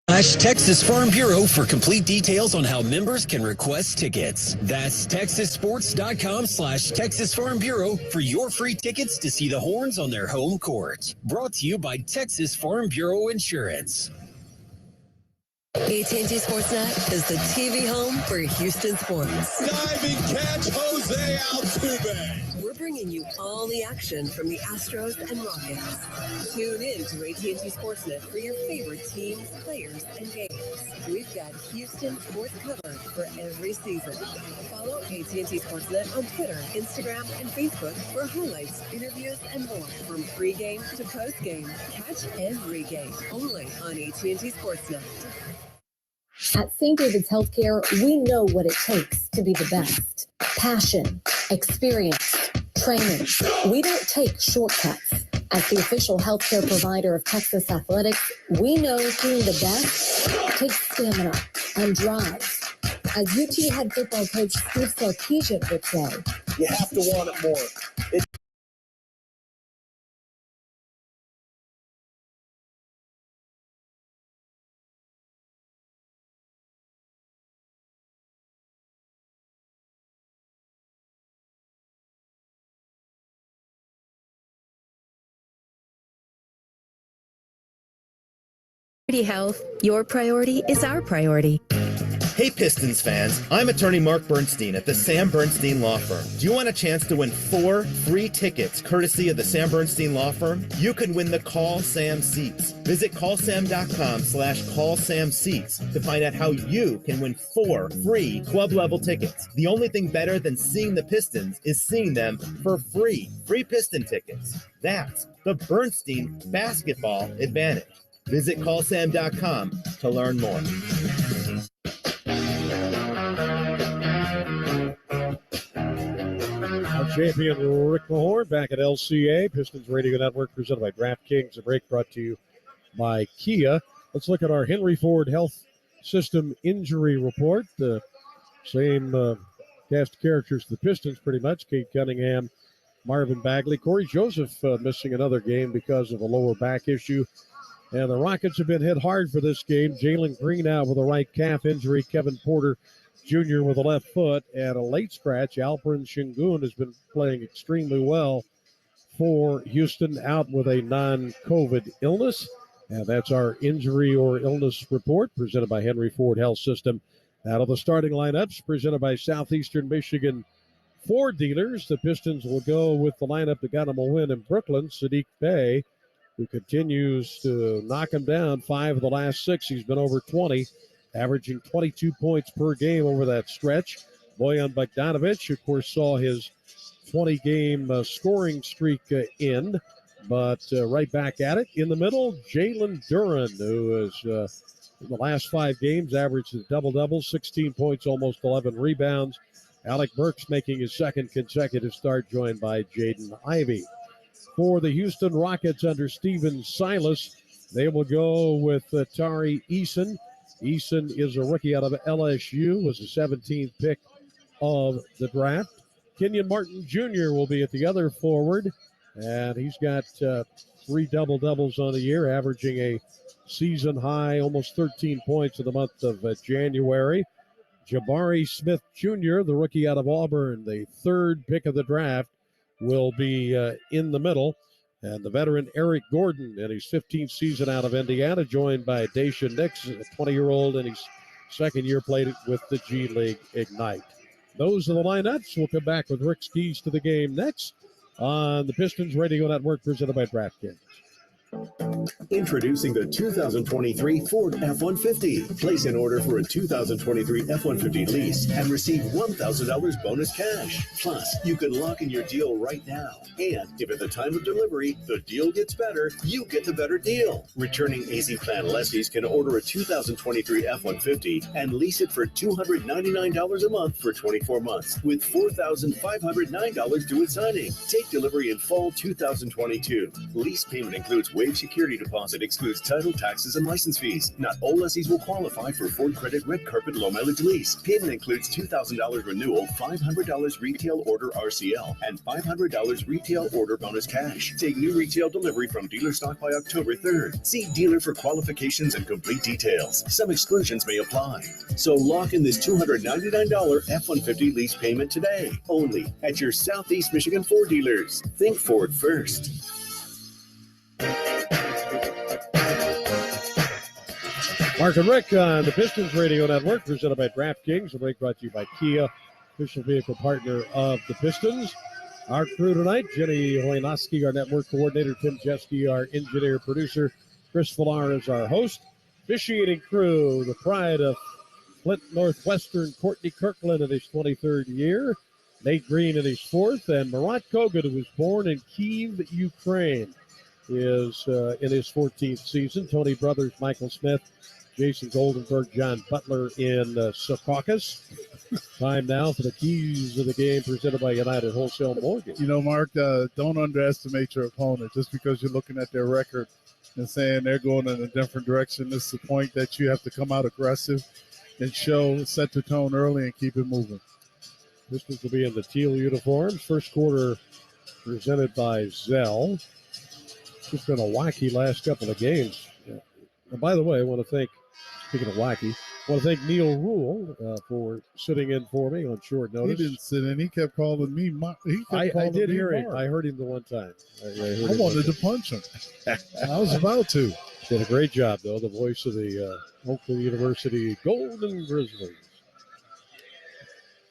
Texas Farm Bureau for complete details on how members can request tickets. That's texassports.com/Texas Farm Bureau for your free tickets to see the Horns on their home court. Brought to you by Texas Farm Bureau Insurance. AT&T Sportsnet is the TV home for Houston sports. Diving catch, Jose Altuve. We're bringing you all the action from the Astros and Rockets. Tune in to AT&T Sportsnet for your favorite teams, players, and games. We've got Houston sports covered for every season. Follow AT&T Sportsnet on Twitter, Instagram, and Facebook for highlights, interviews, and more. From pregame to postgame, catch every game only on AT&T Sportsnet. At St. David's Healthcare, we know what it takes to be the best. Passion, experience, training. We don't take shortcuts. As the official healthcare provider of Texas Athletics, we know being the best takes stamina and drive. As UT head football coach Steve Sarkisian would say, You have to want it more. Health, your priority is our priority. Hey Pistons fans, I'm attorney Mark Bernstein at the Sam Bernstein Law Firm. Do you want a chance to win 4 free tickets courtesy of the Sam Bernstein Law Firm? You can win the Call Sam seats. Visit callsam.com/callsamseats to find out how you can win 4 free club level tickets. The only thing better than seeing the Pistons is seeing them for free. Free Piston tickets. That's the Bernstein basketball advantage. Visit callsam.com to learn more. Our champion Rick Mahorn back at LCA. Pistons Radio Network presented by DraftKings. The break brought to you by Kia. Let's look at our Henry Ford Health System injury report. The same cast of characters the Pistons pretty much. Kate Cunningham, Marvin Bagley. Corey Joseph missing another game because of a lower back issue. And the Rockets have been hit hard for this game. Jalen Green out with a right calf injury. Kevin Porter Jr. with a left foot. And a late scratch, Alperen Sengun has been playing extremely well for Houston, out with a non-COVID illness. And that's our injury or illness report presented by Henry Ford Health System. Out of the starting lineups presented by Southeastern Michigan Ford dealers, the Pistons will go with the lineup that got them a win in Brooklyn. Sadiq Bey, who continues to knock him down 5 of the last 6. He's been over 20, averaging 22 points per game over that stretch. Bojan Bogdanovic, of course, saw his 20-game scoring streak end, but right back at it. In the middle, Jalen Duren, who is in the last 5 games averaged a double-double, 16 points, almost 11 rebounds. Alec Burks making his second consecutive start, joined by Jaden Ivey. For the Houston Rockets under Steven Silas, they will go with Tari Eason. Eason is a rookie out of LSU, was the 17th pick of the draft. Kenyon Martin Jr. will be at the other forward, and he's got 3 double-doubles on the year, averaging a season high, almost 13 points in the month of January. Jabari Smith Jr., the rookie out of Auburn, the 3rd pick of the draft, will be in the middle. And the veteran Eric Gordon in his 15th season out of Indiana, joined by Daisha Nix, a 20-year-old in his second year, played with the G League Ignite. Those are the lineups. We'll come back with Rick's keys to the game next on the Pistons Radio Network presented by DraftKings. Introducing the 2023 Ford F-150. Place an order for a 2023 F-150 lease and receive $1,000 bonus cash. Plus, you can lock in your deal right now. And if at the time of delivery, the deal gets better, you get the better deal. Returning AC Plan lessees can order a 2023 F-150 and lease it for $299 a month for 24 months with $4,509 due at signing. Take delivery in fall 2022. Lease payment includes waived security security deposit excludes title, taxes, and license fees. Not all lessees will qualify for Ford Credit Red Carpet Low Mileage Lease. Payment includes $2,000 renewal, $500 retail order RCL, and $500 retail order bonus cash. Take new retail delivery from dealer stock by October 3rd. See dealer for qualifications and complete details. Some exclusions may apply. So lock in this $299 F-150 lease payment today, only at your Southeast Michigan Ford dealers. Think Ford first. Mark and Rick on the Pistons Radio Network, presented by DraftKings. The break brought to you by Kia, official vehicle partner of the Pistons. Our crew tonight, Jenny Hoynoski, our network coordinator, Tim Jeske, our engineer producer, Chris Villar is our host. Officiating crew, the pride of Flint Northwestern, Courtney Kirkland in his 23rd year, Nate Green in his 4th, and Murat Kogut, who was born in Kyiv, Ukraine, is in his 14th season. Tony Brothers, Michael Smith, Jason Goldenberg, John Butler in Secaucus. Time now for the keys of the game presented by United Wholesale Mortgage. You know, Mark, don't underestimate your opponent just because you're looking at their record and saying they're going in a different direction. This is the point that you have to come out aggressive and set the tone early and keep it moving. Pistons will be in the teal uniforms. First quarter presented by Zell. It's been a wacky last couple of games. And by the way, I want to thank, speaking of wacky, I want to thank Neil Rule for sitting in for me on short notice. He didn't sit in. He kept calling me. I did hear it. I heard him the one time. I wanted to punch him. I was about to. Did a great job, though, the voice of the Oakland University Golden Grizzlies.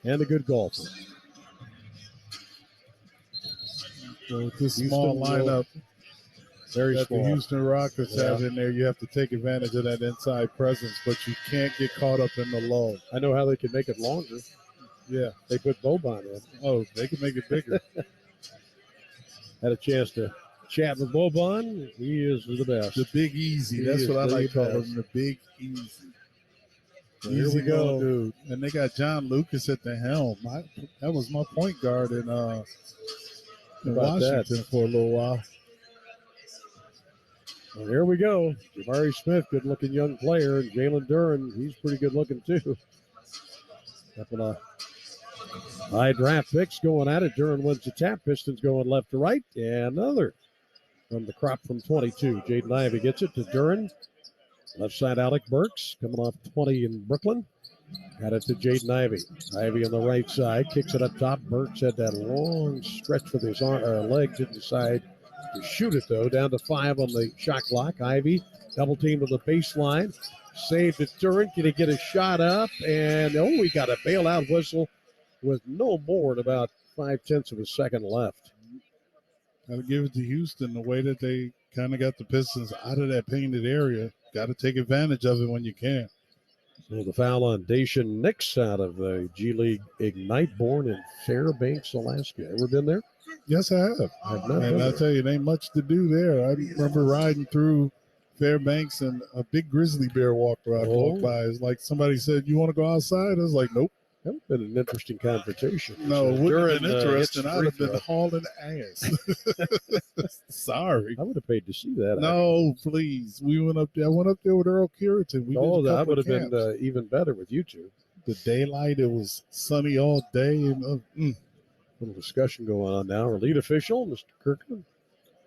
And a good golfer. So with this small lineup that the Houston Rockets have in there, you have to take advantage of that inside presence, but you can't get caught up in the lull. I know how they can make it longer. Yeah. They put Boban in. Oh, they can make it bigger. Had a chance to chat with Boban. He is the best. The Big Easy. That's what I like calling him, the Big Easy. So here we go. Dude. And they got John Lucas at the helm. That was my point guard in Washington for a little while. Well, here we go. Jabari Smith, good-looking young player, and Jalen Duren, he's pretty good-looking too. Couple of high draft picks going at it. Duren wins the tap. Pistons going left to right, and another from the crop from 22. Jaden Ivey gets it to Duren. Left side, Alec Burks coming off 20 in Brooklyn. Got it to Jaden Ivey. Ivey on the right side, kicks it up top. Burks had that long stretch with his leg to the side to shoot it, though. Down to 5 on the shot clock. Ivey double team to the baseline. Saved it. Duren. Can he get a shot up? And, we got a bailout whistle with no more than about 0.5 of a second left. Got to give it to Houston, the way that they kind of got the Pistons out of that painted area. Got to take advantage of it when you can. So the foul on Dacian Nix out of the G League Ignite, born in Fairbanks, Alaska. Ever been there? Yes, I have. I've not. And I tell you, there ain't much to do there. I remember riding through Fairbanks and a big grizzly bear walked by. It's like somebody said, "You want to go outside?" I was like, "Nope." That would have been an interesting confrontation. No, it wouldn't have been interesting. I would have been hauling ass. Sorry. I would have paid to see that. No, please. We went up there. I went up there with Earl Curitan. That would have been even better with you two. The daylight, it was sunny all day. And, little discussion going on now. Our lead official, Mr. Kirkland,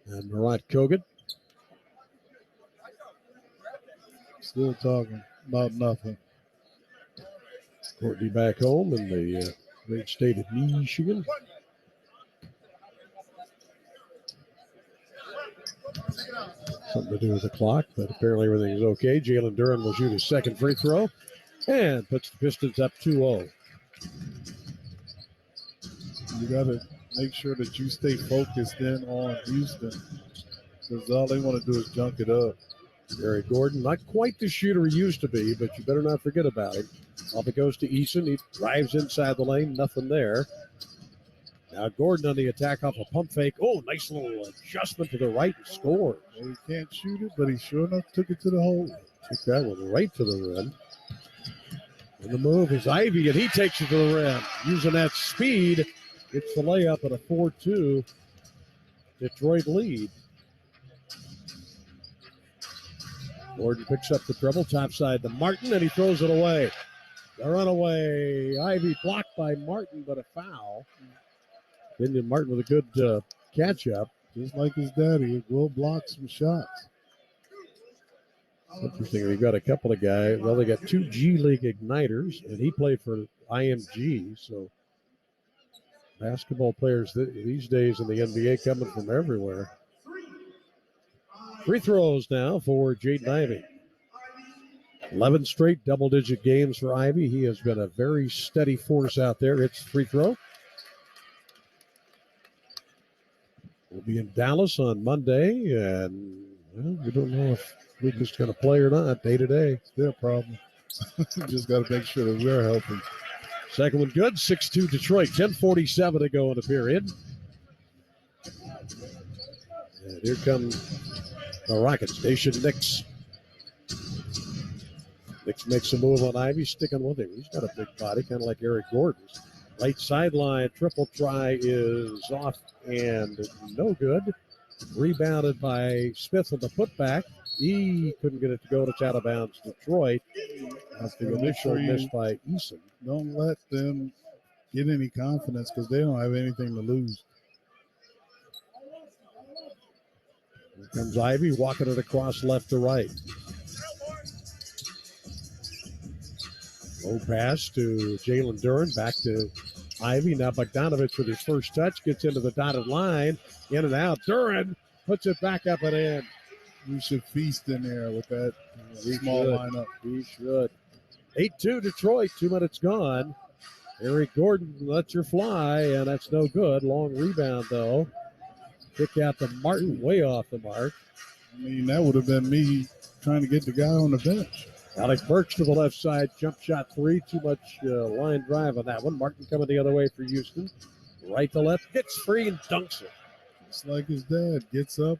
and Murat Kogut. Still talking about nothing. Courtney back home in the great state of Michigan. Something to do with the clock, but apparently everything's okay. Jalen Duren will shoot his second free throw and puts the Pistons up 2-0. You got to make sure that you stay focused in on Houston, because all they want to do is junk it up. Gary Gordon, not quite the shooter he used to be, but you better not forget about him. Off it goes to Eason. He drives inside the lane. Nothing there. Now Gordon on the attack off a pump fake. Oh, nice little adjustment to the right and scores. Well, he can't shoot it, but he sure enough took it to the hole. Took that one right to the rim. And the move is Ivey, and he takes it to the rim. Using that speed, gets the layup at a 4-2 Detroit lead. Gordon picks up the dribble, top side to Martin, and he throws it away. The runaway. Ivy blocked by Martin, but a foul. Kenyon Martin with a good catch-up. Just like his daddy, will block some shots. Interesting. We've got a couple of guys. Well, they got 2 G League Igniters, and he played for IMG. So basketball players these days in the NBA coming from everywhere. Free throws now for Jaden Ivey. 11 straight double-digit games for Ivy. He has been a very steady force out there. It's free throw. We'll be in Dallas on Monday, and we don't know if Lucas is going to play or not day to day. It's their problem. Just got to make sure that we're helping. Second one good, 6-2 Detroit. 10:47 to go in the period. And here come the Rockets. Nation Nix. Nix makes a move on Ivy, sticking with him. He's got a big body, kind of like Eric Gordon's. Right sideline, triple try is off and no good. Rebounded by Smith on the putback. He couldn't get it to go. It's out of bounds. Detroit. After the initial miss by Eason. Don't let them get any confidence because they don't have anything to lose. Here comes Ivy walking it across left to right. Low pass to Jalen Duren. Back to Ivy. Now Bogdanovich with his first touch. Gets into the dotted line. In and out. Duren puts it back up and in. We should feast in there with that small lineup. He should. 8-2 Detroit. 2 minutes gone. Eric Gordon lets her fly, and that's no good. Long rebound, though. Kick out to Martin, way off the mark. I mean, that would have been me trying to get the guy on the bench. Alec Burks to the left side, jump shot 3. Too much line drive on that one. Martin coming the other way for Houston. Right to left, gets free and dunks it. Just like his dad, gets up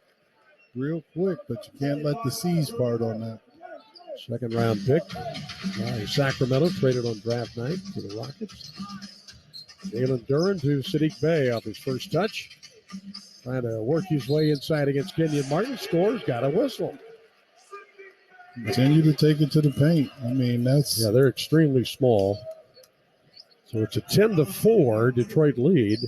real quick, but you can't let the C's part on that. Second round pick by Sacramento, traded on draft night to the Rockets. Jalen Duren to Sadiq Bey off his first touch. Trying to work his way inside against Kenyon Martin. Scores, got a whistle. Continue to take it to the paint. I mean, that's... Yeah, they're extremely small. So it's a 10-4 Detroit lead.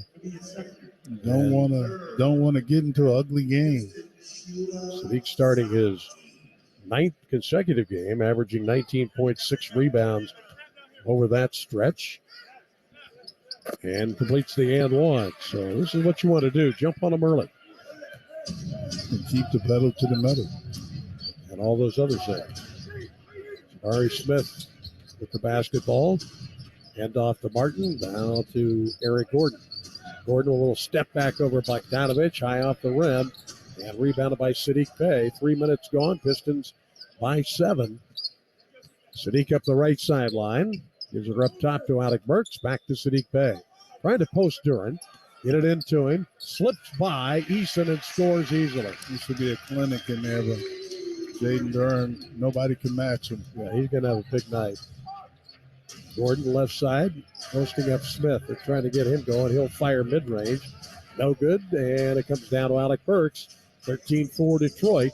Don't want to get into an ugly game. Sadiq starting his 9th consecutive game, averaging 19.6 rebounds over that stretch. And completes the and one. So this is what you want to do. Jump on them early. And keep the pedal to the metal. And all those other things. Ari Smith with the basketball. Hand off to Martin. Down to Eric Gordon. Gordon a little step back over Bogdanovich. High off the rim. And rebounded by Sadiq Bey. 3 minutes gone. Pistons by 7. Sadiq up the right sideline. Gives it up top to Alec Burks. Back to Sadiq Bey. Trying to post Duren. Get it into him. Slips by Eason and scores easily. There should be a clinic in there, but Jaden Duren, nobody can match him. Yeah, he's going to have a big night. Gordon left side. Posting up Smith. They're trying to get him going. He'll fire mid-range. No good. And it comes down to Alec Burks. 13-4 Detroit.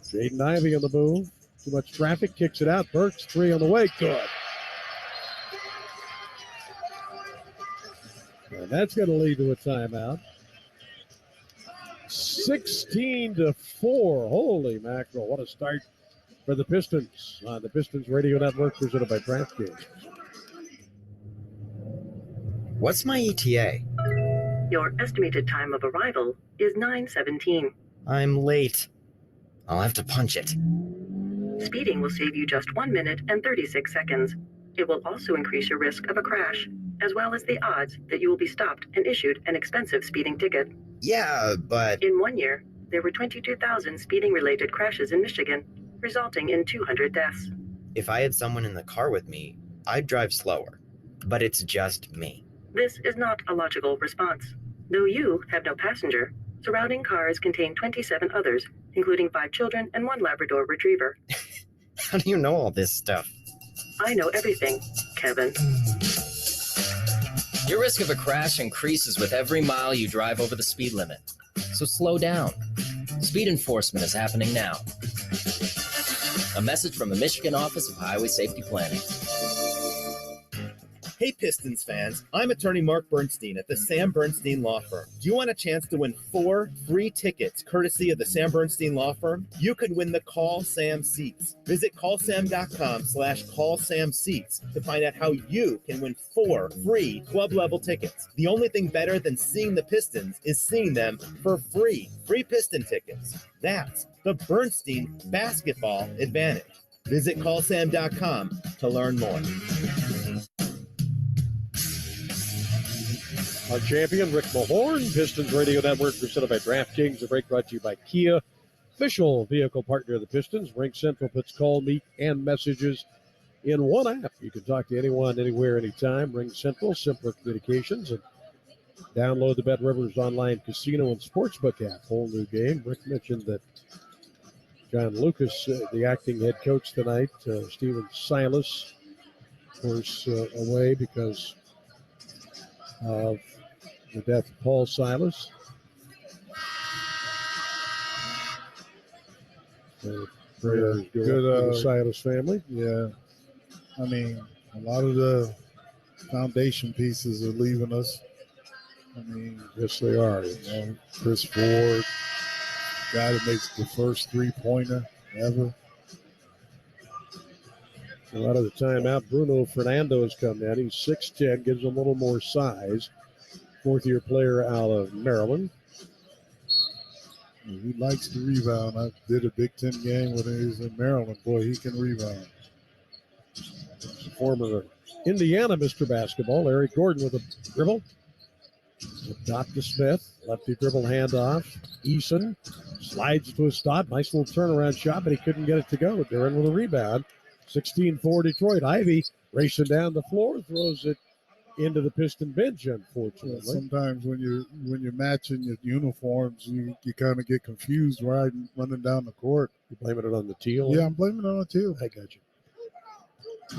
Jaden Ivey on the move. Too much traffic. Kicks it out. Burks 3 on the way. Good. And that's going to lead to a timeout. 16-4. Holy mackerel. What a start for the Pistons on the Pistons Radio Network presented by DraftKings. What's my ETA? Your estimated time of arrival is 9:17. I'm late. I'll have to punch it. Speeding will save you just 1 minute and 36 seconds. It will also increase your risk of a crash, as well as the odds that you will be stopped and issued an expensive speeding ticket. Yeah, but... In 1 year, there were 22,000 speeding-related crashes in Michigan, resulting in 200 deaths. If I had someone in the car with me, I'd drive slower. But it's just me. This is not a logical response. Though you have no passenger, surrounding cars contain 27 others, including 5 children and 1 Labrador Retriever. How do you know all this stuff? I know everything, Kevin. Your risk of a crash increases with every mile you drive over the speed limit. So slow down. Speed enforcement is happening now. A message from the Michigan Office of Highway Safety Planning. Hey Pistons fans, I'm attorney Mark Bernstein at the Sam Bernstein Law Firm. Do you want a chance to win 4 free tickets courtesy of the Sam Bernstein Law Firm? You could win the Call Sam seats. Visit callsam.com/callsamseats to find out how you can win 4 free club level tickets. The only thing better than seeing the Pistons is seeing them for free. Free Piston tickets. That's the Bernstein Basketball Advantage. Visit callsam.com to learn more. Our champion, Rick Mahorn, Pistons Radio Network, presented by DraftKings. The break brought to you by Kia, official vehicle partner of the Pistons. Ring Central puts call, meet, and messages in one app. You can talk to anyone, anywhere, anytime. Ring Central, simpler communications, and download the Bet Rivers online casino and sportsbook app. Whole new game. Rick mentioned that John Lucas, the acting head coach tonight, Stephen Silas, of course, away because of the death of Paul Silas. Prayers go good, to the Silas family. Yeah. I mean, a lot of the foundation pieces are leaving us. I mean, yes, they are. Chris Ford, guy that makes the first three-pointer ever. A lot of the time out, Bruno Fernando has come in. He's 6'10", gives him a little more size. Fourth-year player out of Maryland. He likes to rebound. I did a Big Ten game when he was in Maryland. Boy, he can rebound. Former Indiana Mr. Basketball, Eric Gordon with a dribble. Top to Smith. Lefty dribble handoff. Eason slides to a stop. Nice little turnaround shot, but he couldn't get it to go. They're in with a rebound. 16-4 Detroit. Ivy racing down the floor, throws it into the Piston bench, unfortunately. Sometimes when you're matching your uniforms, you kind of get confused running down the court. You blaming it on the teal? Yeah, I'm blaming it on the teal. I got you.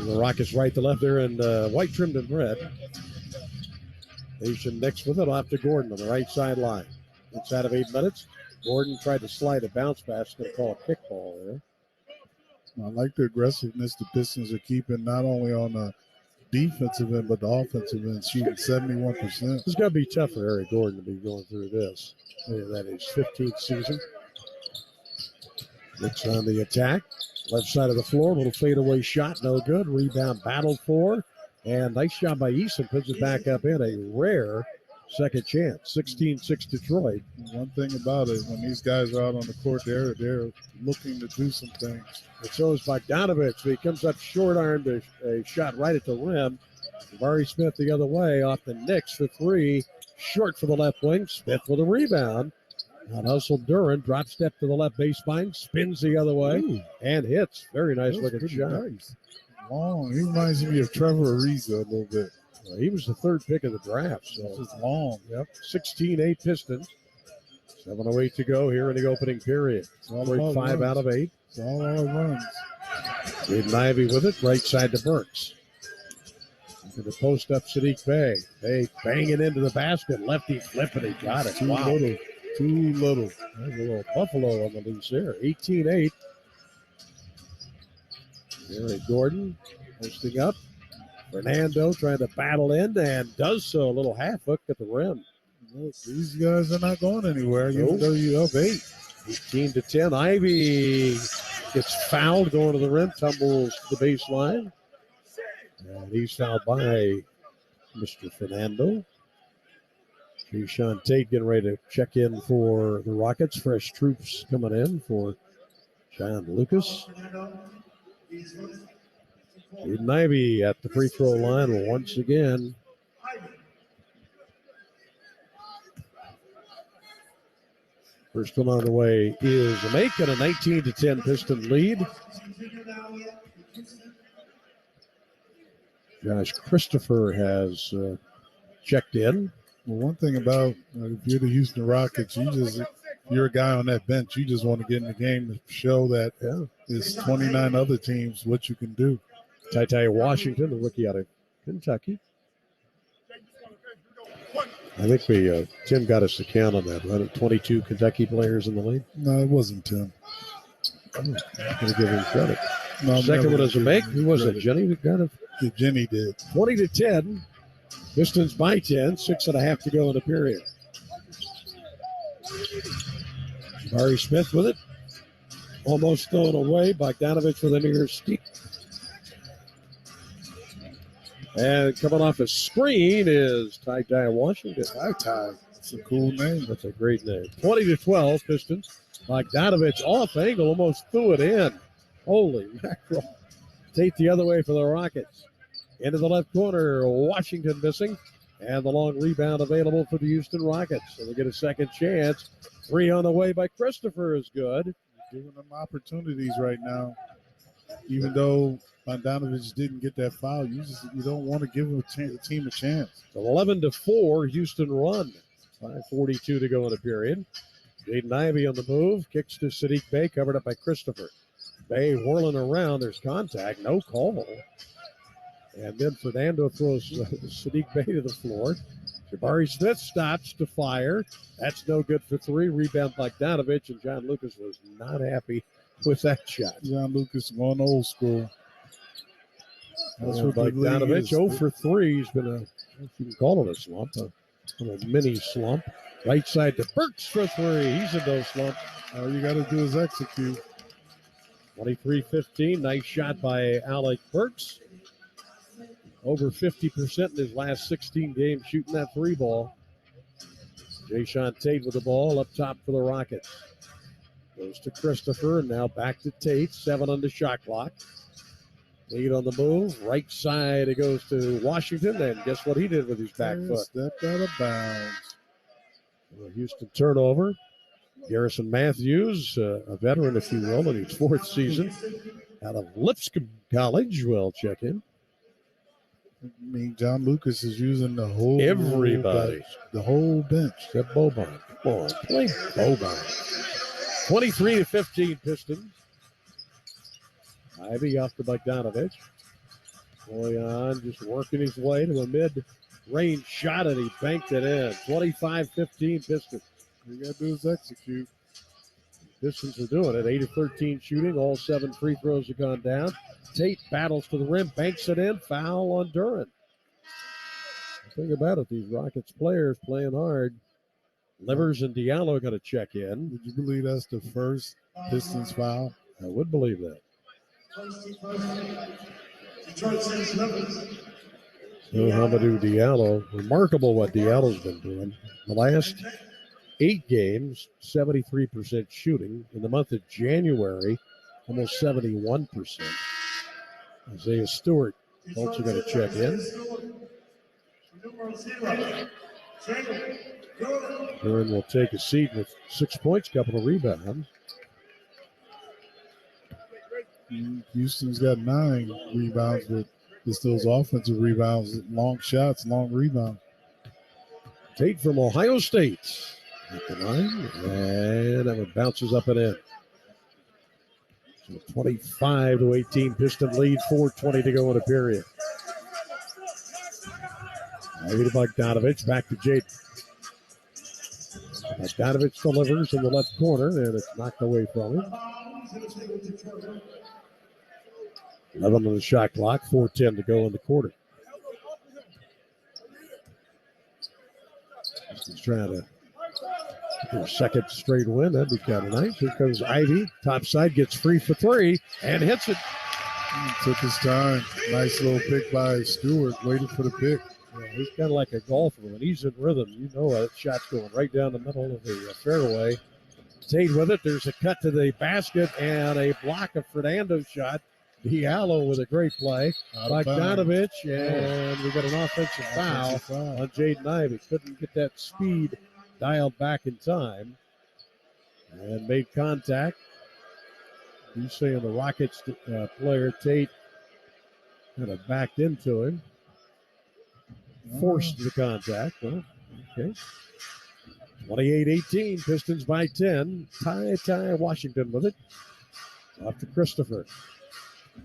The Rockets right to left there in white trimmed in red. Nation next with it off to Gordon on the right sideline. Inside of 8 minutes, Gordon tried to slide a bounce pass. Going to call a kickball there. I like the aggressiveness the Pistons are keeping, not only on the defensive end, but the offensive end, shooting 71%. It's going to be tough for Eric Gordon to be going through this. That is 15th season. Looks on the attack. Left side of the floor, little fadeaway shot, no good. Rebound battled for. And nice job by Eason, puts it back up in. A rare second chance. 16-6 Detroit. One thing about it, when these guys are out on the court, they're looking to do some things. And so is Bogdanovich. He comes up short-armed, a shot right at the rim. Jabari Smith the other way off the Knicks for three. Short for the left wing. Smith with a rebound. Out hustled Duran. Drop step to the left baseline. Spins the other way and hits. Very nice looking shot. Nice. Long. He reminds me of Trevor Ariza a little bit. He was the third pick of the draft. So it's long. Yep. 16-8 Pistons. 7:08 to go here in the opening period. Detroit 5 out of 8. It's all our runs. Aiden Ivey with it. Right side to Burks. To the post up Sadiq Bey. Bey banging into the basket. Lefty flipping. He got it. Too little. There's a little Buffalo on the loose there. 18-8. Eric Gordon posting up. Fernando trying to battle in and does so. A little half hook at the rim. Look, these guys are not going anywhere, even though you're up 8. 18-10. Ivy gets fouled going to the rim, tumbles to the baseline. And he's fouled by Mr. Fernando. Sean Tate getting ready to check in for the Rockets. Fresh troops coming in for John Lucas. Aiden Ivey at the free throw line once again. First one on the way is a make and a 19-10 Piston lead. Josh Christopher has checked in. Well, one thing about if you're the Houston Rockets, you're a guy on that bench. You just want to get in the game to show that there's 29 other teams what you can do. Ty Washington, the rookie out of Kentucky. I think Tim got us the count on that, right? 22 Kentucky players in the league. No, it wasn't Tim. I'm going to give him credit. No, Second one doesn't make. Who was it? Jenny that got it? Jenny did. 20-10. Pistons by 10. 6.5 to go in the period. Jabari Smith with it. Almost thrown away. Bogdanovich with a near steep. And coming off a screen is Ty Washington. Ty. That's a cool name. That's a great name. 20-12 Pistons. Bogdanovich off angle, almost threw it in. Holy mackerel. Tate the other way for the Rockets. Into the left corner, Washington missing. And the long rebound available for the Houston Rockets. So they get a second chance. 3 on the way by Christopher is good. Giving them opportunities right now. Even though Bogdanovich didn't get that foul, you don't want to give the team a chance. 11-4, Houston run. 5:42 to go in the period. Jaden Ivey on the move. Kicks to Sadiq Bey, covered up by Christopher. Bey whirling around. There's contact. No call. And then Fernando throws Sadiq Bey to the floor. Jabari Smith stops to fire. That's no good for 3. Rebound Bogdanovich, and John Lucas was not happy with that shot. John Lucas going old school. That's what Bogdanovich 0 for 3. He's been if you can call it a slump, a mini slump. Right side to Burks for 3. He's in no slump. All you got to do is execute. 23-15. Nice shot by Alec Burks. Over 50% in his last 16 games shooting that 3 ball. Jayshawn Tate with the ball up top for the Rockets. Goes to Christopher, and now back to Tate. 7 on the shot clock. Tate on the move. Right side, it goes to Washington, and guess what he did with his back foot? Stepped out of bounds. A Houston turnover. Garrison Matthews, a veteran, if you will, in his 4th season out of Lipscomb College, will check in. I mean, John Lucas is using the whole everybody, the whole bench. Except Boban. Come on, play Boban. 23-15 Pistons. Ivy off to Bogdanovich. Boyan just working his way to a mid-range shot, and he banked it in. 25-15 Pistons. All you got to do is execute. Pistons are doing it. 8 of 13 shooting. All 7 free throws have gone down. Tate battles to the rim, banks it in. Foul on Duran. The thing about it, these Rockets players playing hard. Livers and Diallo got to check in. Would you believe that's the first Pistons foul? I would believe that. Hamidou Diallo. Remarkable what Diallo's been doing. The last 8 games, 73% shooting. In the month of January, almost 71%. Isaiah Stewart also going to check in. Duran will take a seat with 6 points, couple of rebounds. Houston's got 9 rebounds, but it's those offensive rebounds, long shots, long rebounds. Tate from Ohio State at the line, and that one bounces up and in. So 25-18 Piston lead, 4:20 to go in a period. Ivy to Bogdanovich, back to Jaden. Bogdanovich delivers in the left corner, and it's knocked away from him. 11 on the shot clock, 4:10 to go in the quarter. He's trying to get their second straight win. That'd be kind of nice. Here comes Ivy. Top side gets free for 3 and hits it. He took his time. Nice little pick by Stewart. Waited for the pick. Yeah, he's kind of like a golfer. When he's in rhythm, you know that shot's going right down the middle of the fairway. Tate with it. There's a cut to the basket and a block of Fernando's shot. Diallo with a great play. Bogdanovich, and we got an offensive foul on Jaden Ivey. Couldn't get that speed dialed back in time and made contact. He's saying the Rockets player, Tate, kind of backed into him. Forced the contact. Well, okay. 28-18, Pistons by 10. Ty Washington with it. Off to Christopher.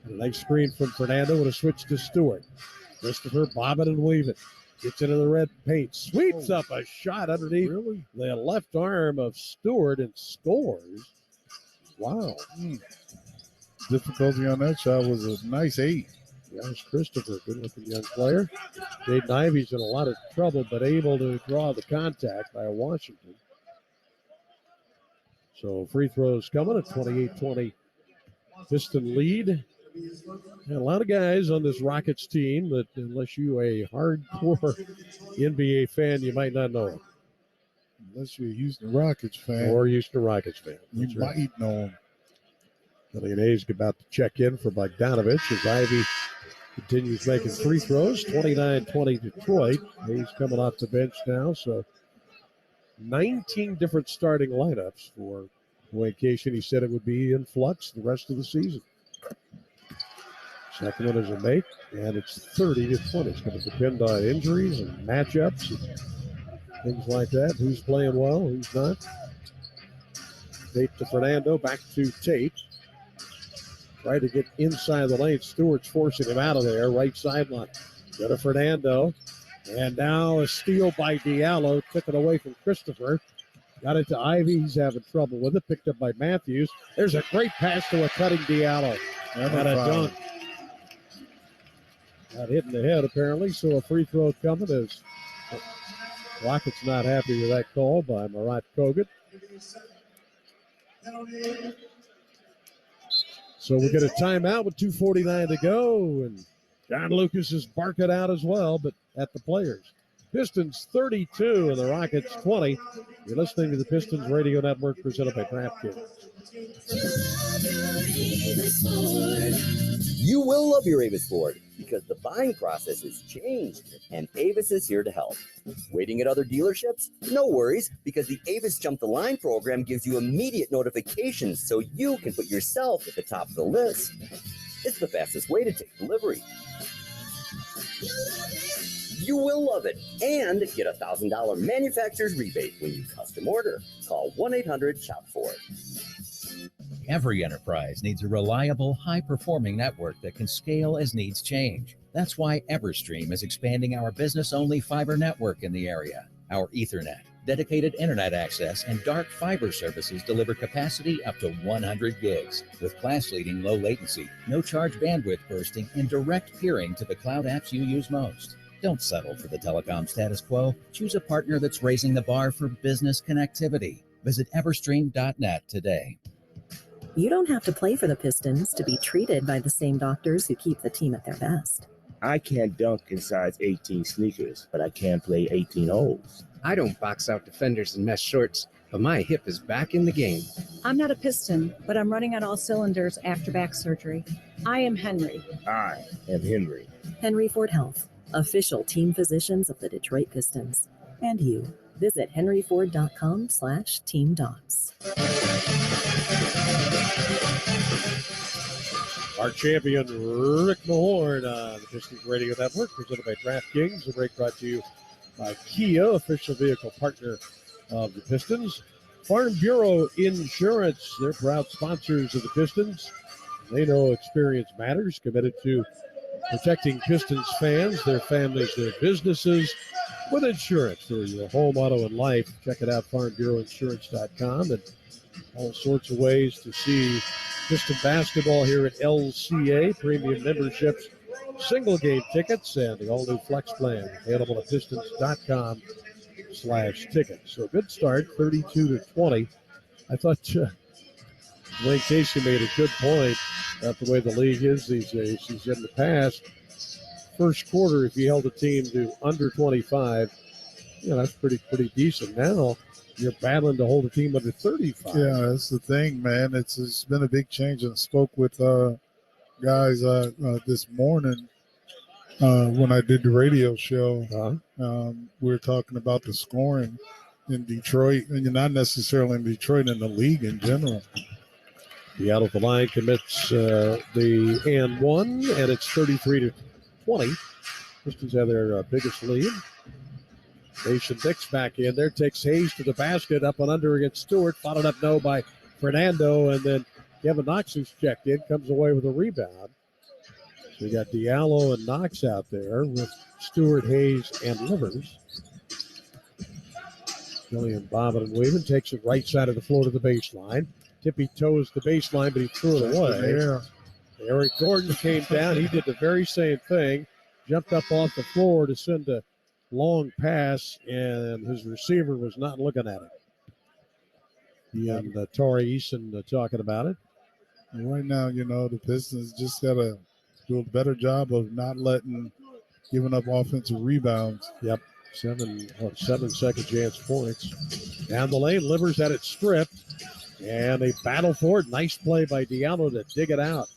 A nice screen from Fernando with a switch to Stewart. Christopher bobbing and weaving. Gets into the red paint. Sweeps up a shot underneath the left arm of Stewart and scores. Wow. Difficulty on that shot was a nice 8. There's Christopher, good-looking young player. Jaden Ivey's in a lot of trouble, but able to draw the contact by Washington. So free throws coming at 28-20 Piston lead. And a lot of guys on this Rockets team that, unless you a hardcore NBA fan, you might not know them. Unless you're a Houston Rockets fan. Or Houston Rockets fan. You might know them. Elliot Hayes about to check in for Bogdanovich as Ivey continues making free throws. 29-20 Detroit. Hayes coming off the bench now, so 19 different starting lineups for Dwayne Casey. He said it would be in flux the rest of the season. Second one is a make, and it's 30-20. It's going to depend on injuries and matchups and things like that. Who's playing well, who's not. Tate to Fernando, back to Tate. Try to get inside the lane. Stewart's forcing him out of there. Right sideline. Go to Fernando. And now a steal by Diallo. Took it away from Christopher. Got it to Ivey. He's having trouble with it. Picked up by Matthews. There's a great pass to a cutting Diallo. Got a dunk. Got hit in the head, apparently. So a free throw coming as Rockets not happy with that call by Marat Kogut. So we get a timeout with 2:49 to go, and John Lucas is barking out as well, but at the players. Pistons 32 and the Rockets 20. You're listening to the Pistons Radio Network presented by DraftKings. You will love your Avis Ford because the buying process has changed and Avis is here to help. Waiting at other dealerships? No worries, because the Avis Jump the Line program gives you immediate notifications so you can put yourself at the top of the list. It's the fastest way to take delivery. You will love it and get a $1,000 manufacturer's rebate when you custom order. Call 1-800-SHOP-FORD. Every enterprise needs a reliable, high-performing network that can scale as needs change. That's why Everstream is expanding our business-only fiber network in the area. Our Ethernet, dedicated internet access, and dark fiber services deliver capacity up to 100 gigs with class-leading low latency, no-charge bandwidth bursting, and direct peering to the cloud apps you use most. Don't settle for the telecom status quo. Choose a partner that's raising the bar for business connectivity. Visit Everstream.net today. You don't have to play for the Pistons to be treated by the same doctors who keep the team at their best. I can't dunk in size 18 sneakers, but I can play 18 holes. I don't box out defenders in mesh shorts, but my hip is back in the game. I'm not a Piston, but I'm running on all cylinders after back surgery. I am Henry. I am Henry. Henry Ford Health, official team physicians of the Detroit Pistons. And you. Visit henryford.com/teamdocs. Our champion, Rick Mahorn, on the Pistons Radio Network, presented by DraftKings. The break brought to you by Kia, official vehicle partner of the Pistons. Farm Bureau Insurance, they're proud sponsors of the Pistons. They know experience matters, committed to protecting Pistons fans, their families, their businesses, with insurance for your home, auto, and life. Check it out, farmbureauinsurance.com, and all sorts of ways to see Piston basketball here at LCA. Premium memberships, single game tickets, and the all-new Flex plan available at Pistons.com/tickets. So good start, 32-20. I thought Dwayne Casey made a good point about the way the league is these days. He's in the past, first quarter, if you held a team to under 25, that's pretty decent. Now you're battling to hold a team under 35. Yeah, that's the thing, man. It's been a big change. And spoke with guys this morning when I did the radio show. We were talking about the scoring in Detroit, and you're not necessarily in Detroit, in the league in general. The out of the line commits the and one, and it's 33-20. Pistons have their biggest lead. Mason Dix back in there, takes Hayes to the basket, up and under against Stewart, followed up by Fernando, and then Kevin Knox, who's checked in, comes away with a rebound. So we got Diallo and Knox out there with Stewart, Hayes, and Livers. Gillian bobbing and weaving, takes it right side of the floor to the baseline. tippy toes the baseline, but he threw it away. Yeah. Eric Gordon came down. He did the very same thing, jumped up off the floor to send a long pass, and his receiver was not looking at it. He and Torrey Eason talking about it. And right now, the Pistons just got to do a better job of not giving up offensive rebounds. Yep. 7 second chance points. Down the lane, Livers had it stripped, and they battle for it. Nice play by Diallo to dig it out.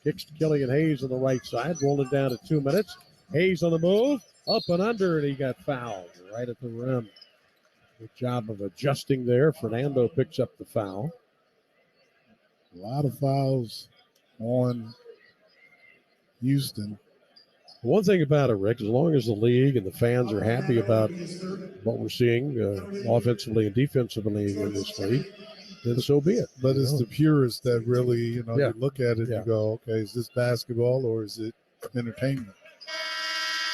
Kicks to Killian Hayes on the right side, rolling down to 2 minutes. Hayes on the move, up and under, and he got fouled right at the rim. Good job of adjusting there. Fernando picks up the foul. A lot of fouls on Houston. One thing about it, Rick, as long as the league and the fans are happy about what we're seeing offensively and defensively in this league, then so be it. But it's the purists that really, you look at it and go, okay, is this basketball or is it entertainment?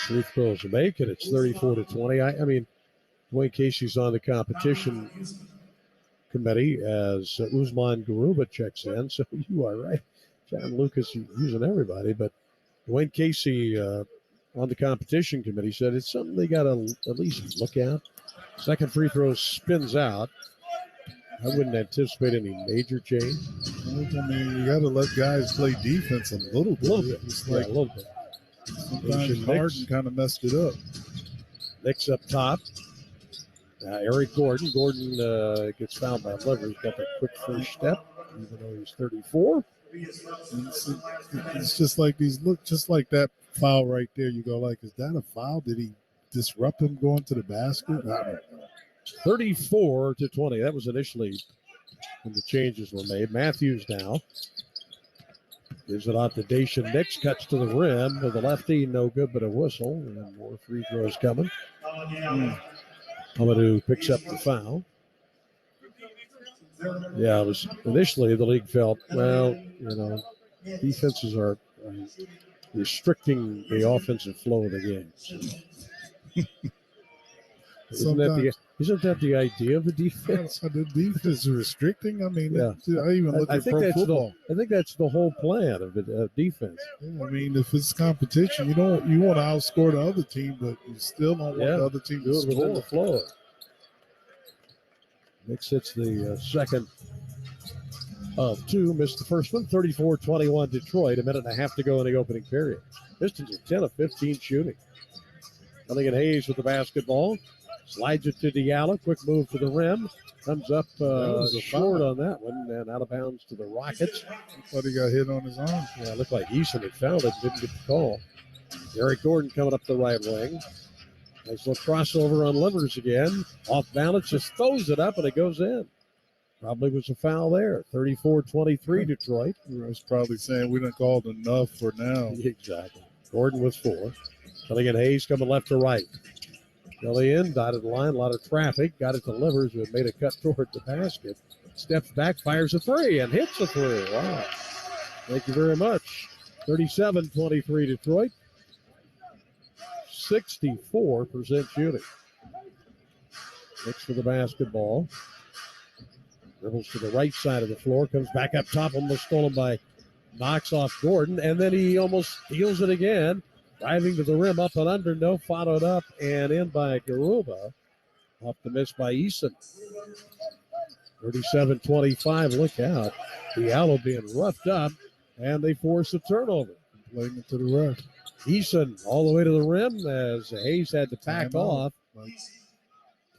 Free throws to make it. It's 34-20. I mean, Dwayne Casey's on the competition committee as Usman Garuba checks in. So you are right. John Lucas using everybody, but Dwayne Casey on the competition committee said it's something they got to at least look at. Second free throw spins out. I wouldn't anticipate any major change. I mean, you got to let guys play defense a little bit. It's like, a little bit. Sometimes Harden kind of messed it up. Knicks up top. Eric Gordon. Gordon gets fouled by Livers. Got that quick first step, even though he's 34. It's just like just like that foul right there. You go like, is that a foul? Did he disrupt him going to the basket? 34-20. That was initially when the changes were made. Matthews now gives it off to Dacian Nix. Cuts to the rim with the lefty. No good, but a whistle. And more free throws coming. Amadou picks up the foul. Yeah, it was initially the league felt, defenses are restricting the offensive flow of the game. Isn't that the idea of the defense? The defense is restricting. I mean, yeah. I even look at pro football. I think that's the whole plan of defense. Yeah, I mean, if it's competition, you want to outscore the other team, but you still don't want the other team to score. Within the flow. Nix hits the second of two, missed the first one. 34-21 Detroit. A minute and a half to go in the opening period. Pistons are 10 of 15 shooting. Killian Hayes with the basketball. Slides it to Diallo. Quick move to the rim. Comes up short on that one and out of bounds to the Rockets. I thought he got hit on his arm. Yeah, it looked like Eason had fouled it. Didn't get the call. Eric Gordon coming up the right wing. Nice little crossover on Livers again. Off balance, just throws it up and it goes in. Probably was a foul there. 34-23 Detroit. I was probably saying we done called enough for now. Exactly. Gordon with 4. Killian Hayes coming left to right. Killian dotted the line, a lot of traffic. Got it to Livers, who had made a cut toward the basket. Steps back, fires a three, and hits a three. Wow. Thank you very much. 37-23 Detroit. 64% shooting. Looks for the basketball. Dribbles to the right side of the floor. Comes back up top, almost stolen by Knox off Gordon. And then he almost steals it again. Driving to the rim, up and under, no, followed up and in by Garuba. Off the miss by Eason. 37-25, look out. Diallo being roughed up, and they force a turnover. Playing it to the ref. Eason all the way to the rim as Hayes had to back off.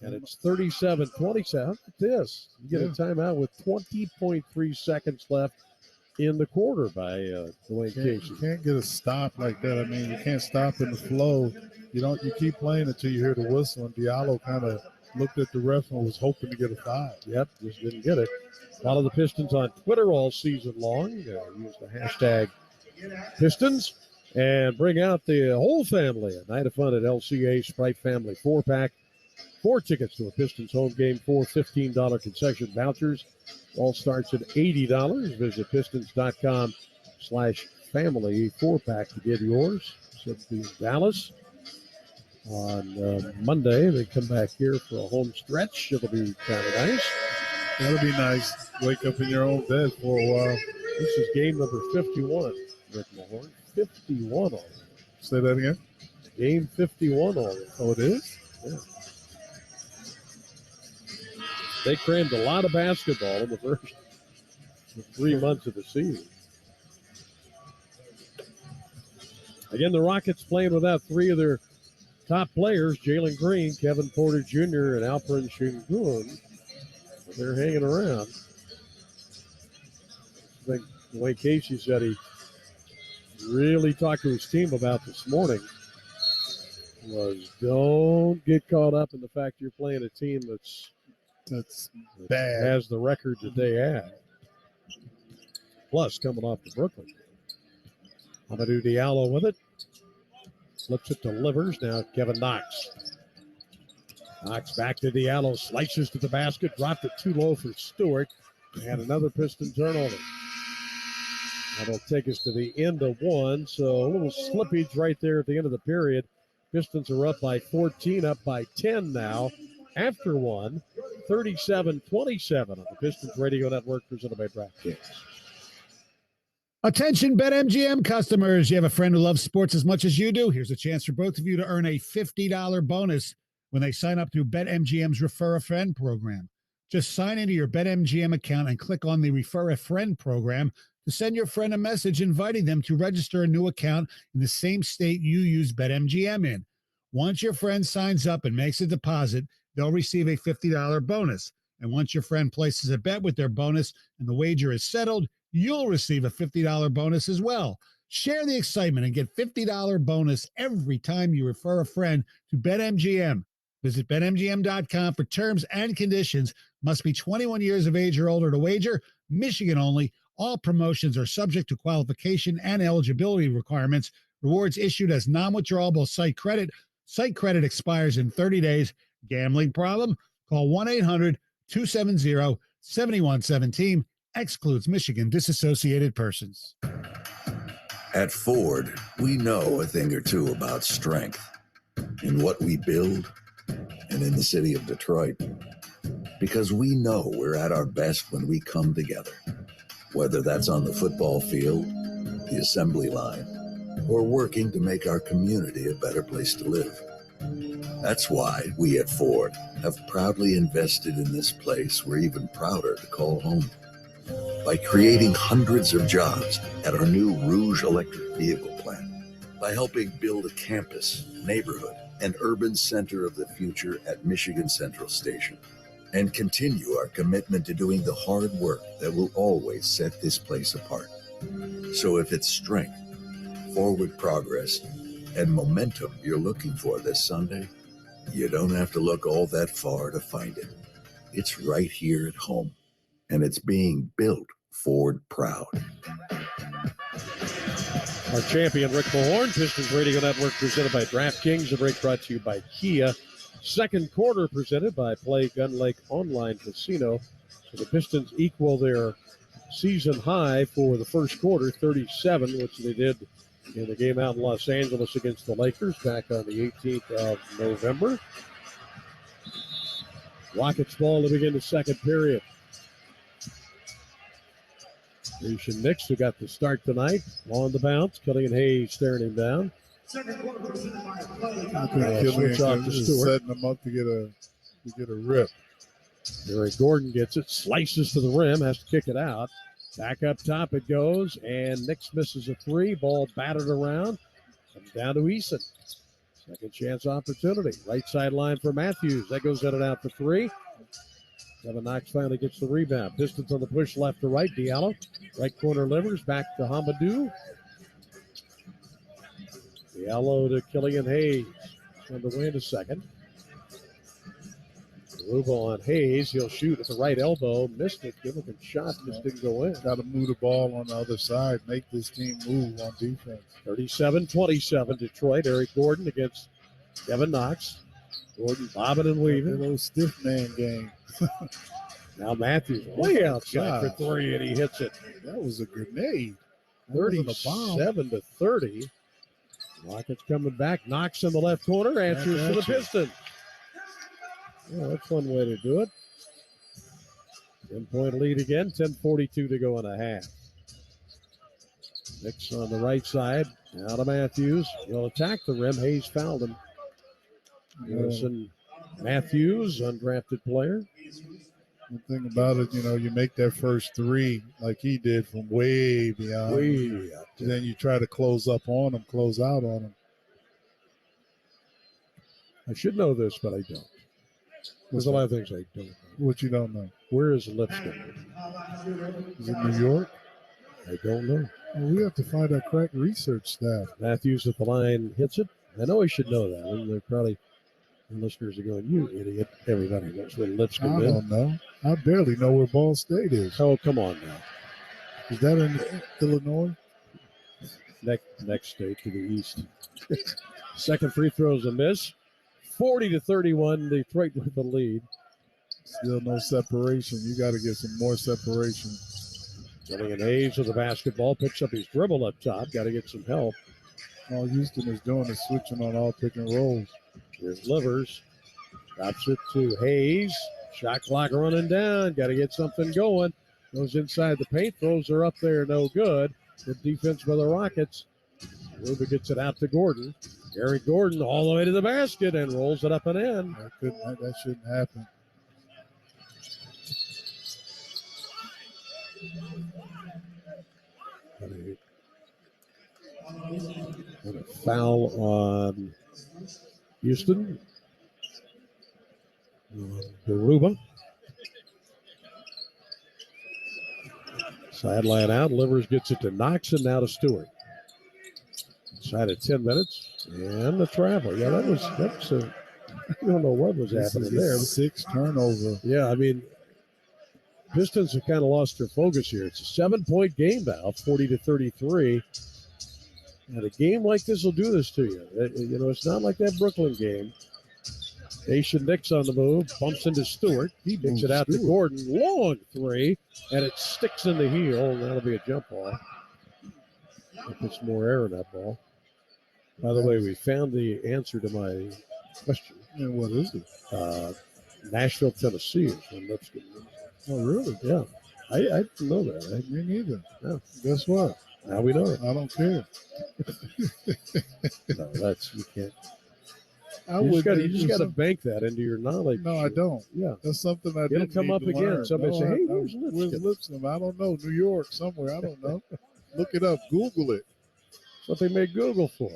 And it's 37-27. Look at this. You get a timeout with 20.3 seconds left in the quarter by Dwayne Casey. You can't get a stop like that. I mean, you can't stop in the flow. You keep playing until you hear the whistle, and Diallo kind of looked at the ref and was hoping to get a foul. Yep, just didn't get it. Follow the Pistons on Twitter all season long. Use the hashtag Pistons and bring out the whole family. A night of fun at LCA Sprite Family 4-pack. 4 tickets to a Pistons home game, 4 $15 concession vouchers. All starts at $80. Visit pistons.com/family 4-pack to get yours. Should be in Dallas on Monday. They come back here for a home stretch. It'll be kind of nice. That'll be nice. wake up in your own bed for a while. This is game number 51, Rick Mahorn. 51 already. Say that again? Game 51 already. Oh, it is? Yeah. They crammed a lot of basketball in the first 3 months of the season. Again, the Rockets playing without three of their top players, Jalen Green, Kevin Porter Jr., and Alperen Sengun. They're hanging around. I think the way Casey said he really talked to his team about this morning was don't get caught up in the fact you're playing a team that bad, has the record that they have. Plus, coming off the Brooklyn. Amadou Diallo with it. Flips it to Livers. Now Kevin Knox. Knox back to Diallo. Slices to the basket. Dropped it too low for Stewart. And another Piston turnover. That'll take us to the end of one. So a little slippage right there at the end of the period. Pistons are up by 14, up by 10 now. After one, 37-27 on the Pistons Radio Network presented by DraftKings. Attention BetMGM customers. You have a friend who loves sports as much as you do? Here's a chance for both of you to earn a $50 bonus when they sign up through BetMGM's Refer a Friend program. Just sign into your BetMGM account and click on the Refer a Friend program to send your friend a message inviting them to register a new account in the same state you use BetMGM in. Once your friend signs up and makes a deposit, they'll receive a $50 bonus. And once your friend places a bet with their bonus and the wager is settled, you'll receive a $50 bonus as well. Share the excitement and get $50 bonus every time you refer a friend to BetMGM. Visit BetMGM.com for terms and conditions. Must be 21 years of age or older to wager. Michigan only. All promotions are subject to qualification and eligibility requirements. Rewards issued as non-withdrawable site credit. Site credit expires in 30 days. Gambling problem? Call 1-800-270-7117. Excludes Michigan disassociated persons. At Ford, we know a thing or two about strength in what we build and in the city of Detroit. Because we know we're at our best when we come together. Whether that's on the football field, the assembly line, or working to make our community a better place to live. That's why we at Ford have proudly invested in this place we're even prouder to call home. By creating hundreds of jobs at our new Rouge electric vehicle plant. By helping build a campus, neighborhood, and urban center of the future at Michigan Central Station. And continue our commitment to doing the hard work that will always set this place apart. So if it's strength, forward progress, and momentum you're looking for this Sunday, you don't have to look all that far to find it. It's right here at home, and it's being built Ford proud. Our champion, Rick Mahorn, Pistons Radio Network presented by DraftKings. The break brought to you by Kia. Second quarter presented by Play Gun Lake Online Casino. So the Pistons equal their season high for the first quarter, 37, which they did in the game out in Los Angeles against the Lakers back on the 18th of November. Rockets ball to begin the second period. Grecian Nix, who got the start tonight, on the bounce. Killian Hayes staring him down. Killian is setting them up to get a rip. Eric Gordon gets it, slices to the rim, has to kick it out. Back up top it goes, and Nix misses a three. Ball battered around. Comes down to Eason. Second chance opportunity. Right sideline for Matthews. That goes in and out for three. Kevin Knox finally gets the rebound. Pistons on the push left to right. Diallo. Right corner Livers. Back to Hamadou. Diallo to Killian Hayes. Underway in a second. Rubo on Hayes. He'll shoot at the right elbow. Missed it. Good looking shot. Just didn't go in. Got to move the ball on the other side. Make this team move on defense. 37-27 Detroit. Eric Gordon against Kevin Knox. Gordon bobbing and weaving. Little stiff man game. Now Matthews way outside for three, and he hits it. That was a grenade. 37-30. Rockets coming back. Knox in the left corner. Answers for the Pistons. Yeah, that's one way to do it. 10-point lead again, 10:42 to go in a half. Nix on the right side. Now to Matthews. He'll attack the rim. Hayes fouled him. Wilson Matthews, undrafted player. The thing about it, you make that first three like he did from way beyond. Way up. And then you try to close up on him, close out on him. I should know this, but I don't. There's a lot of things I don't know. What you don't know? Where is Lipscomb? Is it New York? I don't know. Well, we have to find our correct research staff. Matthews at the line hits it. I know I should know that. And they're probably, the listeners are going, you idiot. Everybody knows where Lipscomb is. I don't know. I barely know where Ball State is. Oh, come on now. Is that in Illinois? Next state to the east. Second free throw is a miss. 40-31, Detroit with the lead. Still no separation. You got to get some more separation. Getting an Hayes with the basketball, picks up his dribble up top. Got to get some help. All Houston is doing is switching on all pick and rolls. Here's Livers. Drops it to Hayes. Shot clock running down. Got to get something going. Goes inside the paint. Throws her up there. No good. Good defense by the Rockets. Ruba gets it out to Gordon. Eric Gordon all the way to the basket and rolls it up and in. That shouldn't happen. And a foul on Houston. Garuba. Sideline out. Livers gets it to Knox and now to Stewart. Inside of 10 minutes. And the travel. Yeah, that's I don't know what was happening there. 6 turnover. Yeah, I mean, Pistons have kind of lost their focus here. It's a 7-point game now, 40-33. And a game like this will do this to you. It's not like that Brooklyn game. Asian Nix on the move, bumps into Stewart. He picks it out to Gordon. Long three, and it sticks in the heel. And that'll be a jump ball. If it's more air in that ball. By the way, we found the answer to my question. And what is it? Nashville, Tennessee is when Lipscomb is. Oh, really? Yeah. I didn't know that. Me neither. No. Guess what? Now we know it. I don't care. No, you can't. You just got to bank that into your knowledge. No, I don't. Yeah. That's something I It'll didn't come need up to again. learn. Somebody say, hey, where's Lipscomb? I don't know. New York, somewhere. I don't know. Look it up. Google it. That's what they made Google for.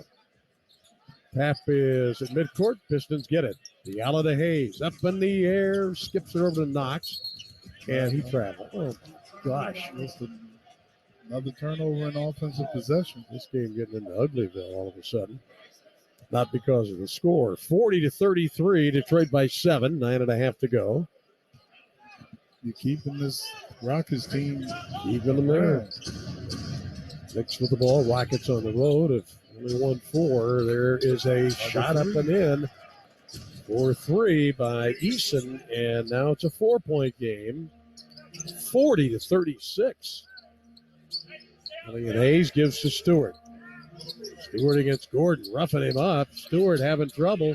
Tap is at midcourt. Pistons get it. Diallo to Hayes. Up in the air. Skips it over to Knox. And he traveled. Oh, gosh. Another turnover in offensive possession. This game getting into Uglyville all of a sudden. Not because of the score. 40-33. Detroit by 7. 9.5 to go. You keeping this Rockets team. Keeping them there. Nix with the ball. Rockets on the road. If only 1-4. There is a shot up and in for 3 by Eason. And now it's a 4-point game. 40-36. And Hayes gives to Stewart. Stewart against Gordon, roughing him up. Stewart having trouble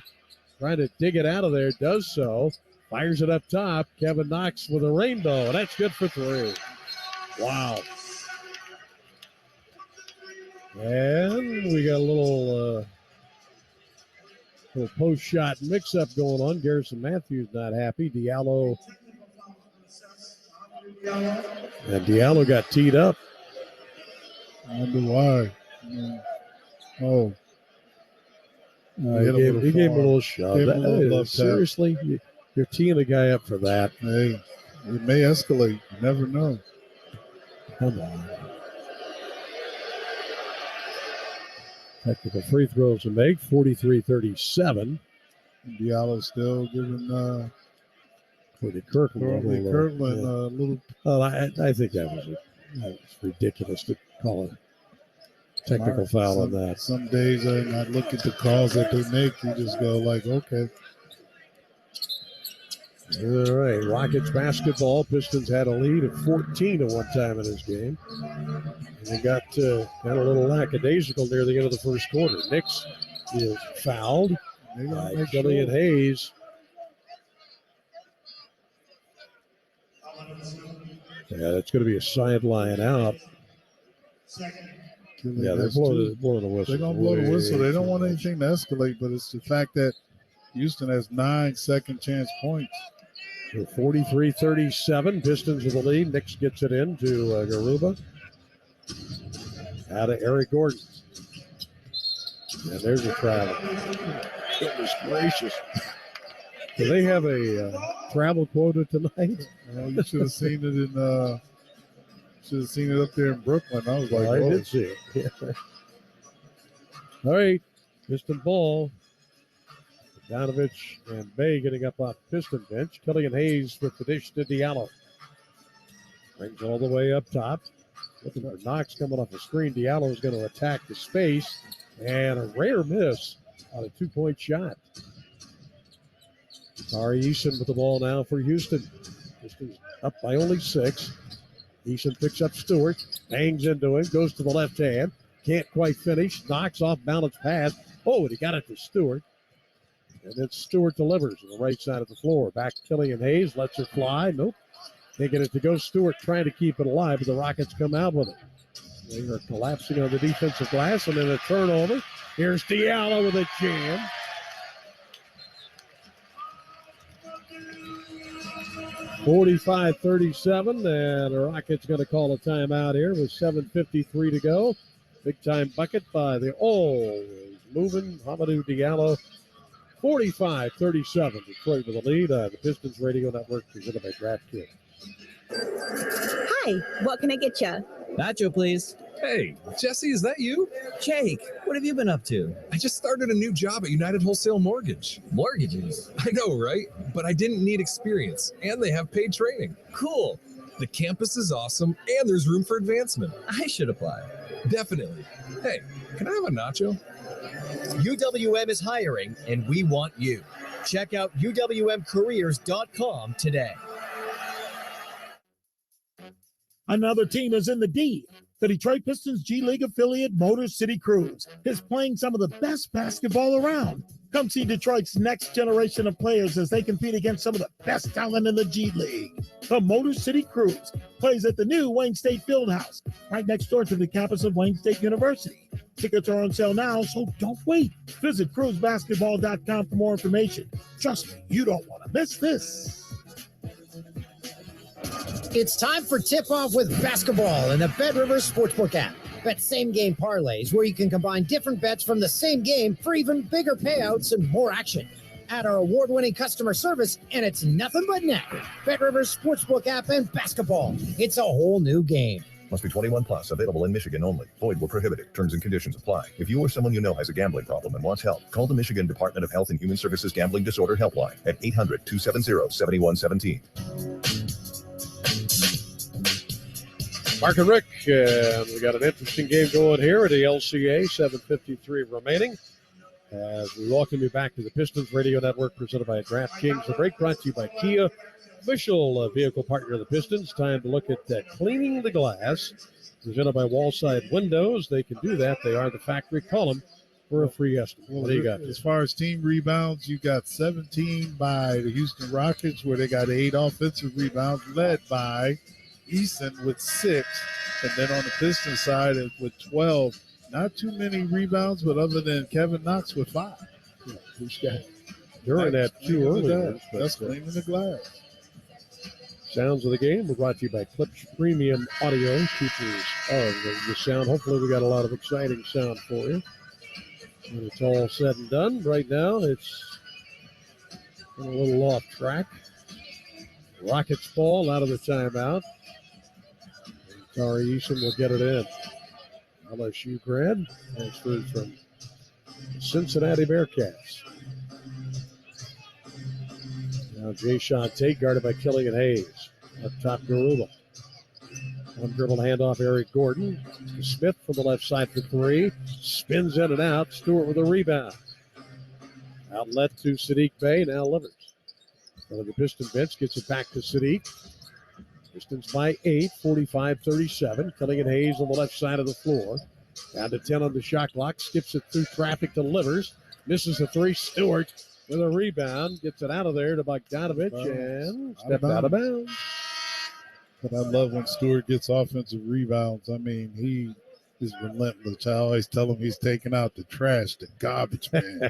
trying to dig it out of there. Does so. Fires it up top. Kevin Knox with a rainbow. That's good for 3. Wow. And we got a little post-shot mix-up going on. Garrison Matthews not happy. Diallo. And Diallo got teed up. I wonder why. Oh. He gave him a little shove. Seriously? You're teeing the guy up for that. Hey, it may escalate. You never know. Come on. Technical free throws to make, 43-37. Diallo still giving Kirkland a little. Oh, I think that was ridiculous to call a technical foul on that. Some days when I look at the calls that they make, you just go like, okay. All right, Rockets basketball. Pistons had a lead of 14 at one time in this game. And they got a little lackadaisical near the end of the first quarter. Nix is fouled by Julian Hayes. Yeah, that's going to be a sideline out. Yeah, they're blowing the whistle. They're going to blow the whistle. They don't want much. anything to escalate, but it's the fact that Houston has 9 second chance points. So 43-37, Pistons with the lead. Nix gets it in to Garuba. Out of Eric Gordon. And there's a travel. Goodness gracious. Do they have a travel quota tonight? You should have seen it in should have seen it up there in Brooklyn. I was like, I whoa. did see it. Yeah. All right, Piston ball. Donovich and Bay getting up off Piston bench. Killian Hayes with the dish to Diallo. Brings all the way up top. Looking for Knox coming off the screen. Diallo is going to attack the space. And a rare miss on a 2-point shot. Tari Eason with the ball now for Houston. Houston's up by only 6. Eason picks up Stewart. Bangs into him. Goes to the left hand. Can't quite finish. Knocks off balance pass. Oh, and he got it to Stewart. And then Stewart delivers on the right side of the floor. Back Killian Hayes. Lets her fly. Nope. Can't get it to go. Stewart trying to keep it alive, but the Rockets come out with it. They are collapsing on the defensive glass, and then a turnover. Here's Diallo with a jam. (45-37), and the Rockets going to call a timeout here with 7:53 to go. Big time bucket by the always moving Hamidou Diallo. 45-37, Detroit with the lead. The Pistons Radio Network presented by DraftKings. Hi, what can I get you? Nacho, please. Hey, Jesse, is that you? Jake, what have you been up to? I just started a new job at United Wholesale Mortgage. Mortgages? I know, right? But I didn't need experience, and they have paid training. Cool. The campus is awesome, and there's room for advancement. I should apply. Definitely. Hey, can I have a nacho? UWM is hiring, and we want you. Check out UWMcareers.com today. Another team is in the D. The Detroit Pistons G League affiliate Motor City Cruise is playing some of the best basketball around. Come see Detroit's next generation of players as they compete against some of the best talent in the G League. The Motor City Cruise plays at the new Wayne State Fieldhouse, right next door to the campus of Wayne State University. Tickets are on sale now, so don't wait. Visit cruisebasketball.com for more information. Trust me, you don't want to miss this. It's time for tip-off with basketball in the Bet Rivers Sportsbook app. Bet same-game parlays where you can combine different bets from the same game for even bigger payouts and more action. Add our award-winning customer service, and it's nothing but net. Bet Rivers Sportsbook app and basketball. It's a whole new game. Must be 21 plus. Available in Michigan only. Void where prohibited. Terms and conditions apply. If you or someone you know has a gambling problem and wants help, call the Michigan Department of Health and Human Services Gambling Disorder Helpline at 800-270-7117. Mark and Rick, we got an interesting game going here at the LCA, 7:53 remaining. As we welcome you back to the Pistons Radio Network, presented by DraftKings. The break brought to you by Kia, official vehicle partner of the Pistons. Time to look at cleaning the glass, presented by Wallside Windows. They can do that. They are the factory. Call them for a free estimate. What do you got? As far as team rebounds, you got 17 by the Houston Rockets, where they got 8 offensive rebounds, led by Eason with 6, and then on the Pistons side with 12. Not too many rebounds, but other than Kevin Knox with 5. Who's got during that 2 early. That's cleaning the glass. Sounds of the game were brought to you by Clips Premium Audio, teachers of the sound. Hopefully we got a lot of exciting sound for you. When it's all said and done, right now it's a little off track. Rockets ball out of the timeout. Tari Eason will get it in. LSU grad, transferred from Cincinnati Bearcats. Now Jayshawn Tate guarded by Killian Hayes. Up top, Garuba. One dribble handoff, Eric Gordon. Smith from the left side for 3. Spins in and out. Stewart with a rebound. Outlet to Sadiq Bey. Now Livers. Front of the Piston bench gets it back to Sadiq. Pistons by 8, 45-37. Killian Hayes on the left side of the floor. Down to 10 on the shot clock. Skips it through traffic to Livers. Misses a 3. Stewart with a rebound. Gets it out of there to Bogdanovich and stepped out of bounds. But I love when Stewart gets offensive rebounds. I mean, he is relentless. I always tell him he's taking out the trash, the garbage man.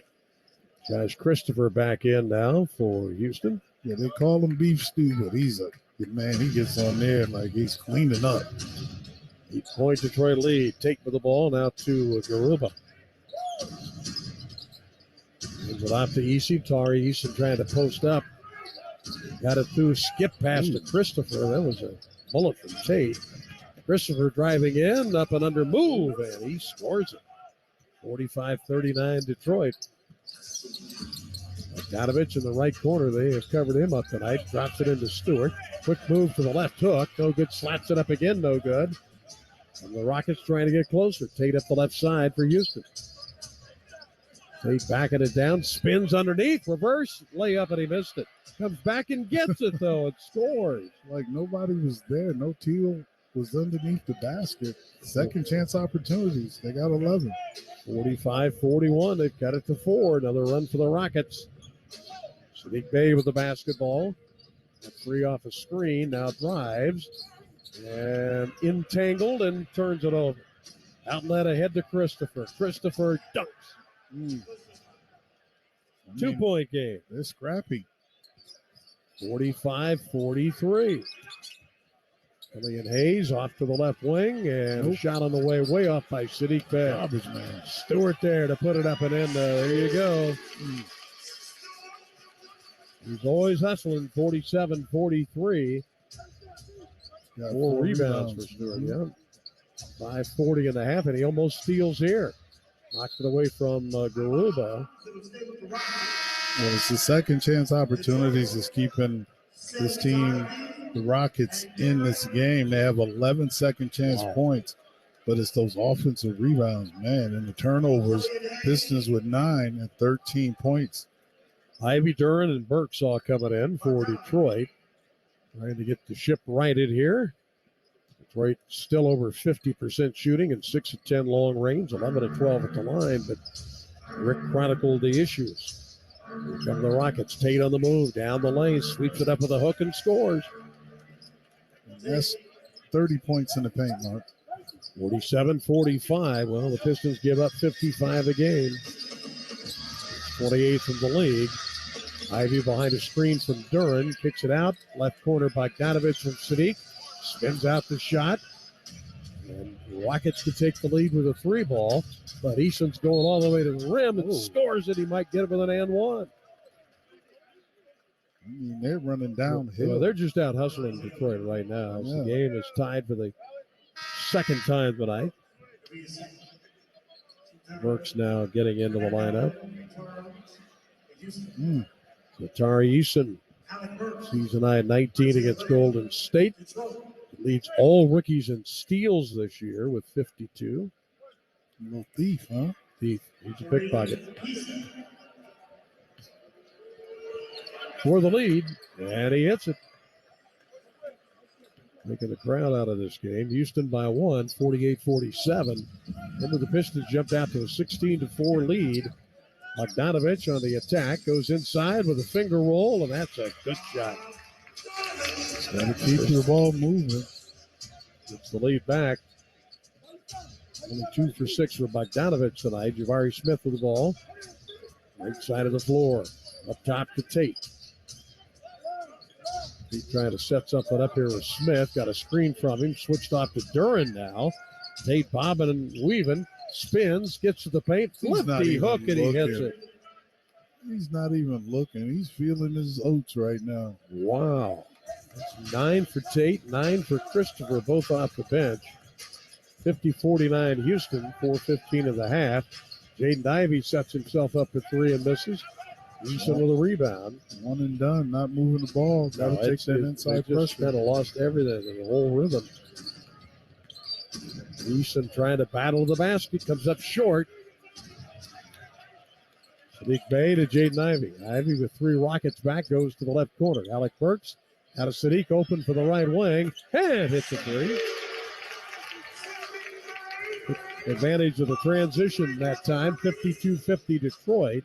Josh Christopher back in now for Houston. Yeah, they call him Beef Stew, but he's a good man. He gets on there like he's cleaning up. 8-point Detroit lead. Take with the ball now to Garuba. Gives it off to Easy. Tari Easton trying to post up. Got it through, skip past to Christopher. That was a bullet from Tate. Christopher driving in, up and under move, and he scores it. 45-39 Detroit. Bogdanovich in the right corner. They have covered him up tonight. Drops it into Stewart. Quick move to the left hook. No good. Slaps it up again. No good. And the Rockets trying to get closer. Tate up the left side for Houston. Tate backing it down. Spins underneath. Reverse. Layup, and he missed it. Comes back and gets it, though, and scores. Like nobody was there. No teal was underneath the basket. Second chance opportunities. They got 11. 45-41. They've got it to 4. Another run for the Rockets. Sadiq Bey with the basketball. Free off a screen. Now drives. And entangled and turns it over. Outlet ahead to Christopher. Christopher dunks. 2-point game. They're scrappy. 45-43. Killian Hayes off to the left wing, and a shot on the way off by Sadiq Bey. Garbage man. Stewart there to put it up and in. There you go. He's always hustling. 47-43. 4 rebounds for Stewart. Yeah. 5:40 and a half, and he almost steals here. Knocked it away from Garuba. Well, it's the second chance opportunities is keeping this team, the Rockets, in this game. They have 11 second chance points, but it's those offensive rebounds, man, and the turnovers. Pistons with 9 and 13 points. Ivy Duran and Birksaw coming in for Detroit. Trying to get the ship righted here. Detroit still over 50% shooting and 6 of 10 long range, 11 of 12 at the line, but Rick chronicled the issues. Here come the Rockets. Tate on the move, down the lane, sweeps it up with a hook and scores. And that's 30 points in the paint, Mark. 47-45. Well, the Pistons give up 55 a game. 28th in the league. Ivy behind a screen from Duran. Kicks it out. Left corner by Bogdanovich from Sadiq. Spins out the shot. And the Rockets could take the lead with a 3 ball. But Easton's going all the way to the rim and scores it. He might get it with an and one. I mean, they're running downhill. Well, they're just out hustling Detroit right now. Yeah. The game is tied for the second time tonight. Burks now getting into the lineup. Tari Easton, season high 19 against Golden State. Leads all rookies in steals this year with 52. Little thief, huh? Thief. He's a pickpocket. For the lead, and he hits it. Making the crowd out of this game. Houston by 1, 48-47. Remember, the Pistons jumped out to a 16-4 lead. Bogdanovich on the attack, goes inside with a finger roll, and that's a good shot. Got to keep the ball moving. Gets the lead back. Only 2 for 6 for Bogdanovich tonight. Jabari Smith with the ball. Right side of the floor. Up top to Tate. Tate trying to set something up here with Smith. Got a screen from him. Switched off to Duran now. Tate bobbing and weaving. Spins. Gets to the paint. Lefty hook and he hits it. He's not even looking. He's feeling his oats right now. Wow. That's 9 for Tate, 9 for Christopher, both off the bench. 50-49 Houston, 4:15 of the half. Jaden Ivey sets himself up for 3 and misses. Easton with a rebound. 1 and done, not moving the ball. Got to take that inside pressure. Just kind of lost everything in the whole rhythm. Easton trying to battle the basket, comes up short. Sadiq Bey to Jaden Ivey. Ivey with 3 Rockets back, goes to the left corner. Alec Burks out of Sadiq, open for the right wing, and hits a 3. Advantage of the transition that time, 52-50 Detroit.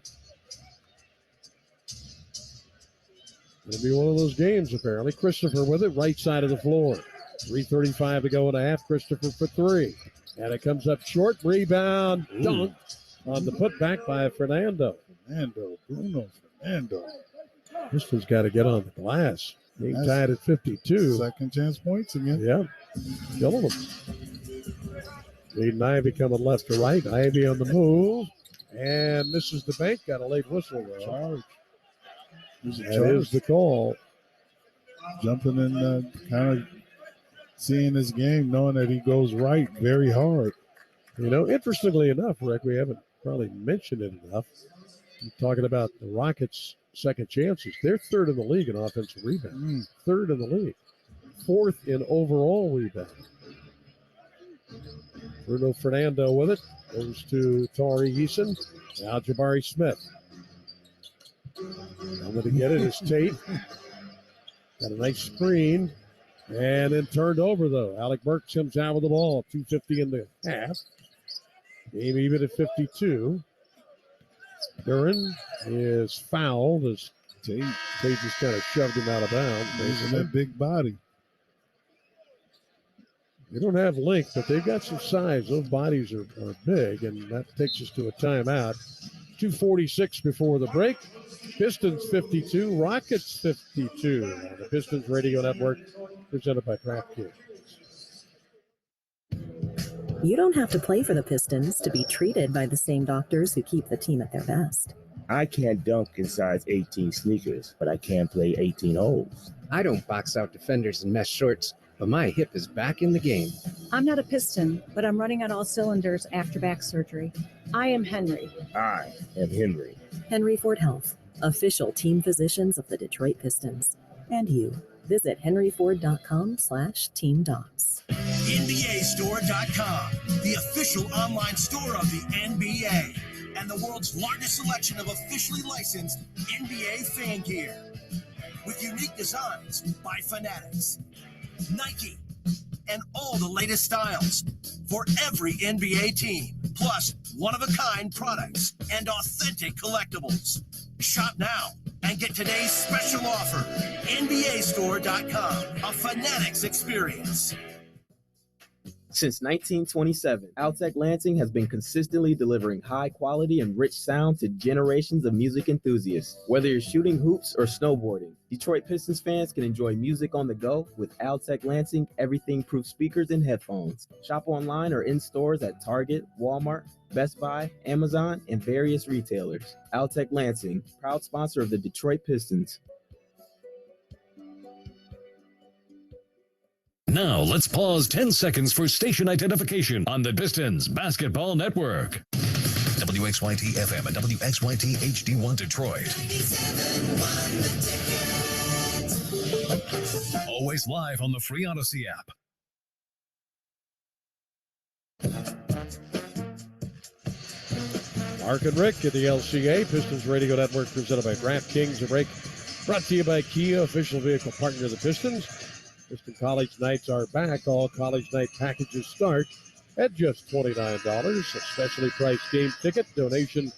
It'll be one of those games, apparently. Christopher with it, right side of the floor. 3:35 to go and a half. Christopher for three. And it comes up short. Rebound. Dunk on the putback by Fernando. Bruno Fernando. Pistons got to get on the glass. Being tied at 52. Second chance points again. Yeah. Killing them. Leading Ivy coming left to right. Ivy on the move. And misses the bank. Got a late whistle, though. Charge. That is the call. Jumping in, kind of seeing this game, knowing that he goes right very hard. You know, interestingly enough, Rick, we haven't probably mentioned it enough. I'm talking about the Rockets' second chances. They're third in the league in offensive rebound. Third in the league. Fourth in overall rebound. Bruno Fernando with it. Goes to Tari Eason. Now Jabari Smith. Coming to get it is Tate. Got a nice screen. And then turned over, though. Alec Burks comes out with the ball. 2:50 in the half. Game even at 52. Duran is fouled as Tate just kind of shoved him out of bounds. Using that big body. They don't have length, but they've got some size. Those bodies are big, and that takes us to a timeout. 2:46 before the break. Pistons 52, Rockets 52. On the Pistons Radio Network, presented by DraftKings. You don't have to play for the Pistons to be treated by the same doctors who keep the team at their best. I can't dunk in size 18 sneakers, but I can play 18 holes. I don't box out defenders in mesh shorts, but my hip is back in the game. I'm not a Piston, but I'm running on all cylinders after back surgery. I am Henry. I am Henry. Henry Ford Health, official team physicians of the Detroit Pistons. And you. Visit henryford.com/teamdocs. NBAstore.com, the official online store of the NBA, and the world's largest selection of officially licensed NBA fan gear. With unique designs by Fanatics, Nike, and all the latest styles for every NBA team, plus one-of-a-kind products and authentic collectibles. Shop now and get today's special offer. NBAstore.com, a Fanatics experience. Since 1927, Altec Lansing has been consistently delivering high quality and rich sound to generations of music enthusiasts. Whether you're shooting hoops or snowboarding, Detroit Pistons fans can enjoy music on the go with Altec Lansing everything-proof speakers and headphones. Shop online or in stores at Target, Walmart, Best Buy, Amazon, and various retailers. Altec Lansing, proud sponsor of the Detroit Pistons. Now let's pause 10 seconds for station identification on the Pistons Basketball Network. WXYT FM and WXYT HD1 Detroit. Always live on the free Odyssey app. Mark and Rick at the LCA Pistons Radio Network, presented by DraftKings. A break brought to you by Kia, official vehicle partner of the Pistons. Piston College Nights are back. All College Night packages start at just $29. A specially priced game ticket donation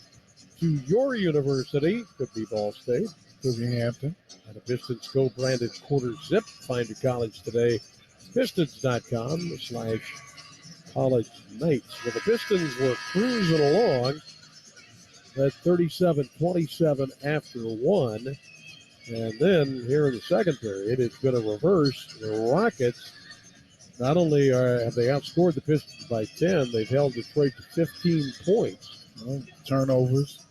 to your university. Could be Ball State, could be Hampton. And a Pistons co-branded quarter zip. Find your college today. Pistons.com/college nights. Well, the Pistons were cruising along at 37-27 after one. And then here in the second period, it's been a reverse. The Rockets, not only have they outscored the Pistons by 10, they've held Detroit to 15 points. Turnovers,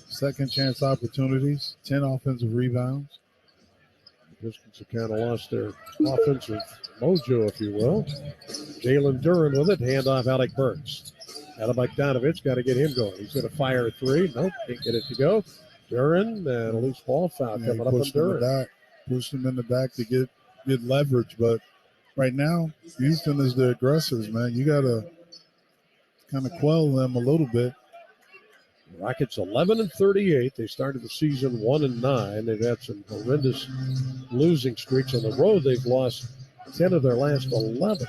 second chance opportunities, 10 offensive rebounds. The Pistons have kind of lost their offensive mojo, if you will. Jalen Duran with it, handoff Alec Burks. Adam Bogdanovich, got to get him going. He's going to fire a three. Nope, can't get it to go. Duran and a loose ball foul coming up on Duran. Push him in the back to get leverage, but right now Houston is the aggressors, man. You got to kind of quell them a little bit. Rockets 11-38. They started the season 1-9. They've had some horrendous losing streaks on the road. They've lost 10 of their last 11.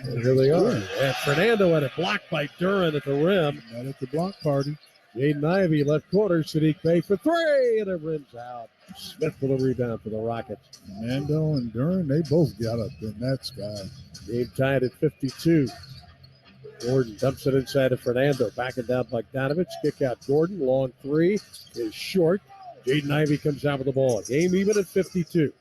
And here they are. And Fernando had it blocked by Duran at the rim. Not at the block party. Jaden Ivey, left corner. Sadiq Bey for three, and it rims out. Smith with a rebound for the Rockets. Mando and Duran, they both got up in that sky. Game tied at 52. Gordon dumps it inside to Fernando. Backing down Bogdanovich. Kick out Gordon. Long three is short. Jaden Ivey comes out with the ball. Game even at 52.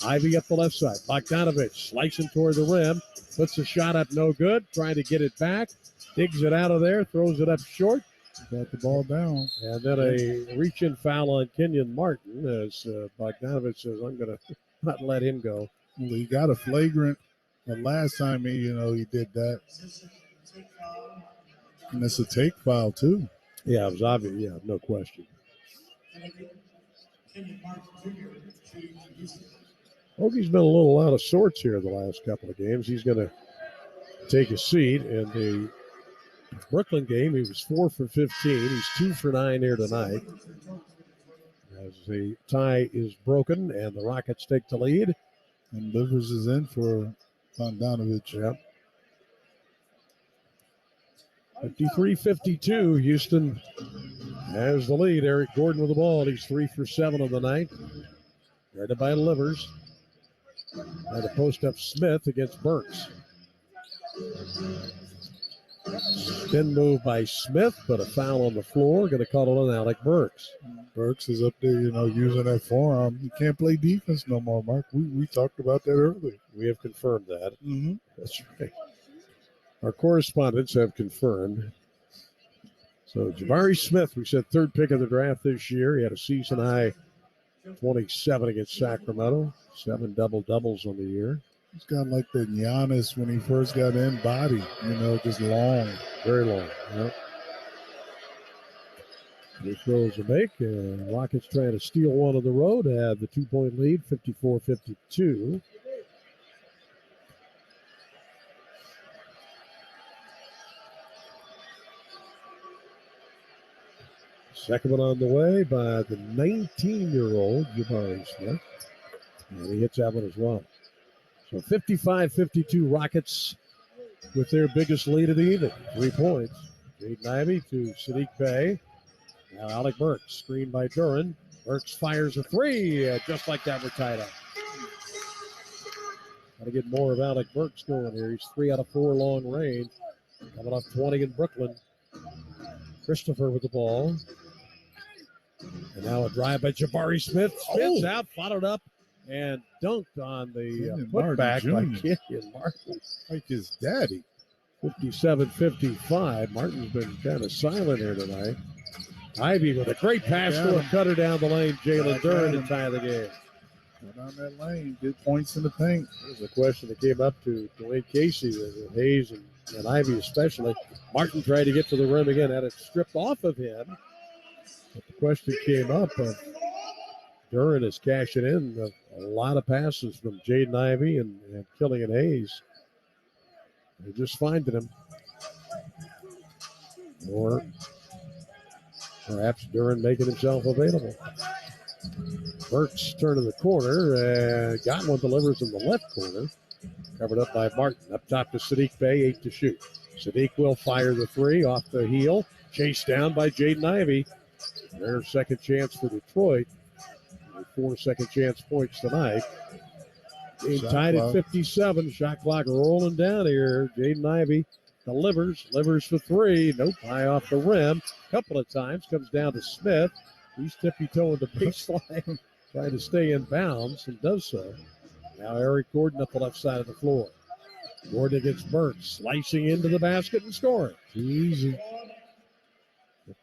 Ivey up the left side. Bogdanovich slicing toward the rim. Puts a shot up, no good. Trying to get it back. Digs it out of there. Throws it up short. Got the ball down. And then a reach-in foul on Kenyon Martin as Bogdanovich says, I'm going to not let him go. Well, he got a flagrant the last time he did that. And it's a take foul, too. Yeah, it was obvious. Yeah, no question. Hoagie's been a little out of sorts here the last couple of games. He's going to take a seat. In the Brooklyn game, he was 4 for 15. He's 2 for 9 here tonight. As the tie is broken and the Rockets take the lead. And Livers is in for Bogdanovich. Yep. 53-52. Houston has the lead. Eric Gordon with the ball. He's 3 for 7 on the night. Guarded by Livers. And a post up Smith against Burks. Spin move by Smith, but a foul on the floor. Going to call it on Alec Burks. Burks is up there, using that forearm. You can't play defense no more, Mark. We talked about that earlier. We have confirmed that. Mm-hmm. That's right. Our correspondents have confirmed. So Jabari Smith, we said third pick of the draft this year. He had a season high 27 against Sacramento. 7 double-doubles on the year. He's got like the Giannis when he first got in body, just long. Very long. Yep. He throws a make. Rockets trying to steal one on the road. Have the 2-point lead, 54-52. Second one on the way by the 19-year-old Jabari Smith. And he hits that one as well. So 55-52 Rockets with their biggest lead of the evening. 3 points. Jaden Ivey to Sadiq Bey. Now Alec Burks, screened by Duran. Burks fires a three. Just like that, we're tied up. Got to get more of Alec Burks going here. He's 3 out of 4 long range. Coming off 20 in Brooklyn. Christopher with the ball. And now a drive by Jabari Smith. Spins out, followed up, and dunked on the putback by Kenyon Martin. Like his daddy. 57-55. Martin's been kind of silent here tonight. Ivy with a great pass to a cutter down the lane. Jalen Duran to tie the game. Got on that lane, did points in the paint. There's a question that came up to Dwayne Casey, Hayes and Ivy especially. Martin tried to get to the rim again, had it stripped off of him. But the question came up of Duran is cashing in a lot of passes from Jaden Ivey and Killian Hayes. They're just finding him. Or perhaps Duran making himself available. Burks turning the corner and got one, delivers in the left corner. Covered up by Martin. Up top to Sadiq Bey, 8 to shoot. Sadiq will fire the three off the heel. Chased down by Jaden Ivey. Their second chance for Detroit. 4 second chance points tonight. Game tied at 57. Shot clock rolling down here. Jaden Ivey delivers for three. Nope, high off the rim. Couple of times. Comes down to Smith. He's tippy-toeing the baseline. Trying to stay in bounds and does so. Now Eric Gordon up the left side of the floor. Gordon against Burks. Slicing into the basket and scoring. Easy.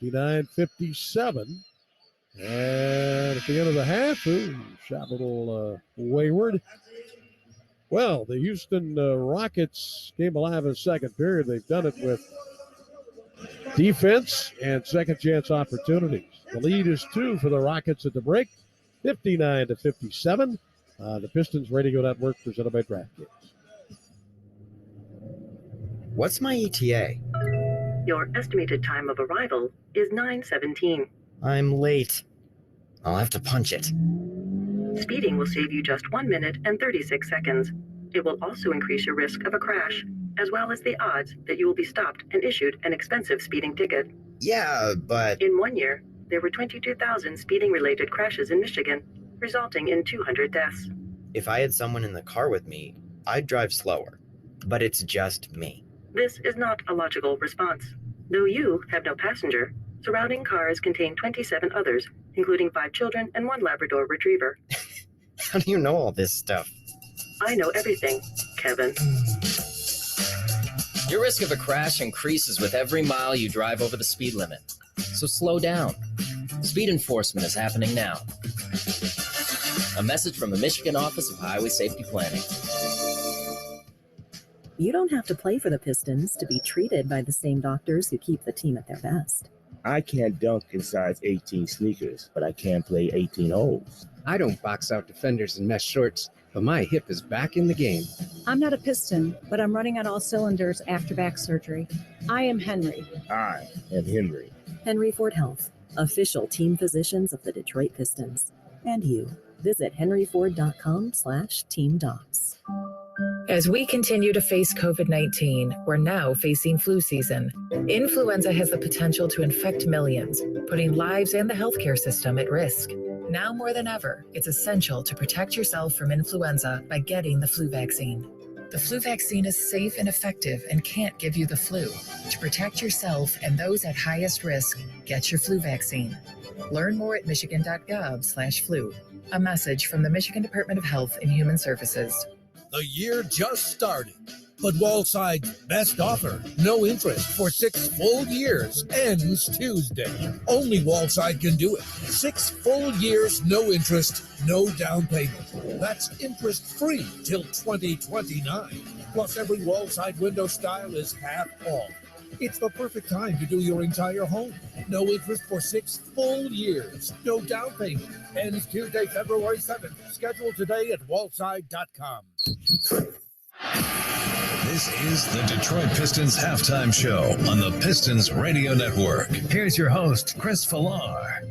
59-57. And at the end of the half, shot a little wayward. Well, the Houston Rockets came alive in the second period. They've done it with defense and second chance opportunities. The lead is 2 for the Rockets at the break, 59-57. The Pistons Radio Network presented by DraftKings. What's my ETA? Your estimated time of arrival is 9:17. I'm late. I'll have to punch it. Speeding will save you just 1 minute and 36 seconds. It will also increase your risk of a crash, as well as the odds that you will be stopped and issued an expensive speeding ticket. Yeah, but In 1 year, there were 22,000 speeding-related crashes in Michigan, resulting in 200 deaths. if I had someone in the car with me, I'd drive slower. But it's just me. This is not a logical response. Though you have no passenger, surrounding cars contain 27 others, including 5 children and 1 Labrador Retriever. How do you know all this stuff? I know everything, Kevin. Your risk of a crash increases with every mile you drive over the speed limit. So slow down. Speed enforcement is happening now. A message from the Michigan Office of Highway Safety Planning. You don't have to play for the Pistons to be treated by the same doctors who keep the team at their best. I can't dunk in size 18 sneakers, but I can play 18 holes. I don't box out defenders in mesh shorts, but my hip is back in the game. I'm not a Piston, but I'm running on all cylinders after back surgery. I am Henry. I am Henry. Henry Ford Health, official team physicians of the Detroit Pistons. And you. Visit henryford.com/teamdocs. As we continue to face COVID-19, we're now facing flu season. Influenza has the potential to infect millions, putting lives and the healthcare system at risk. Now more than ever, it's essential to protect yourself from influenza by getting the flu vaccine. The flu vaccine is safe and effective and can't give you the flu. To protect yourself and those at highest risk, get your flu vaccine. Learn more at michigan.gov/flu. A message from the Michigan Department of Health and Human Services. The year just started, but Wallside's best offer, no interest for 6 full years, ends Tuesday. Only Wallside can do it. 6 full years, no interest, no down payment. That's interest-free till 2029. Plus, every Wallside window style is half off. It's the perfect time to do your entire home. No interest for 6 full years. No down payment. Ends Tuesday, February 7th. Schedule today at wallside.com. This is the Detroit Pistons halftime show on the Pistons Radio Network. Here's your host, Chris Villar.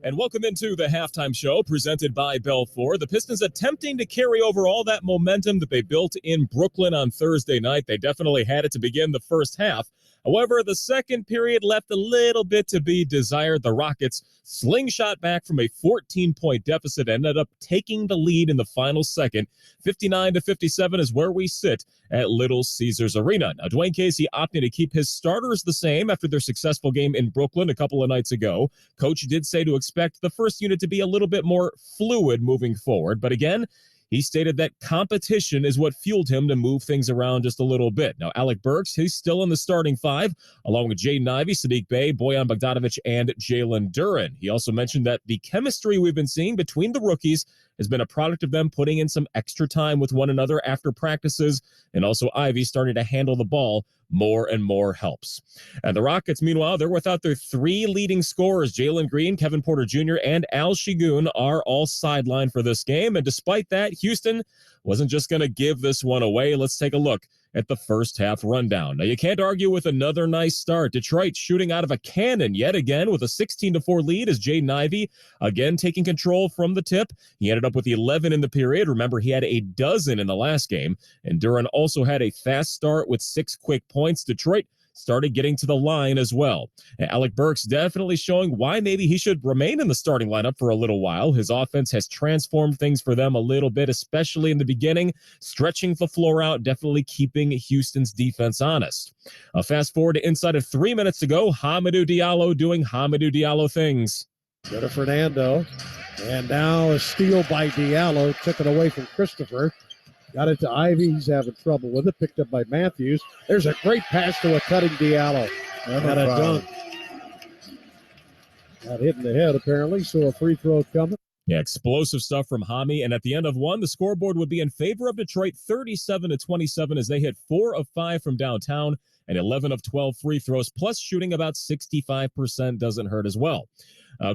And welcome into the halftime show presented by Belfour. The Pistons attempting to carry over all that momentum that they built in Brooklyn on Thursday night. They definitely had it to begin the first half. However, the second period left a little bit to be desired. The Rockets slingshot back from a 14-point deficit, ended up taking the lead in the final second. 59-57 is where we sit at Little Caesars Arena. Now, Dwayne Casey opting to keep his starters the same after their successful game in Brooklyn a couple of nights ago. Coach did say to expect the first unit to be a little bit more fluid moving forward. But again, he stated that competition is what fueled him to move things around just a little bit. Now, Alec Burks, he's still in the starting 5, along with Jaden Ivey, Sadiq Bey, Bojan Bogdanovic, and Jalen Duren. He also mentioned that the chemistry we've been seeing between the rookies has been a product of them putting in some extra time with one another after practices, and also Ivy starting to handle the ball more and more helps. And the Rockets, meanwhile, they're without their 3 leading scorers. Jalen Green, Kevin Porter Jr., and Al Shigun are all sidelined for this game. And despite that, Houston wasn't just going to give this one away. Let's take a look at the first half rundown. Now, you can't argue with another nice start. Detroit shooting out of a cannon yet again with a 16-4 lead as Jaden Ivey again taking control from the tip. He ended up with 11 in the period. Remember, he had a dozen in the last game. And Duren also had a fast start with 6 quick points. Detroit started getting to the line as well. And Alec Burks definitely showing why maybe he should remain in the starting lineup for a little while. His offense has transformed things for them a little bit, especially in the beginning, stretching the floor out, definitely keeping Houston's defense honest. Fast forward to inside of 3 minutes to go, Hamidou Diallo doing Hamidou Diallo things. Go to Fernando, and now a steal by Diallo, took it away from Christopher. Got it to Ivy. He's having trouble with it. Picked up by Matthews. There's a great pass to a cutting Diallo. Got a dunk. Got hit in the head, apparently, so a free throw coming. Yeah, explosive stuff from Hami. And at the end of one, the scoreboard would be in favor of Detroit 37-27 as they hit 4 of 5 from downtown and 11 of 12 free throws, plus shooting about 65% doesn't hurt as well.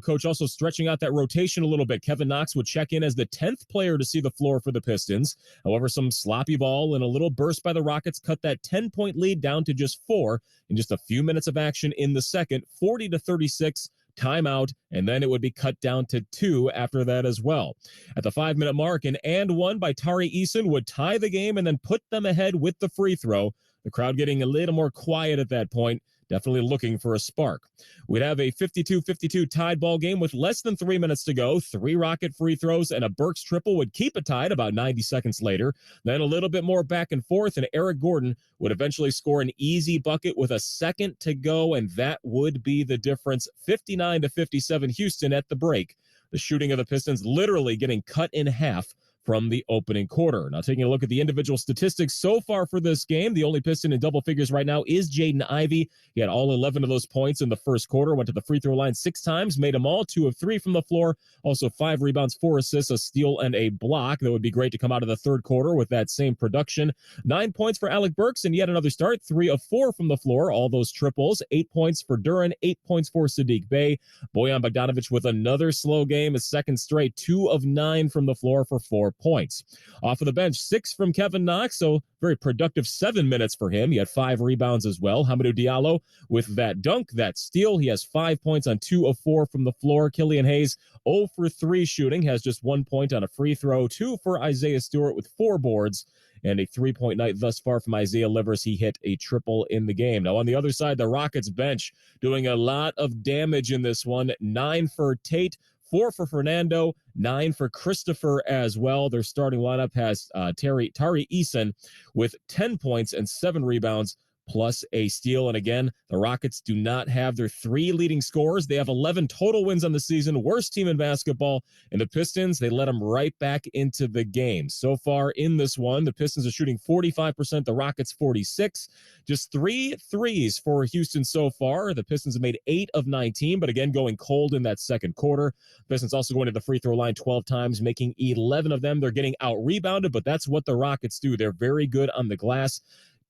Coach also stretching out that rotation a little bit. Kevin Knox would check in as the 10th player to see the floor for the Pistons. However, some sloppy ball and a little burst by the Rockets cut that 10-point lead down to just 4 in just a few minutes of action in the second, 40-36. Timeout, and then it would be cut down to 2 after that as well. At the 5-minute mark, an and one by Tari Eason would tie the game and then put them ahead with the free throw. The crowd getting a little more quiet at that point. definitely looking for a spark. We'd have a 52-52 tied ball game with less than 3 minutes to go. 3 Rocket free throws and a Burks triple would keep it tied about 90 seconds later. Then a little bit more back and forth, and Eric Gordon would eventually score an easy bucket with a second to go, and that would be the difference. 59-57 Houston at the break. The shooting of the Pistons literally getting cut in half from the opening quarter. Now, taking a look at the individual statistics so far for this game, the only Piston in double figures right now is Jaden Ivey. He had all 11 of those points in the first quarter, went to the free throw line 6 times, made them all, 2 of 3 from the floor, also 5 rebounds, 4 assists, a steal, and a block. That would be great to come out of the third quarter with that same production. 9 points for Alec Burks, and yet another start, 3 of 4 from the floor, all those triples. 8 points for Duren, 8 points for Sadiq Bey. Bojan Bogdanovic with another slow game, his second straight, 2 of 9 from the floor for 4 points. Off of the bench, 6 from Kevin Knox, so very productive 7 minutes for him. He had 5 rebounds as well. Hamidou Diallo with that dunk, that steal. He has 5 points on 2 of 4 from the floor. Killian Hayes, 0 for 3 shooting, has just 1 point on a free throw. 2 for Isaiah Stewart with 4 boards. And a 3-point night thus far from Isaiah Livers. He hit a triple in the game. Now, on the other side, the Rockets bench doing a lot of damage in this one. 9 for Tate, 4 for Fernando, 9 for Christopher as well. Their starting lineup has Tari Eason with 10 points and 7 rebounds, plus a steal. And again, the Rockets do not have their 3 leading scorers. They have 11 total wins on the season, worst team in basketball. And the Pistons, they let them right back into the game. So far in this one, the Pistons are shooting 45%, the Rockets 46%. Just 3 threes for Houston so far. The Pistons have made 8 of 19, but again, going cold in that second quarter. Pistons also going to the free throw line 12 times, making 11 of them. They're getting out-rebounded, but that's what the Rockets do. They're very good on the glass.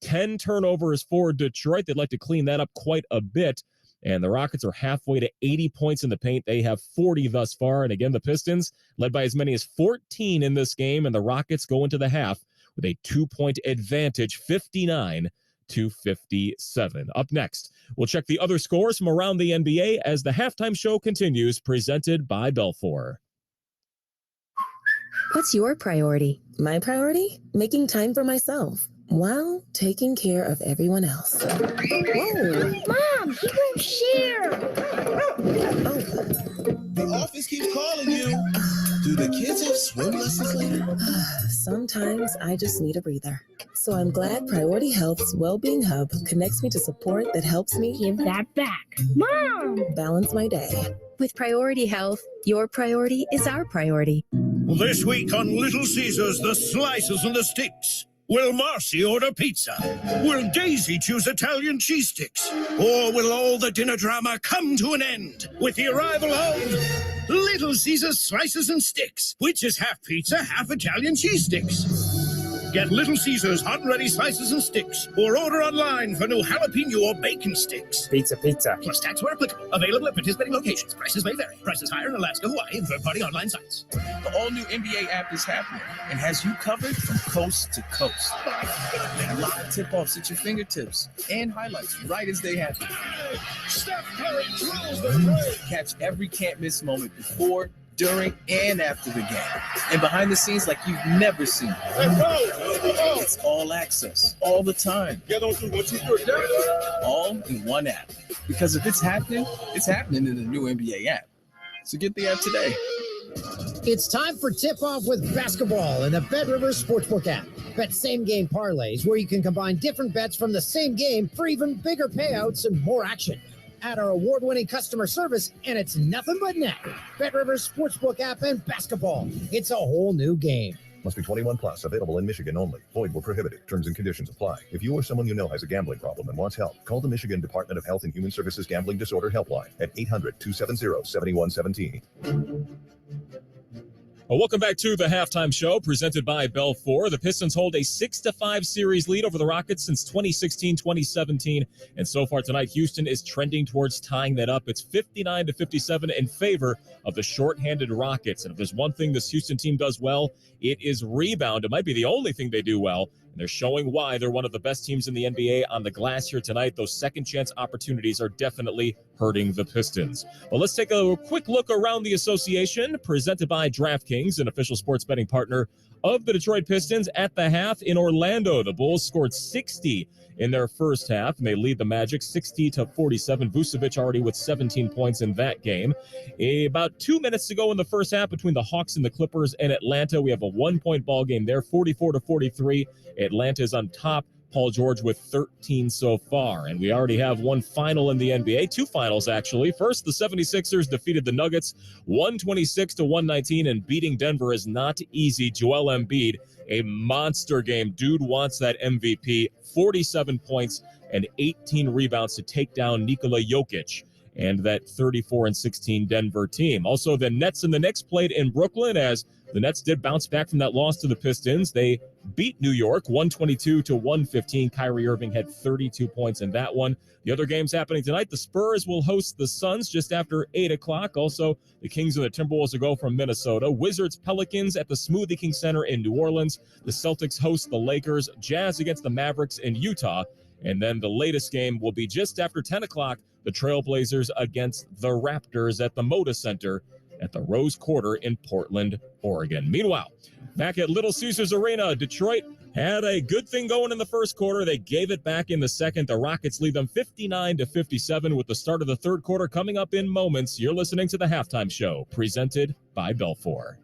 10 turnovers for Detroit. They'd like to clean that up quite a bit. And the Rockets are halfway to 80 points in the paint. They have 40 thus far. And again, the Pistons led by as many as 14 in this game. And the Rockets go into the half with a 2-point advantage, 59-57. Up next, we'll check the other scores from around the NBA as the halftime show continues, presented by Belfour. What's your priority? My priority? Making time for myself while taking care of everyone else. Whoa! Mom, he won't share. The office keeps calling you. Do the kids have swim lessons later? Sometimes I just need a breather. So I'm glad Priority Health's Wellbeing Hub connects me to support that helps me give that back. Mom! Balance my day. With Priority Health, your priority is our priority. This week on Little Caesars, the slices and the sticks. Will Marcy order pizza? Will Daisy choose Italian cheese sticks? Or will all the dinner drama come to an end with the arrival of Little Caesars Slices and Sticks, which is half pizza, half Italian cheese sticks? Get Little Caesars hot and ready slices and sticks, or order online for new jalapeno or bacon sticks. Pizza. Plus tax where applicable. Available at participating locations. Prices may vary. Prices higher in Alaska, Hawaii, and third-party online sites. The all-new NBA app is happening and has you covered from coast to coast. Live tip-offs at your fingertips and highlights right as they happen. Steph Curry drills the play. Catch every can't-miss moment before, during, and after the game. And behind the scenes like you've never seen. It's all access, all the time. All in one app. Because if it's happening in the new NBA app. So get the app today. It's time for tip-off with basketball in the BetRivers Sportsbook app. Bet same-game parlays where you can combine different bets from the same game for even bigger payouts and more action. Add our award-winning customer service, and it's nothing but net. BetRivers Sportsbook app and basketball. It's a whole new game. Must be 21 plus. Available in Michigan only. Void where prohibited. Terms and conditions apply. If you or someone you know has a gambling problem and wants help, call the Michigan Department of Health and Human Services Gambling Disorder Helpline at 800-270-7117. Welcome back to the halftime show presented by Belfour. The Pistons hold a 6-5 series lead over the Rockets since 2016-2017. And so far tonight, Houston is trending towards tying that up. It's 59-57 in favor of the shorthanded Rockets. And if there's one thing this Houston team does well, it is rebound. It might be the only thing they do well. And they're showing why they're one of the best teams in the NBA on the glass here tonight. Those second chance opportunities are definitely hurting the Pistons. Well, let's take a quick look around the association presented by DraftKings, an official sports betting partner of the Detroit Pistons at the half in Orlando. The Bulls scored 60 in their first half, and they lead the Magic 60-47. Vucevic already with 17 points in that game. About 2 minutes to go in the first half between the Hawks and the Clippers in Atlanta. We have a 1-point ball game there, 44-43. Atlanta is on top. Paul George with 13 so far. And we already have one final in the NBA, two finals actually. First, the 76ers defeated the Nuggets 126-119, and beating Denver is not easy. Joel Embiid, a monster game. Dude wants that MVP. 47 points and 18 rebounds to take down Nikola Jokic and that 34-16 Denver team. Also, the Nets and the Knicks played in Brooklyn as the Nets did bounce back from that loss to the Pistons. They beat New York 122-115. Kyrie Irving had 32 points in that one. The other games happening tonight, the Spurs will host the Suns just after 8 o'clock. Also, the Kings and the Timberwolves will go from Minnesota. Wizards, Pelicans at the Smoothie King Center in New Orleans. The Celtics host the Lakers. Jazz against the Mavericks in Utah. And then the latest game will be just after 10 o'clock, the Trailblazers against the Raptors at the Moda Center at the Rose Quarter in Portland, Oregon. Meanwhile, back at Little Caesars Arena, Detroit had a good thing going in the first quarter. They gave it back in the second. The Rockets lead them 59-57 with the start of the third quarter coming up in moments. You're listening to the Halftime Show, presented by Belfour.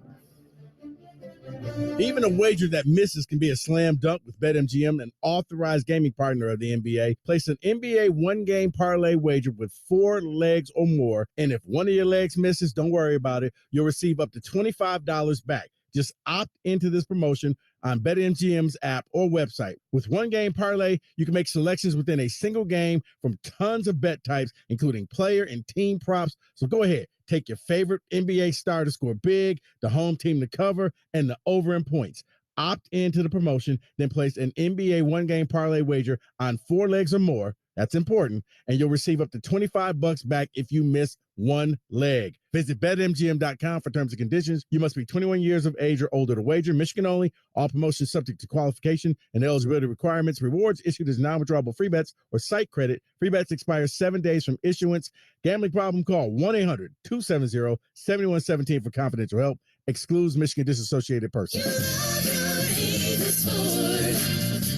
Even a wager that misses can be a slam dunk with BetMGM, an authorized gaming partner of the NBA. Place an NBA one-game parlay wager with 4 legs or more, and if one of your legs misses, don't worry about it. You'll receive up to $25 back. Just opt into this promotion on BetMGM's app or website. With one-game parlay, you can make selections within a single game from tons of bet types, including player and team props. So go ahead. Take your favorite NBA star to score big, the home team to cover, and the over in points. Opt into the promotion, then place an NBA one-game parlay wager on 4 legs or more. That's important. And you'll receive up to $25 back if you miss one leg. Visit BetMGM.com for terms and conditions. You must be 21 years of age or older to wager. Michigan only. All promotions subject to qualification and eligibility requirements. Rewards issued as non-withdrawable free bets or site credit. Free bets expire 7 days from issuance. Gambling problem? Call 1-800-270-7117 for confidential help. Excludes Michigan disassociated persons.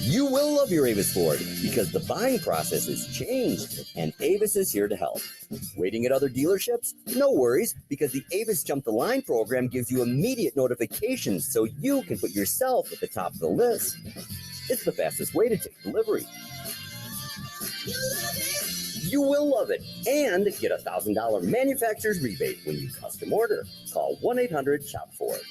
You will love your Avis Ford because the buying process has changed and Avis is here to help. Waiting at other dealerships? No worries, because the Avis Jump the Line program gives you immediate notifications so you can put yourself at the top of the list. It's the fastest way to take delivery. You will love it and get a $1,000 manufacturer's rebate when you custom order. Call 1-800-SHOP-FORD.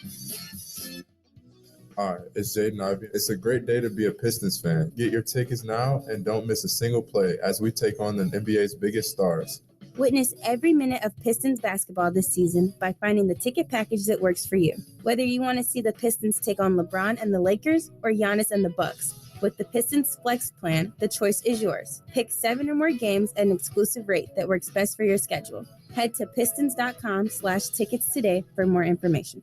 Hi, it's Jaden Ivey. It's a great day to be a Pistons fan. Get your tickets now and don't miss a single play as we take on the NBA's biggest stars. Witness every minute of Pistons basketball this season by finding the ticket package that works for you. Whether you want to see the Pistons take on LeBron and the Lakers or Giannis and the Bucks, with the Pistons Flex plan, the choice is yours. Pick 7 or more games at an exclusive rate that works best for your schedule. Head to pistons.com/tickets today for more information.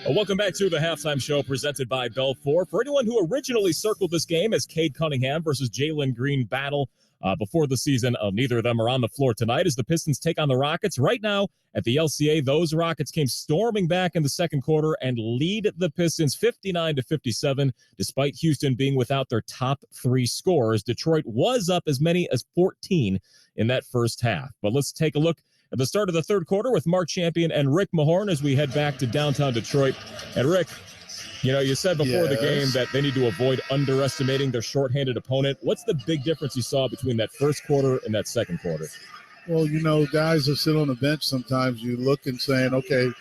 Welcome back to the Halftime Show presented by Belfour. For anyone who originally circled this game as Cade Cunningham versus Jalen Green battle before the season, neither of them are on the floor tonight as the Pistons take on the Rockets. Right now at the LCA, those Rockets came storming back in the second quarter and lead the Pistons 59-57, despite Houston being without their top 3 scorers. Detroit was up as many as 14 in that first half. But let's take a look at the start of the third quarter with Mark Champion and Rick Mahorn as we head back to downtown Detroit. And Rick, you said before the game that they need to avoid underestimating their shorthanded opponent. What's the big difference you saw between that first quarter and that second quarter? Well, guys that sit on the bench sometimes, you look and saying, okay,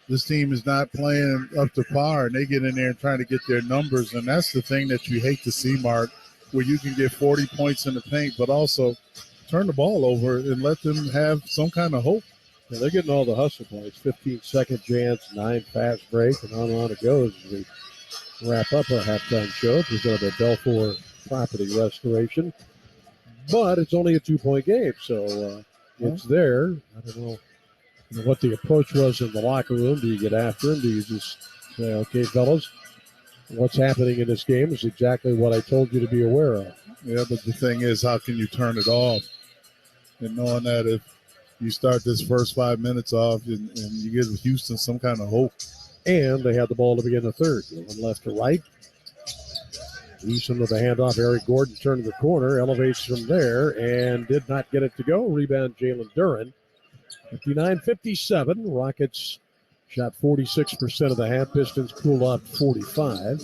this team is not playing up to par, and they get in there and trying to get their numbers. And that's the thing that you hate to see, Mark, where you can get 40 points in the paint, but also turn the ball over and let them have some kind of hope. Yeah, they're getting all the hustle points, 15-second chance, 9 fast break, and on it goes as we wrap up our halftime show presented by Belfour Property Restoration. But it's only a 2-point game, so it's there. I don't know what the approach was in the locker room. Do you get after him? Do you just say, okay, fellas, what's happening in this game is exactly what I told you to be aware of? Yeah, but the thing is, how can you turn it off? And knowing that if you start this first 5 minutes off and you give Houston some kind of hope. And they had the ball to begin the third. One left to right. Eason with a handoff. Eric Gordon turned the corner, elevates from there, and did not get it to go. Rebound, Jalen Duran. 59-57. Rockets shot 46% of the half. Pistons cooled off 45.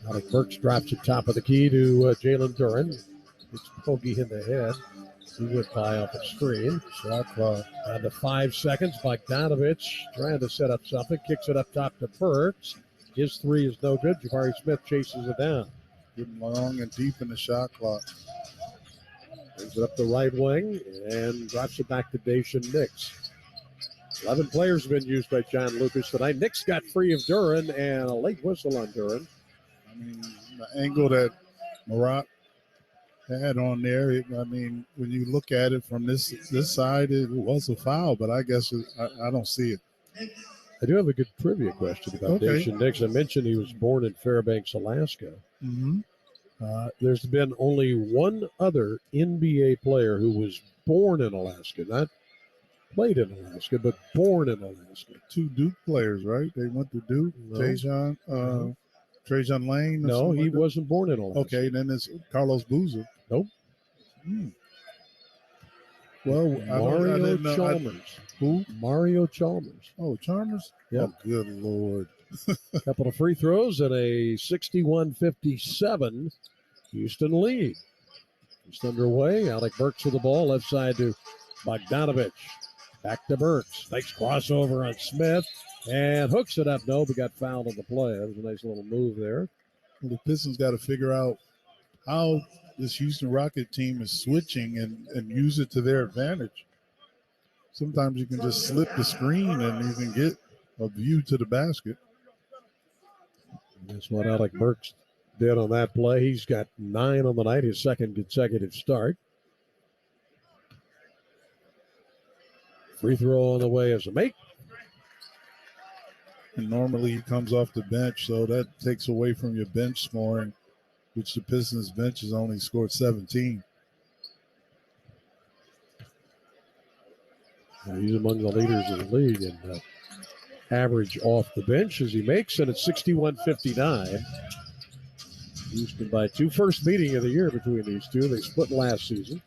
Alec Burks drops it top of the key to Jalen Duran. It's Pogge in the head. He went by off the screen. Shot clock down to 5 seconds. Bogdanovich trying to set up something. Kicks it up top to Burks. His three is no good. Jabari Smith chases it down. Getting long and deep in the shot clock. Brings it up the right wing and drops it back to Dacian Nix. 11 players have been used by John Lucas tonight. Nix got free of Duran and a late whistle on Duran. I mean, the angle that Marat had on there, when you look at it from this side, it was a foul, but I guess I don't see it. I do have a good trivia question about Dacian Nix. I mentioned he was born in Fairbanks, Alaska. Mm-hmm. There's been only one other NBA player who was born in Alaska, not played in Alaska, but born in Alaska. 2 Duke players, right? They went to Duke. No. Trajan Lane? No, he wasn't born in Alaska. Okay, then it's Carlos Boozer. Nope. Well, Mario Chalmers. Who? Mario Chalmers. Oh, Chalmers? Yep. Oh, good Lord. A couple of free throws and a 61-57 Houston lead. Just underway. Alec Burks with the ball. Left side to Bogdanovich. Back to Burks. Nice crossover on Smith. And hooks it up. No, but got fouled on the play. That was a nice little move there. Well, the Pistons got to figure out how this Houston Rocket team is switching and use it to their advantage. Sometimes you can just slip the screen and you can get a view to the basket. That's what Alec Burks did on that play. He's got 9 on the night, his second consecutive start. Free throw on the way as a make. And normally he comes off the bench, so that takes away from your bench scoring, which the Pistons bench has only scored 17. He's among the leaders in the league in average off the bench as he makes it at 61-59. Houston by 2. First meeting of the year between these two. They split last season.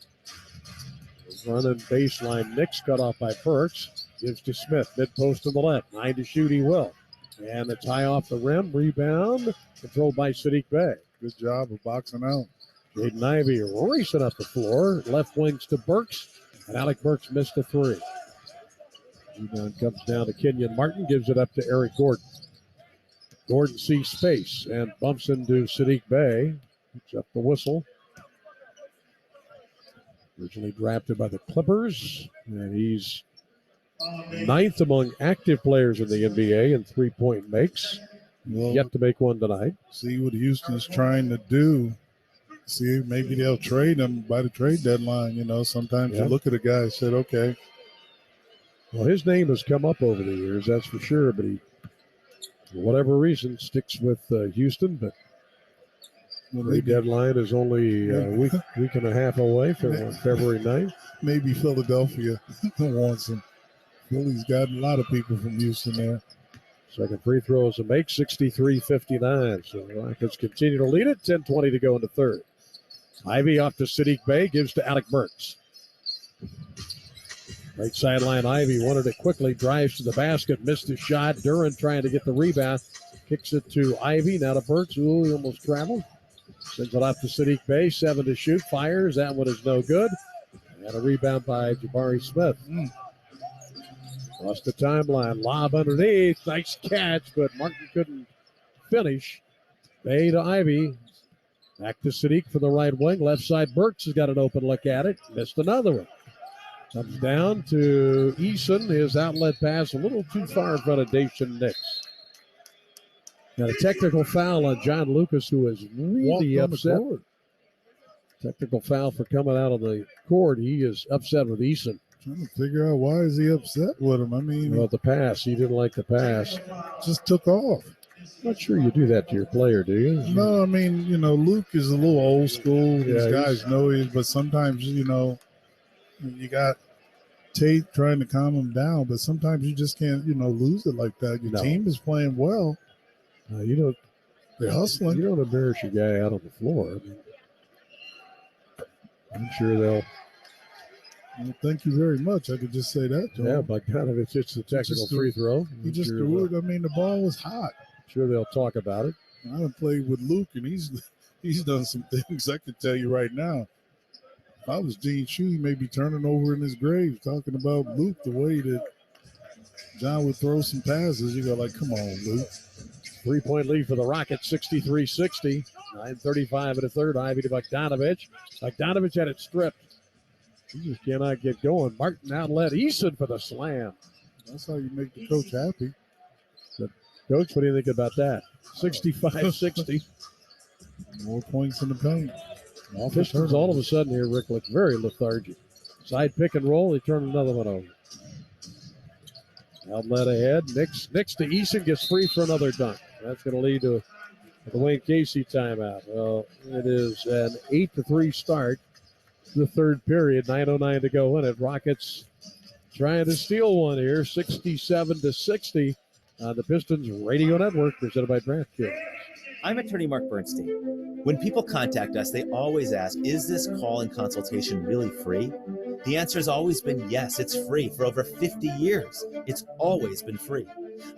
Running baseline. Nix cut off by Burks. Gives to Smith. Mid post to the left. 9 to shoot. He will. And it's high off the rim. Rebound. Controlled by Sadiq Bey. Good job of boxing out. Jaden Ivey racing up the floor. Left wings to Burks. And Alec Burks missed a 3. Rebound comes down to Kenyon Martin. Gives it up to Eric Gordon. Gordon sees space and bumps into Sadiq Bey. Picks up the whistle. Originally drafted by the Clippers. And he's 9th among active players in the NBA in 3-point makes. Well, yet to make one tonight. See what Houston's trying to do. See, maybe they'll trade him by the trade deadline. You know, sometimes you look at a guy and said, okay. Well, his name has come up over the years, that's for sure, but he, for whatever reason, sticks with Houston. But the deadline is only a week and a half away from February 9th. Maybe Philadelphia wants him. Philly's got a lot of people from Houston there. Second free throw is a make, 63-59. So the Rockets continue to lead it. 10:20 to go in the third. Ivey off to Sadiq Bey, gives to Alec Burks. Right sideline, Ivey wanted it quickly, drives to the basket, missed the shot. Duran trying to get the rebound, kicks it to Ivey, now to Burks. Ooh, he almost traveled. Sends it off to Sadiq Bey, 7 to shoot, fires. That one is no good. And a rebound by Jabari Smith. Across the timeline, lob underneath, nice catch, but Martin couldn't finish. Bey to Ivey. Back to Sadiq for the right wing. Left side, Burks has got an open look at it. Missed another one. Comes down to Eason. His outlet pass a little too far in front of Dacian Nix. Got a technical foul on John Lucas, who is really upset. Technical foul for coming out on the court. He is upset with Eason. Trying to figure out why is he upset with him. I mean, well, the pass. He didn't like the pass. Just took off. Not sure you do that to your player, do you? No, I mean, you know, Luke is a little old school. These guys know it, but sometimes, you know, you got Tate trying to calm him down, but sometimes you just can't, lose it like that. Your team is playing well. They're hustling. You don't embarrass your guy out on the floor. I'm sure they'll. Well, thank you very much. I could just say that, John. Yeah, Bogdanovich hits the technical free throw. He just threw it. I mean, the ball was hot. Sure, they'll talk about it. I haven't played with Luke, and he's done some things I can tell you right now. If I was Gene Shue, he may be turning over in his grave talking about Luke, the way that John would throw some passes. You go like, come on, Luke. 3-point lead for the Rockets, 63-60. 9:35 in the third. Ivy to Bogdanovich. Bogdanovich had it stripped. He just cannot get going. Martin outlet Eason for the slam. That's how you make the coach happy. But coach, what do you think about that? 65-60. More points in the paint. Pistons all of a sudden here, Rick, look very lethargic. Side pick and roll, they turn another one over. Outlet ahead. Knicks to Eason, gets free for another dunk. That's going to lead to the Wayne Casey timeout. Well, it is an 8-3 start to the third period. 9:09 to go in it. Rockets trying to steal one here. 67-60 on the Pistons Radio Network, presented by DraftKings. I'm attorney Mark Bernstein. When people contact us, they always ask, is this call and consultation really free? The answer has always been yes, it's free. For over 50 years, it's always been free.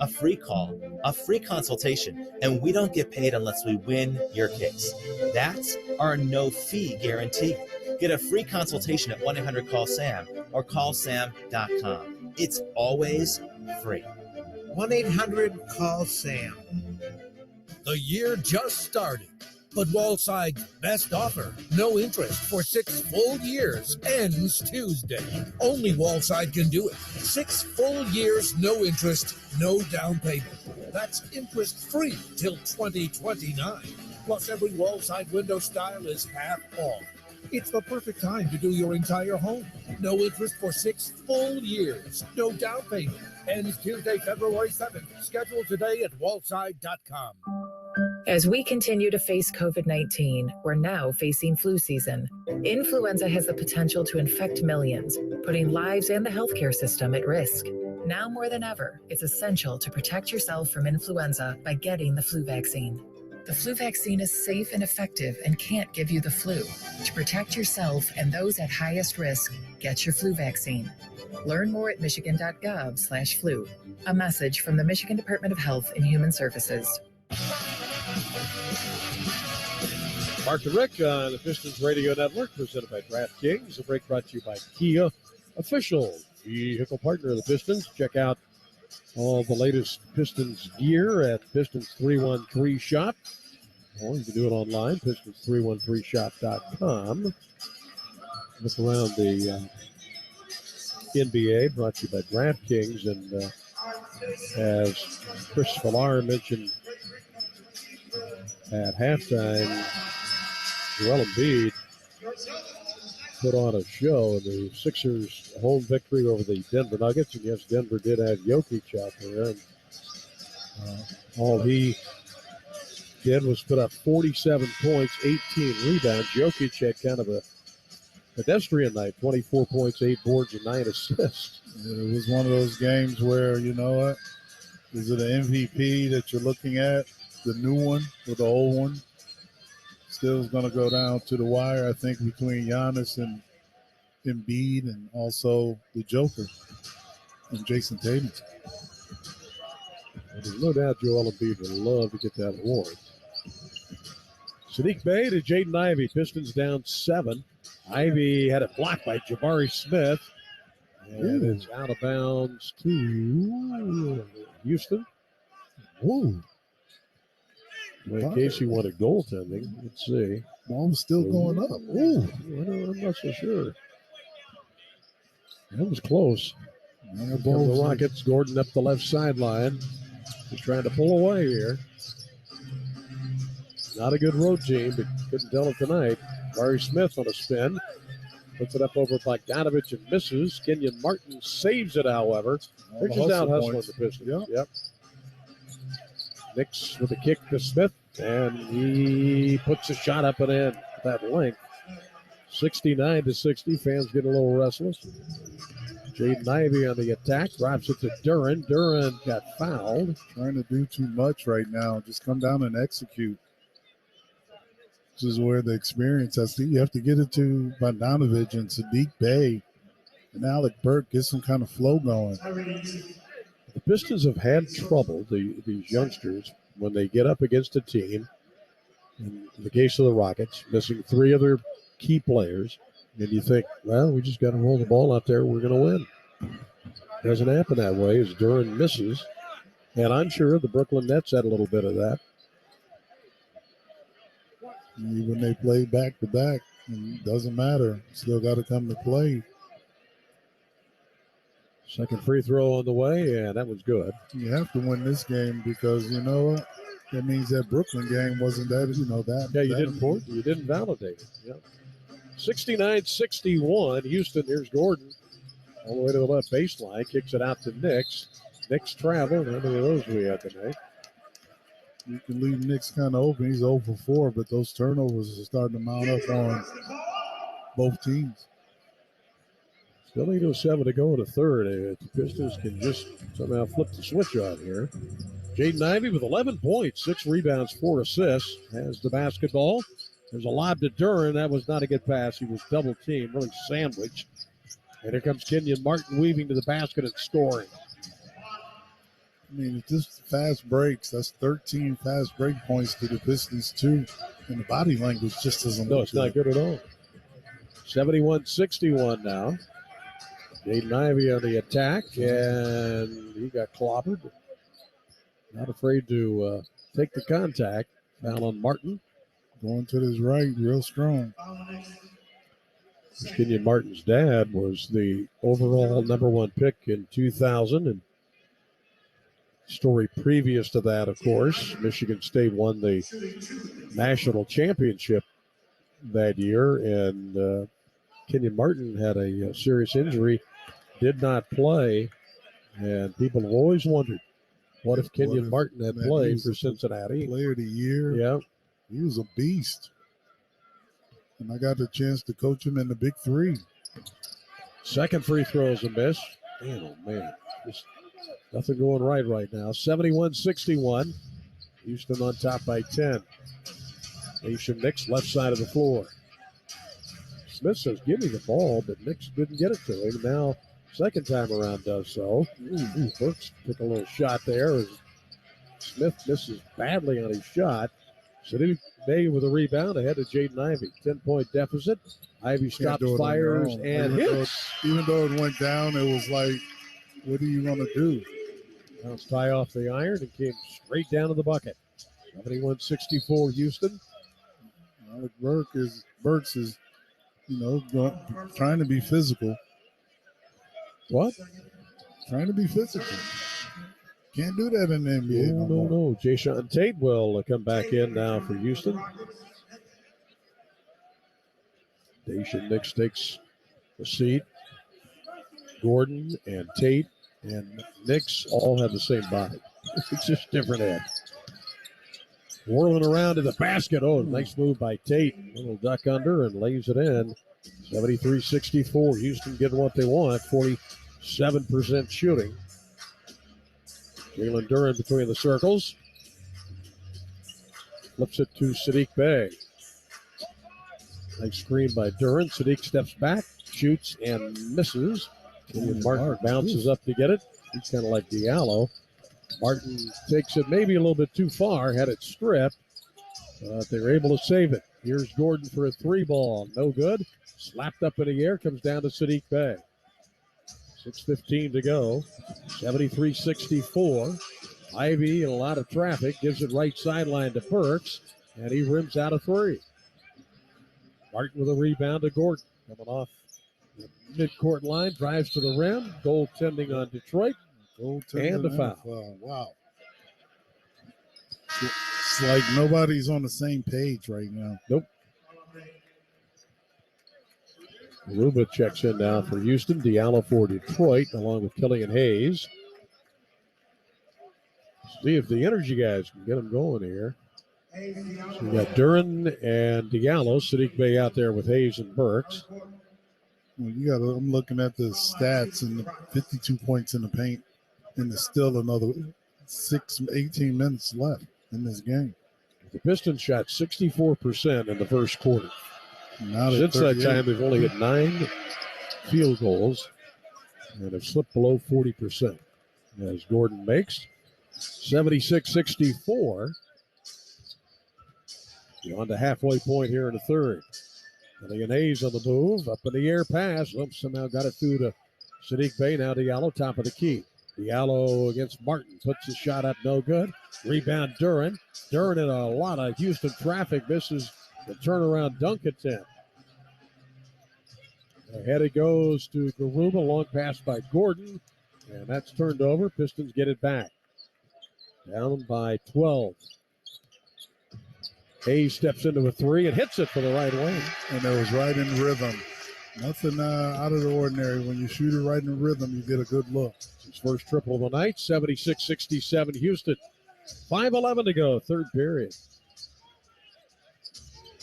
A free call, a free consultation, and we don't get paid unless we win your case. That's our no-fee guarantee. Get a free consultation at 1-800-CALL-SAM or callsam.com. It's always free. 1-800-CALL-SAM. The year just started, but Wallside's best offer, no interest for 6 full years, ends Tuesday. Only Wallside can do it. 6 full years, no interest, no down payment. That's interest-free till 2029. Plus, every Wallside window style is half off. It's the perfect time to do your entire home. No interest for 6 full years, no down payment. Ends Tuesday, February 7th. Schedule today at wallside.com. As we continue to face COVID-19, we're now facing flu season. Influenza has the potential to infect millions, putting lives and the healthcare system at risk. Now more than ever, it's essential to protect yourself from influenza by getting the flu vaccine. The flu vaccine is safe and effective and can't give you the flu. To protect yourself and those at highest risk, get your flu vaccine. Learn more at michigan.gov/flu. A message from the Michigan Department of Health and Human Services. Mark and Rick on the Pistons Radio Network, presented by DraftKings. The break brought to you by Kia, official vehicle partner of the Pistons. Check out all the latest Pistons gear at Pistons 313 Shop. Or you can do it online, Pistons313shop.com. Look around the NBA, brought to you by DraftKings. And as Chris Villar mentioned at halftime, Joel Embiid put on a show in the Sixers' home victory over the Denver Nuggets. And yes, Denver did have Jokic out there. And all he did was put up 47 points, 18 rebounds. Jokic had kind of a pedestrian night, 24 points, 8 boards, and 9 assists. It was one of those games where, you know what, is it an MVP that you're looking at, the new one or the old one? Still is going to go down to the wire, I think, between Giannis and Embiid, and also the Joker and Jason Tatum. There's no doubt Joel Embiid would love to get that award. Sadiq Bey to Jaden Ivey. Pistons down 7. Ivey had it blocked by Jabari Smith. And it's out of bounds to Houston. Ooh. In case he wanted goaltending. Let's see. Ball's still going up. Ooh, I'm not so sure. That was close. The Rockets, Gordon up the left sideline. He's trying to pull away here. Not a good road team, but couldn't tell it tonight. Barry Smith on a spin. Puts it up over Bogdanovich and misses. Kenyon Martin saves it, however. They're just out hustling the Pistons. Yep. Knicks with a kick to Smith, and he puts a shot up and in that length. 69-60. Fans get a little restless. Jaden Ivey on the attack, drops it to Duran. Duran got fouled. Trying to do too much right now. Just come down and execute. This is where the experience has to. You have to get it to Bogdanovich and Sadiq Bey and Alec Burke. Get some kind of flow going. The Pistons have had trouble, these youngsters, when they get up against a team. In the case of the Rockets, missing 3 of their key players. And you think, well, we just got to roll the ball out there. We're going to win. Doesn't happen that way as Duran misses. And I'm sure the Brooklyn Nets had a little bit of that. Even they play back to back, it doesn't matter. Still got to come to play. Second free throw on the way, and that was good. You have to win this game because you know what? That means that Brooklyn game wasn't that, that. Yeah, you that didn't important. You didn't validate it. Yeah. 69-61. Houston, here's Gordon. All the way to the left baseline. Kicks it out to Nix. Nix traveled. How many of those do we have tonight? You can leave Knicks kind of open. He's 0 for 4, but those turnovers are starting to mount up on both teams. Still 8:07 to go in the third. The Pistons can just somehow flip the switch on here. Jaden Ivey with 11 points, 6 rebounds, 4 assists, has the basketball. There's a lob to Duran. That was not a good pass. He was double teamed, really sandwiched. And here comes Kenyon Martin weaving to the basket and scoring. I mean, if this fast breaks, that's 13 fast break points to the Pistons, too. And the body language just doesn't No, look it's not good at all. 71-61 now. Jaden Ivey on the attack, and he got clobbered. Not afraid to take the contact. Foul on Martin. Going to his right, real strong. Kenyon Martin's dad was the overall number 1 pick in 2000. And story previous to that, of course, Michigan State won the national championship that year. And Kenyon Martin had a serious injury, did not play. And people have always wondered, what if Kenyon Martin had played for Cincinnati? Player of the year. Yeah. He was a beast. And I got the chance to coach him in the Big Three. Second free throw is a miss. Man, oh man. Just nothing going right now. 71-61. Houston on top by 10. Nation Nix left side of the floor. Smith says, give me the ball, but Nix didn't get it to him. Now, second time around does so. Burks took a little shot there as Smith misses badly on his shot. Sadiq Bey with a rebound ahead of Jaden Ivey. 10-point deficit. Ivey stops, fires, and hits. Even though it went down, it was like, what are you going to do? Bounced high off the iron and came straight down to the bucket. 71-64 Houston. Alec Burks is, trying to be physical. What? Trying to be physical. Can't do that in the NBA. No. Jayshawn Tate will come back in now for Houston. Daishan Nix takes the seat. Gordon and Tate and Nix all have the same body. It's just different head. Whirling around to the basket. Oh, nice move by Tate. A little duck under and lays it in. 73-64. Houston getting what they want. 47% shooting. Jalen Duran between the circles. Flips it to Sadiq Bey. Nice screen by Duran. Sadiq steps back, shoots, and misses. Martin bounces up to get it. He's kind of like Diallo. Martin takes it maybe a little bit too far, had it stripped, but they were able to save it. Here's Gordon for a 3-ball. No good. Slapped up in the air, comes down to Sadiq Bey. 6:15 to go. 73-64. Ivey in a lot of traffic. Gives it right sideline to Burks. And he rims out a 3. Martin with a rebound to Gordon. Coming off the midcourt line. Drives to the rim. Goaltending on Detroit. And a foul. Wow. It's like nobody's on the same page right now. Nope. Aruba checks in now for Houston. Diallo for Detroit, along with Killian Hayes. See if the energy guys can get them going here. So we got Duran and Diallo. Sadiq Bey out there with Hayes and Burks. Well, I'm looking at the stats and 52 points in the paint, and there's still another 18 minutes left in this game. The Pistons shot 64% in the first quarter. Now Since that time, they've only had 9 field goals and have slipped below 40%. As Gordon makes 76-64. Beyond the halfway point here in the third. Killian Hayes on the move. Up in the air pass. Oops, somehow got it through to Saddiq Bey. Now Diallo, top of the key. Diallo against Martin. Puts the shot up, no good. Rebound Duran. Duran in a lot of Houston traffic. Misses the turnaround dunk attempt. Ahead it goes to Garuba. Long pass by Gordon. And that's turned over. Pistons get it back. Down by 12. Hayes steps into a three and hits it for the right wing. And it was right in rhythm. Nothing out of the ordinary. When you shoot it right in rhythm, you get a good look. His first triple of the night, 76-67 Houston. 5:11 to go, third period.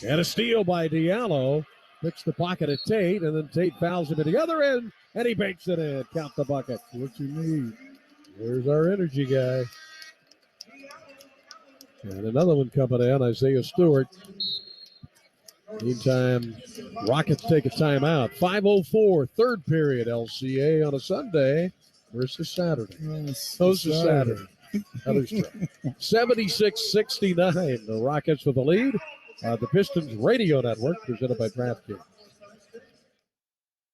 And a steal by Diallo. Picks the pocket at Tate, and then Tate fouls him at the other end, and he banks it in. Count the bucket. What you need. There's our energy guy. And another one coming in, Isaiah Stewart. Meantime, Rockets take a timeout. 5:04, third period, LCA on a Sunday versus Saturday. Those are Saturday. Others try. 76-69, the Rockets with the lead. The Pistons Radio Network, presented by DraftKings.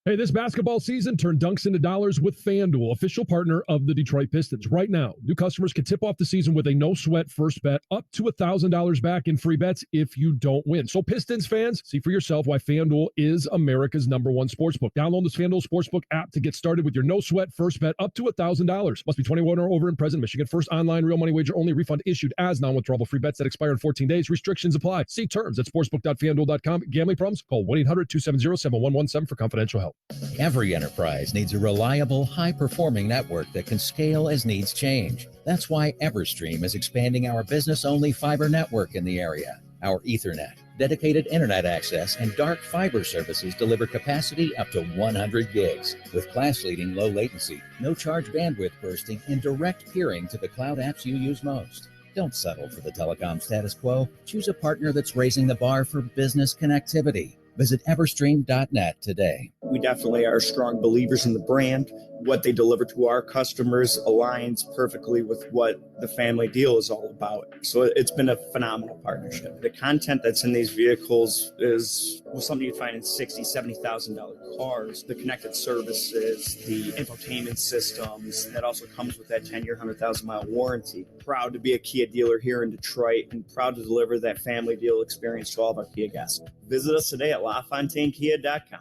Hey, this basketball season, turn dunks into dollars with FanDuel, official partner of the Detroit Pistons. Right now, new customers can tip off the season with a no-sweat first bet up to $1,000 back in free bets if you don't win. So Pistons fans, see for yourself why FanDuel is America's #1 sportsbook. Download this FanDuel Sportsbook app to get started with your no-sweat first bet up to $1,000. Must be 21 or over and present. Michigan. First online real money wager only. Refund issued as non-withdrawable free bets that expire in 14 days. Restrictions apply. See terms at sportsbook.fanduel.com. Gambling problems? Call 1-800-270-7117 for confidential help. Every enterprise needs a reliable, high-performing network that can scale as needs change. That's why Everstream is expanding our business-only fiber network in the area. Our Ethernet, dedicated internet access, and dark fiber services deliver capacity up to 100 gigs with class-leading low latency, no-charge bandwidth bursting, and direct peering to the cloud apps you use most. Don't settle for the telecom status quo. Choose a partner that's raising the bar for business connectivity. Visit everstream.net today. We definitely are strong believers in the brand. What they deliver to our customers aligns perfectly with what the family deal is all about. So it's been a phenomenal partnership. The content that's in these vehicles is something you'd find in $60,000, $70,000 cars. The connected services, the infotainment systems, that also comes with that 10-year, 100,000-mile warranty. Proud to be a Kia dealer here in Detroit and proud to deliver that family deal experience to all of our Kia guests. Visit us today at LaFontaineKia.com.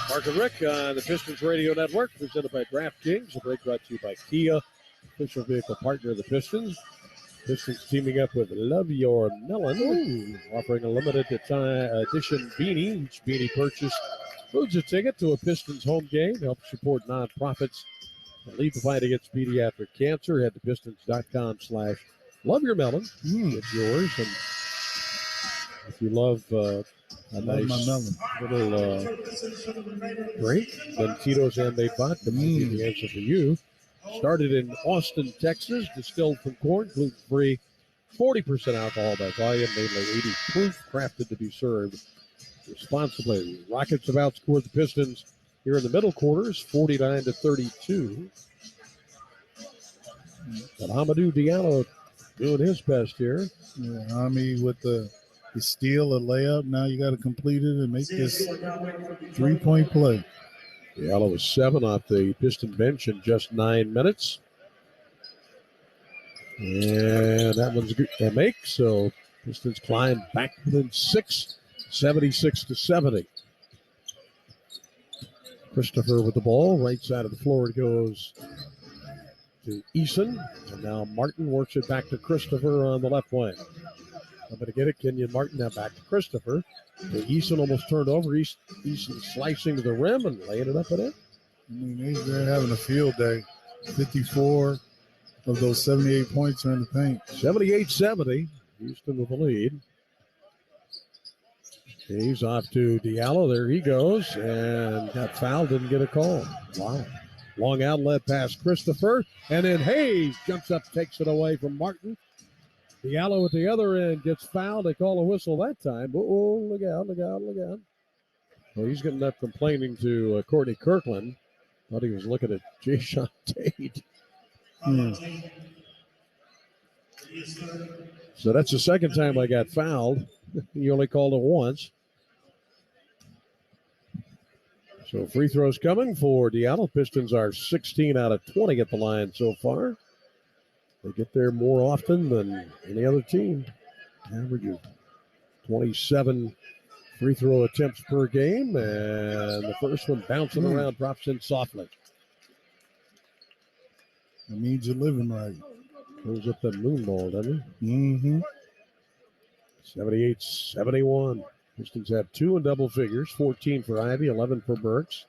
Mark and Rick on the Pistons Radio Network, presented by DraftKings. A break brought to you by Kia, official vehicle partner of the Pistons. Pistons teaming up with Love Your Melon, offering a limited edition beanie. Each beanie purchase includes a ticket to a Pistons home game, help support nonprofits that lead the fight against pediatric cancer. Head to pistons.com/loveyourmelon. Get yours. And if you love a nice little drink, then Tito's Handmade Vodka might be the answer for you. Started in Austin, Texas, distilled from corn, gluten-free, 40% alcohol by volume, mainly 80 proof, crafted to be served responsibly. Rockets have outscored the Pistons here in the middle quarters, 49-32. But Amadou Diallo doing his best here. Yeah, Ami with the steal, a layup. Now you got to complete it and make this three-point play. Diallo was 7 off the Piston bench in just 9 minutes. And that one's a make, so Pistons climb back within 6, 76-70. Christopher with the ball, right side of the floor it goes to Eason. And now Martin works it back to Christopher on the left wing. I'm going to get it. Kenyon Martin now back to Christopher. So Eason almost turned over. Eason slicing to the rim and laying it up and in. I mean, they're having a field day. 54 of those 78 points are in the paint. 78-70. Houston with the lead. He's off to Diallo. There he goes. And got fouled, didn't get a call. Wow. Long outlet pass Christopher. And then Hayes jumps up, takes it away from Martin. Diallo at the other end gets fouled. They call a whistle that time. Oh, look out, look out, look out. Well, he's getting up complaining to Courtney Kirkland. Thought he was looking at Jayshawn Tate. So that's the second time I got fouled. He only called it once. So free throws coming for Diallo. Pistons are 16 out of 20 at the line so far. They get there more often than any other team. Average of 27 free throw attempts per game. And the first one bouncing around, drops in softly. That means you're living right. Goes up the moon ball, doesn't he? Mm-hmm. 78-71. Pistons have 2 in double figures, 14 for Ivy, 11 for Burks.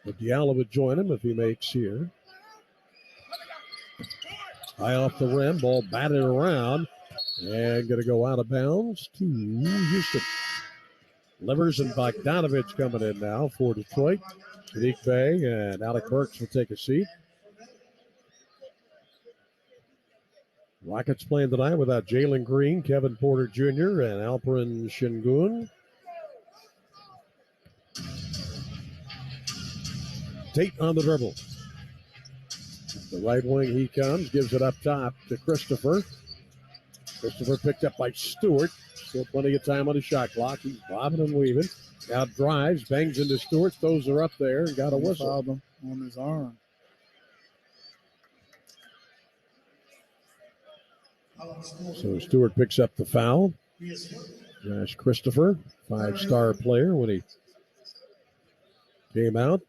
But Diallo would join him if he makes here. High off the rim, ball batted around, and going to go out of bounds to Houston. Livers and Bogdanovich coming in now for Detroit. Sadiq Bey and Alec Burks will take a seat. Rockets playing tonight without Jalen Green, Kevin Porter Jr., and Alperen Şengün. Tate on the dribble. The right wing he comes, gives it up top to Christopher. Christopher picked up by Stewart. Still plenty of time on the shot clock. He's bobbing and weaving. Now drives, bangs into Stewart. Those are up there and got a whistle. Fouled him on his arm. So Stewart picks up the foul. Josh Christopher, 5-star player when he came out.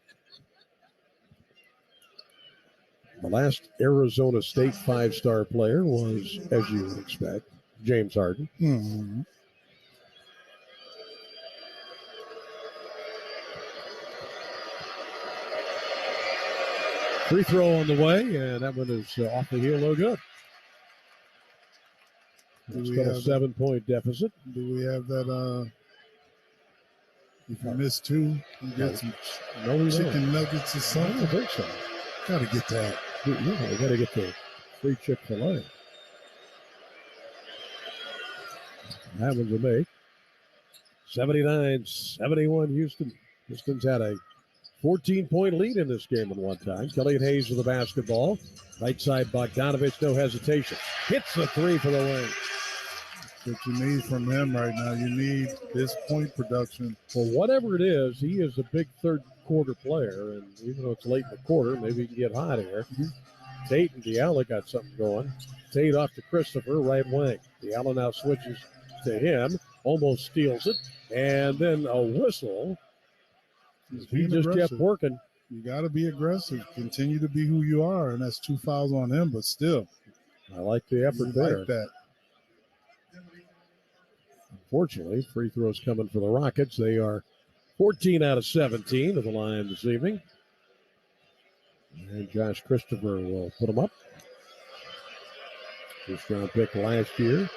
The last Arizona State 5-star player was, as you would expect, James Harden. Mm-hmm. Free throw on the way, and that one is off the heel, no good. It's got a 7-point deficit. Do we have that? If you miss 2, you get some chicken nuggets or something. I don't think so. Gotta get that. We got to get the free Chick-fil-A. That one's a make. 79-71 Houston. Pistons had a 14-point lead in this game at one time. Killian Hayes with the basketball. Right side, Bogdanovich, no hesitation. Hits the 3 for the win. What you need from him right now, you need his point production. For whatever it is, he is a big third quarter player, and even though it's late in the quarter, maybe he can get hot here. Mm-hmm. Tate and Diallo got something going. Tate off to Christopher, right wing. Diallo now switches to him, almost steals it, and then a whistle. He just kept working. You got to be aggressive. Continue to be who you are, and that's 2 fouls on him, but still. I like the effort there. Like that. Unfortunately, free throws coming for the Rockets. They are 14 out of 17 of the line this evening. And Josh Christopher will put them up. First round pick last year.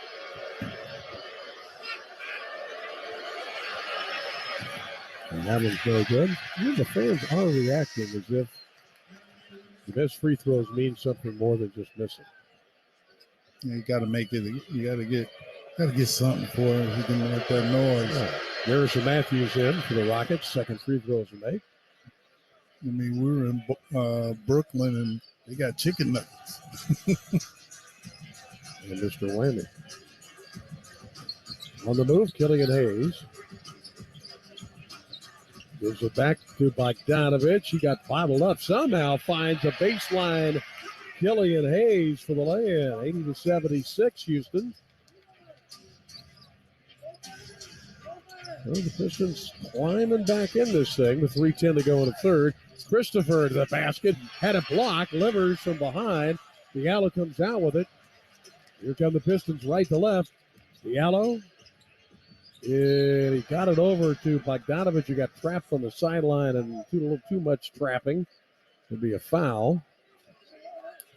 And that one's no good. The fans are reacting as if the best free throws mean something more than just missing. Yeah, you got to make it. You got to get something for him. He can make that noise. Yeah. Garrison Matthews in for the Rockets. Second free throws are made. I mean, we were in Brooklyn, and they got chicken nuggets. And Mr. Whammy. On the move, Killian Hayes. Gives it back to Bogdanovich. He got bottled up. Somehow finds a baseline. Killian Hayes for the lay-in. 80-76, Houston. Well, the Pistons climbing back in this thing with 3:10 to go in the third. Christopher to the basket. Had a block. Livers from behind. Diallo comes out with it. Here come the Pistons right to left. Diallo. And he got it over to Bogdanovich, who got trapped on the sideline and a little too much trapping. Would be a foul.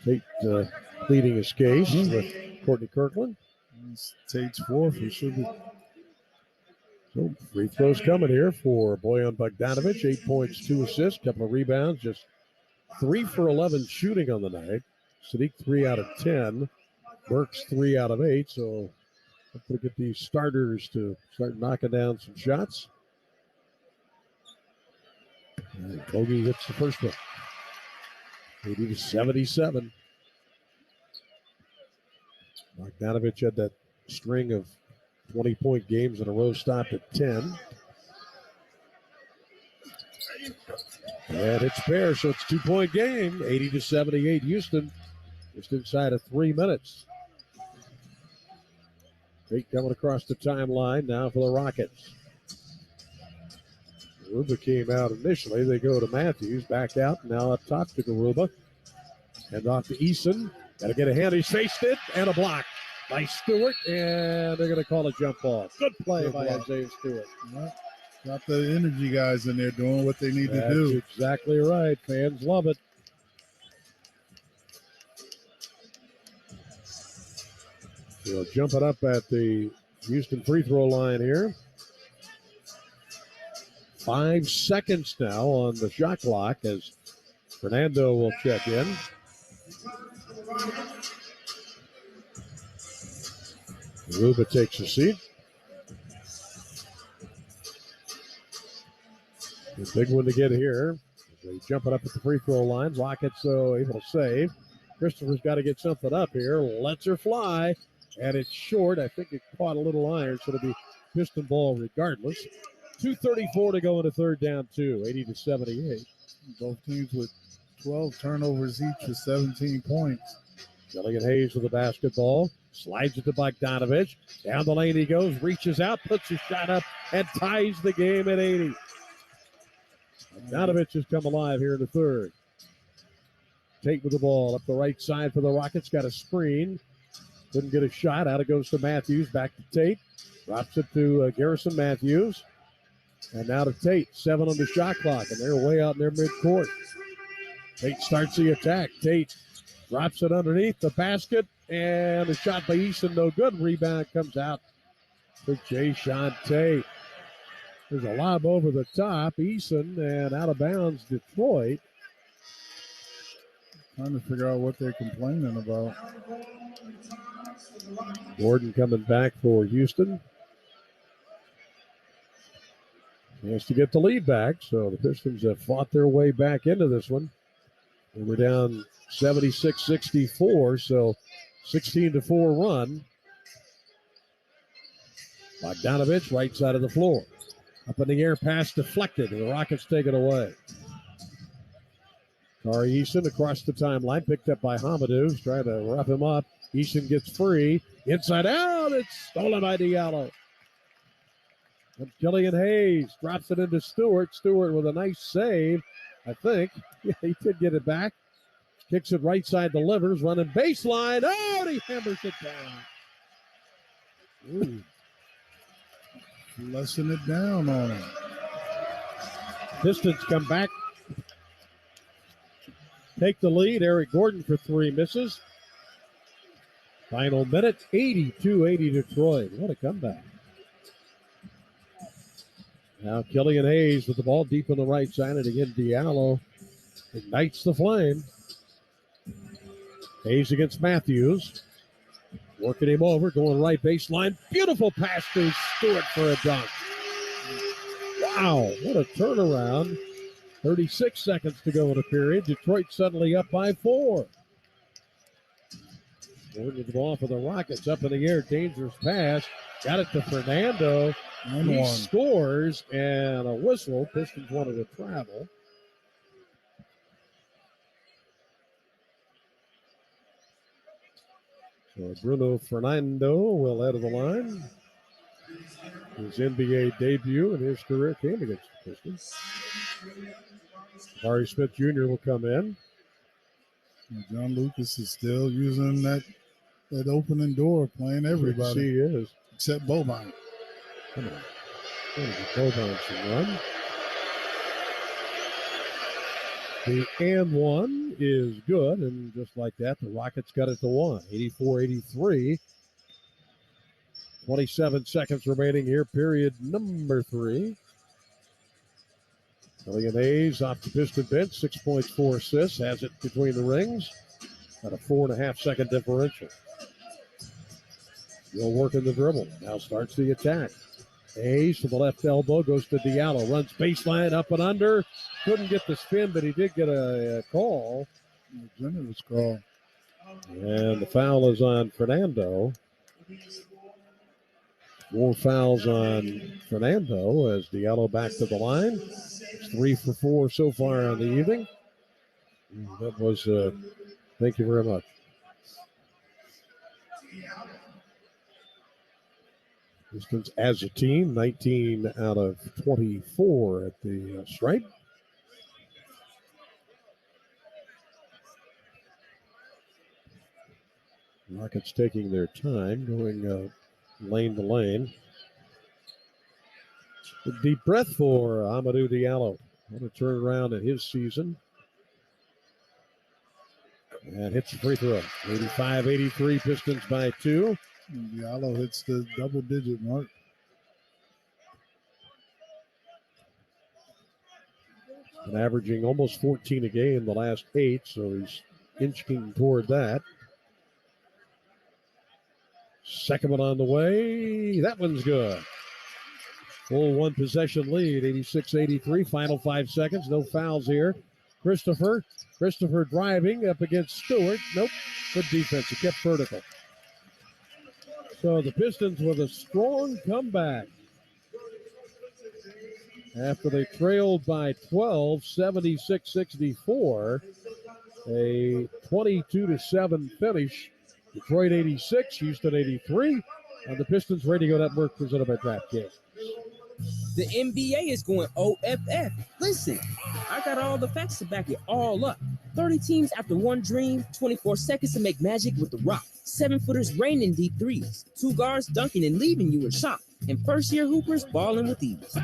Tate pleading his case with Courtney Kirkland. It's Tate's fourth. He should be. So free throws coming here for Bojan Bogdanovic. 8 points, 2 assists, couple of rebounds, just 3 for 11 shooting on the night. Sadiq 3 out of 10. Burks 3 out of 8. So hopefully get these starters to start knocking down some shots. And Bogey hits the first one. 80-77. Bogdanovic had that string of 20-point games in a row, stopped at 10. And it's fair, so it's a 2-point game. 80-78 Houston. Just inside of 3 minutes. Tate coming across the timeline now for the Rockets. Garuba came out initially. They go to Matthews, back out, now up top to Garuba. And off to Eason. Got to get a hand. He's faced it, and a block by Stewart, and they're going to call a jump ball. Good play by Isaiah Stewart. Yeah. Got the energy guys in there doing what they need to do. That's exactly right. Fans love it. We'll jump it up at the Houston free throw line here. 5 seconds now on the shot clock as Fernando will check in. Ruba takes a seat. A big one to get here. They jump it up at the free throw line. Rockets able to save. Christopher's got to get something up here. Lets her fly. And it's short. I think it caught a little iron, so it'll be Piston ball regardless. 2:34 to go in the third down, 80-78. Both teams with 12 turnovers each for 17 points. Gilligan Hayes with the basketball. Slides it to Bogdanovic. Down the lane he goes, reaches out, puts his shot up, and ties the game at 80. Bogdanovic has come alive here in the third. Tate with the ball up the right side for the Rockets. Got a screen. Couldn't get a shot. Out it goes to Matthews. Back to Tate. Drops it to Garrison Matthews. And now to Tate. 7 on the shot clock, and they're way out in their midcourt. Tate starts the attack. Tate drops it underneath the basket, and the shot by Eason, no good. Rebound comes out for Jayshawn Tate. There's a lob over the top. Eason, and out of bounds, Detroit. Trying to figure out what they're complaining about. Gordon coming back for Houston. He has to get the lead back, so the Pistons have fought their way back into this one. They were down 76-64, so 16-4 run. Bogdanovic, right side of the floor. Up in the air, pass deflected, and the Rockets take it away. Tari Eason across the timeline, picked up by Hamadou, who's trying to rough him up. Eason gets free. Inside out, it's stolen by Diallo. And Killian Hayes drops it into Stewart. Stewart with a nice save, I think. Yeah, he did get it back. Kicks it right side, delivers, running baseline. Oh, and he hammers it down. Ooh. Flushing it down on him. Pistons come back. Take the lead. Eric Gordon for 3 misses. Final minute, 82-80 Detroit. What a comeback. Now Killian Hayes with the ball deep on the right side, and again Diallo ignites the flame. Hayes against Matthews. Working him over, going right baseline. Beautiful pass to Stewart for a dunk. Wow, what a turnaround. 36 seconds to go in the period. Detroit suddenly up by 4. Gordon with the ball for the Rockets. Up in the air, dangerous pass. Got it to Fernando. He scores, and a whistle. Pistons wanted to travel. So Bruno Fernando will head of the line. His NBA debut in his career came against the Pistons. Harry Smith Jr. will come in. And John Lucas is still using that opening door, playing everybody. He is. Except Boban. Come on. Boban should run. The and one is good, and just like that, the Rockets got it to one. 84-83. 27 seconds remaining here, period number 3. Killian Hayes off the Piston bench, 6 points, 4 assists, has it between the rings at a 4.5-second differential. Still working the dribble. Now starts the attack. Hayes to the left elbow, goes to Diallo, runs baseline up and under. Couldn't get the spin, but he did get a call. Generous call. And the foul is on Fernando. 4 fouls on Fernando as Diallo back to the line. It's 3 for 4 so far on the evening. That was, thank you very much. Pistons as a team, 19 out of 24 at the stripe. Rockets taking their time, going lane to lane. A deep breath for Amadou Diallo. What a turnaround in his season. And hits the free throw. 85-83, Pistons by 2. And Diallo hits the double-digit mark. And averaging almost 14 a game the last 8, so he's inching toward that. Second one on the way. That one's good. Full one possession lead, 86-83. Final 5 seconds. No fouls here. Christopher driving up against Stewart. Nope. Good defense. He kept vertical. So the Pistons with a strong comeback. After they trailed by 12, 76-64. A 22-7 finish. Detroit 86, Houston 83, on the Pistons Radio Network presented by DraftKings. The NBA is going OFF. Listen, I got all the facts to back it all up. 30 teams after one dream, 24 seconds to make magic with The Rock. 7-footers raining deep threes, 2 guards dunking and leaving you in shock, and first-year hoopers balling with ease.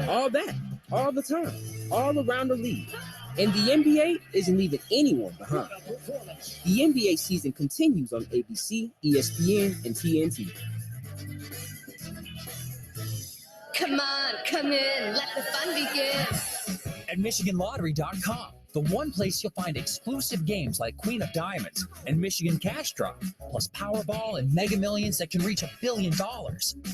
All that, all the time, all around the league. And the NBA isn't leaving anyone behind. The NBA season continues on ABC, ESPN, and TNT. Come on, come in, let the fun begin. At MichiganLottery.com, the one place you'll find exclusive games like Queen of Diamonds and Michigan Cash Drop, plus Powerball and Mega Millions that can reach $1 billion.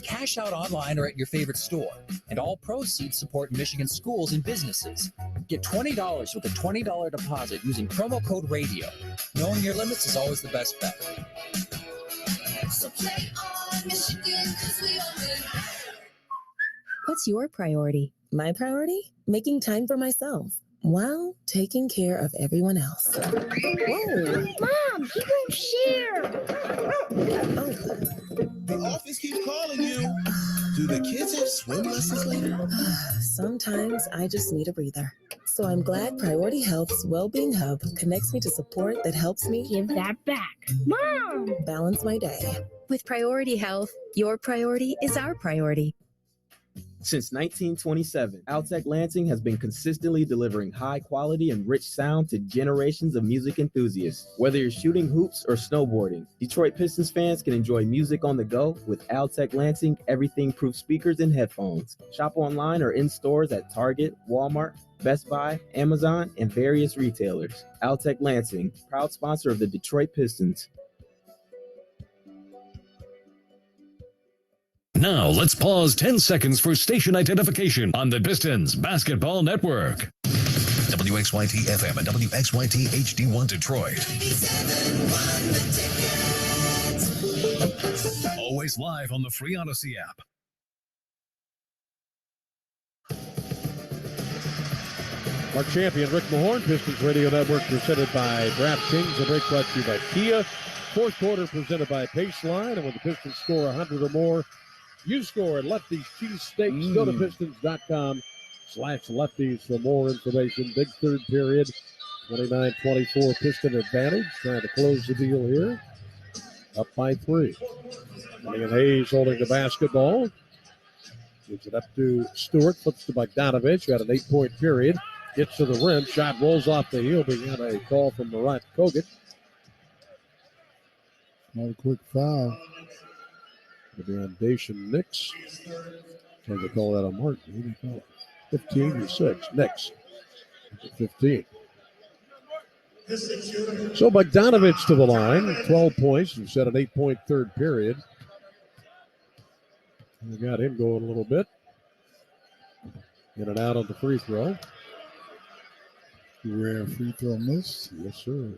Cash out online or at your favorite store. And all proceeds support Michigan schools and businesses. Get $20 with a $20 deposit using promo code RADIO. Knowing your limits is always the best bet. So play on, Michigan, 'cause we all win. What's your priority? My priority? Making time for myself while taking care of everyone else. Whoa! Mom, he won't share. The office keeps calling you. Do the kids have swim lessons later? Sometimes I just need a breather. So I'm glad Priority Health's Wellbeing Hub connects me to support that helps me give that back. Mom! Balance my day. With Priority Health, your priority is our priority. Since 1927, Altec Lansing has been consistently delivering high quality and rich sound to generations of music enthusiasts. Whether you're shooting hoops or snowboarding, Detroit Pistons fans can enjoy music on the go with Altec Lansing everything-proof speakers and headphones. Shop online or in stores at Target, Walmart, Best Buy, Amazon, and various retailers. Altec Lansing, proud sponsor of the Detroit Pistons. Now let's pause 10 seconds for station identification on the Pistons Basketball Network. WXYT FM and WXYT HD1 Detroit. Always live on the free Odyssey app. Our champion, Rick Mahorn, Pistons Radio Network, presented by DraftKings. The break brought to you by Kia. Fourth quarter presented by Paceline. And when the Pistons score 100 or more, you score at Lefty's Cheesesteaks. Go to Pistons.com/Lefties for more information. Big third period. 29-24 Piston advantage. Trying to close the deal here. Up by 3. Killian Hayes holding the basketball. Gives it up to Stewart. Flips to Bogdanovich. Who had an 8-point period. Gets to the rim. Shot rolls off the heel. We got a call from Murat Kogut. Another quick foul. It'll be on Dacian Nix. Trying to call that on Martin. Who do you call it? 15 or 6. Nix. 15. So Bogdanovich to the line. 12 points. We set an 8-point third period. We got him going a little bit. In and out on the free throw. Rare free throw miss. Yes, sir.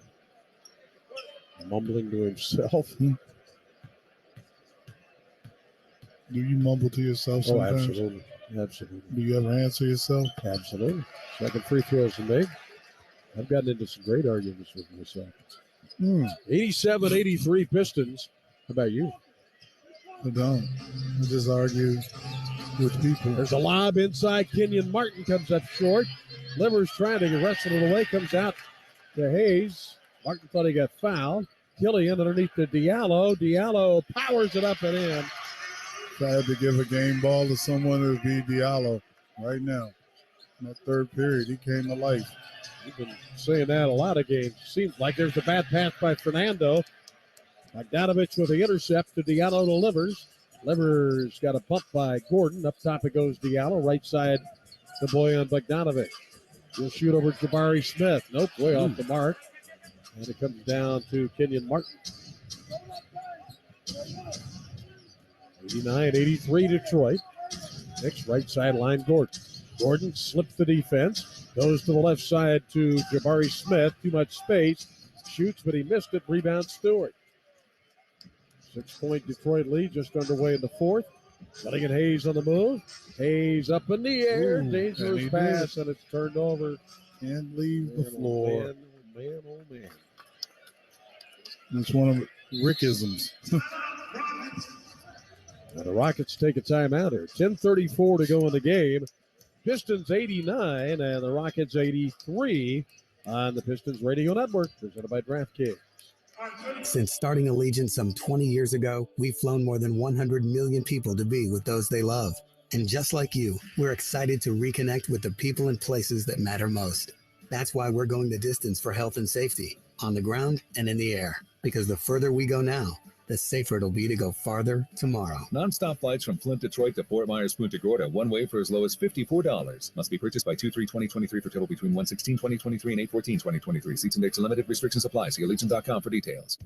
Mumbling to himself. Do you mumble to yourself sometimes? Oh, absolutely. Absolutely. Do you ever answer yourself? Absolutely. Second free throws are made. I've gotten into some great arguments with myself. 87-83 Pistons. How about you? I don't. I just argue with people. There's a lob inside. Kenyon Martin comes up short. Livers trying to wrestle it away. Comes out to Hayes. Martin thought he got fouled. Killian underneath to Diallo. Diallo powers it up and in. If I had to give a game ball to someone, it would be Diallo right now. In that third period, he came to life. You've been saying that a lot of games. Seems like there's a bad pass by Fernando. Bogdanovich with the intercept to Diallo to Livers. Livers got a bump by Gordon. Up top it goes Diallo. Right side to Bojan Bogdanovich. He'll shoot over Jabari Smith. Nope, way off the mark. And it comes down to Kenyon Martin. 89-83 Detroit. Next right sideline Gordon. Gordon slips the defense. Goes to the left side to Jabari Smith. Too much space. Shoots, but he missed it. Rebound Stewart. 6-point Detroit lead just underway in the fourth. Letting it Hayes on the move. Hayes up in the air. Dangerous pass, and it's turned over. Can't leave the floor. Man, oh man. That's one of Rickisms. Now the Rockets take a timeout here. 10:34 to go in the game. Pistons 89 and the Rockets 83 on the Pistons Radio Network, presented by DraftKings. Since starting Allegiant some 20 years ago, we've flown more than 100 million people to be with those they love. And just like you, we're excited to reconnect with the people and places that matter most. That's why we're going the distance for health and safety, on the ground and in the air. Because the further we go now, the safer it'll be to go farther tomorrow. Non-stop flights from Flint, Detroit to Fort Myers, Punta Gorda, one way for as low as $54. Must be purchased by 2/3/2023 for total between 1/16/2023 and 8/14/2023. Seats and dates are limited. Restrictions apply. See Allegiant.com for details.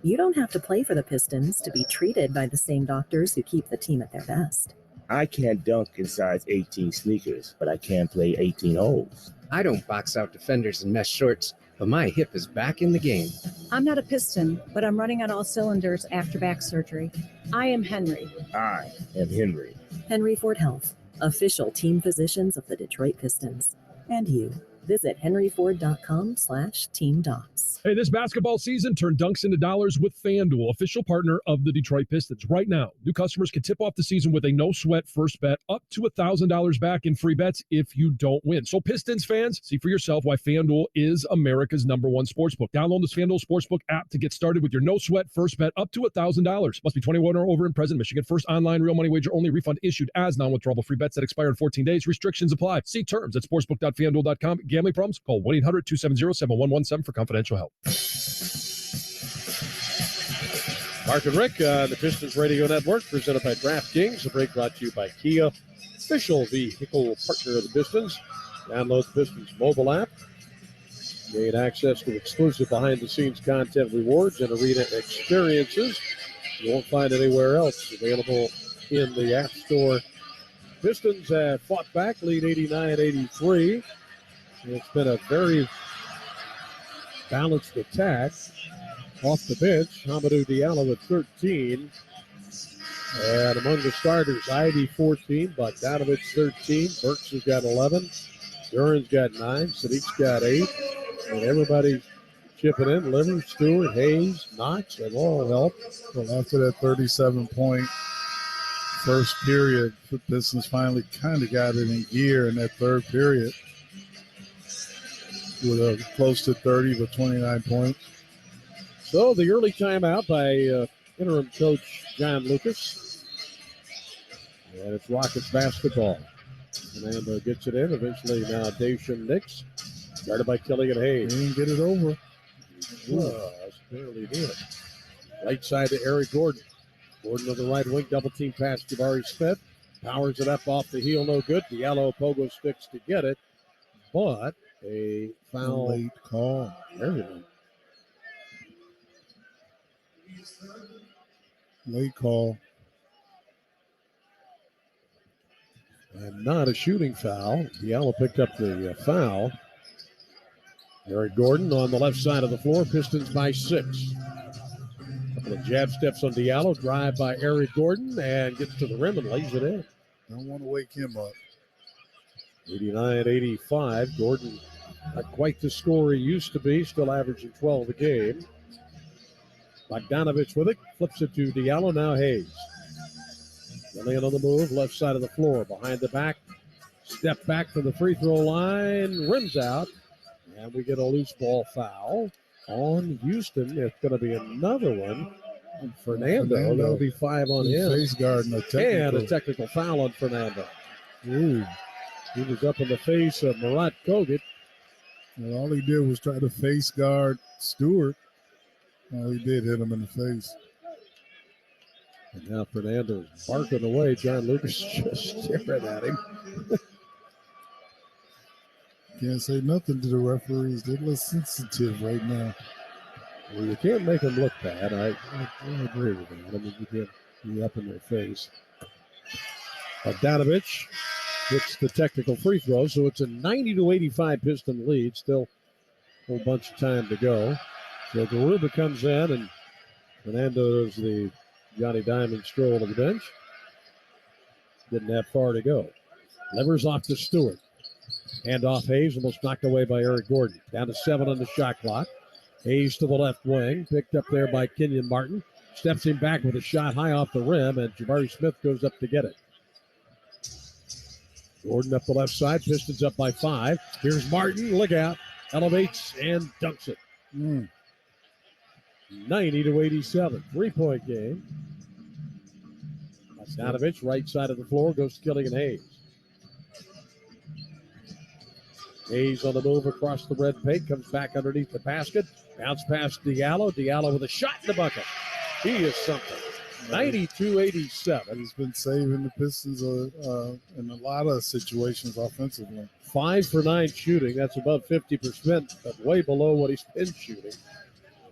You don't have to play for the Pistons to be treated by the same doctors who keep the team at their best. I can't dunk in size 18 sneakers, but I can play 18 holes. I don't box out defenders in mesh shorts, but my hip is back in the game. I'm not a Piston, but I'm running on all cylinders after back surgery. I am Henry. I am Henry. Henry Ford Health, official team physicians of the Detroit Pistons. And you. Visit henryford.com/team docs. Hey, this basketball season, turn dunks into dollars with FanDuel, official partner of the Detroit Pistons. Right now, new customers can tip off the season with a no-sweat first bet up to $1,000 back in free bets if you don't win. So Pistons fans, see for yourself why FanDuel is America's #1 sportsbook. Download this FanDuel Sportsbook app to get started with your no-sweat first bet up to $1,000. Must be 21 or over and present. Michigan. First online real money wager only. Refund issued as non-withdrawable free bets that expire in 14 days. Restrictions apply. See terms at sportsbook.fanduel.com. Gambling problems? Call 1-800-270-7117 for confidential help. Mark and Rick, the Pistons Radio Network, presented by DraftKings. The break brought to you by Kia, official vehicle partner of the Pistons. Download the Pistons mobile app. Gain access to exclusive behind-the-scenes content, rewards, and arena experiences you won't find anywhere else. Available in the App Store. Pistons have fought back, lead 89-83. It's been a very balanced attack. Off the bench, Hamidou Diallo with 13. And among the starters, Ivy 14, Bogdanovich 13, Burks has got 11, Duran's got 9, Sadiq's got 8, and everybody's chipping in. Livers, Stewart, Hayes, Knox, they've all helped. Well, after that 37-point first period, the Pistons finally kind of got it in gear in that third period with a close to 30 with 29 points. So the early timeout by interim coach John Lucas. And it's Rockets basketball. Fernando gets it in. Eventually now Dacian Nix. Guarded by Killian Hayes. He didn't get it over. Barely did. Right side to Eric Gordon. Gordon on the right wing, double team pass to Jabari Smith. Powers it up off the heel, no good. Diallo pogo sticks to get it, but a foul. Late call. There we go. Late call. And not a shooting foul. Diallo picked up the foul. Eric Gordon on the left side of the floor. Pistons by 6. Couple of jab steps on Diallo. Drive by Eric Gordon and gets to the rim and lays it in. Don't want to wake him up. 89-85. Gordon not quite the scorer he used to be. Still averaging 12 a game. Bogdanovich with it. Flips it to Diallo. Now Hayes. Killian on the move. Left side of the floor. Behind the back. Step back from the free throw line. Rims out. And we get a loose ball foul on Houston. It's going to be another one on Fernando. That'll be 5 on him. Face guard and a technical foul on Fernando. Ooh. He was up in the face of Marat Kogut. And all he did was try to face guard Stewart. All he did hit him in the face. And now Fernando's barking away. John Lucas just staring at him. Can't say nothing to the referees. They're a little sensitive right now. Well, you can't make them look bad. I agree with that. I mean, you can't be up in their face. Bogdanovich gets the technical free throw, so it's a 90-85 Piston lead. Still a whole bunch of time to go. So Garuba comes in, and Fernando does the Johnny Diamond stroll to the bench. Didn't have far to go. Levers off to Stewart. Hand off Hayes, almost knocked away by Eric Gordon. Down to 7 on the shot clock. Hayes to the left wing, picked up there by Kenyon Martin. Steps him back with a shot high off the rim, and Jabari Smith goes up to get it. Gordon up the left side, Pistons up by 5. Here's Martin, look out, elevates and dunks it. 90-87, 3-point game. Bogdanovich, right side of the floor, goes to Killian Hayes. Hayes on the move across the red paint, comes back underneath the basket. Bounce past Diallo. Diallo with a shot in the bucket. He is something. 92-87. He's been saving the Pistons in a lot of situations offensively. 5 for 9 shooting. That's above 50%, but way below what he's been shooting.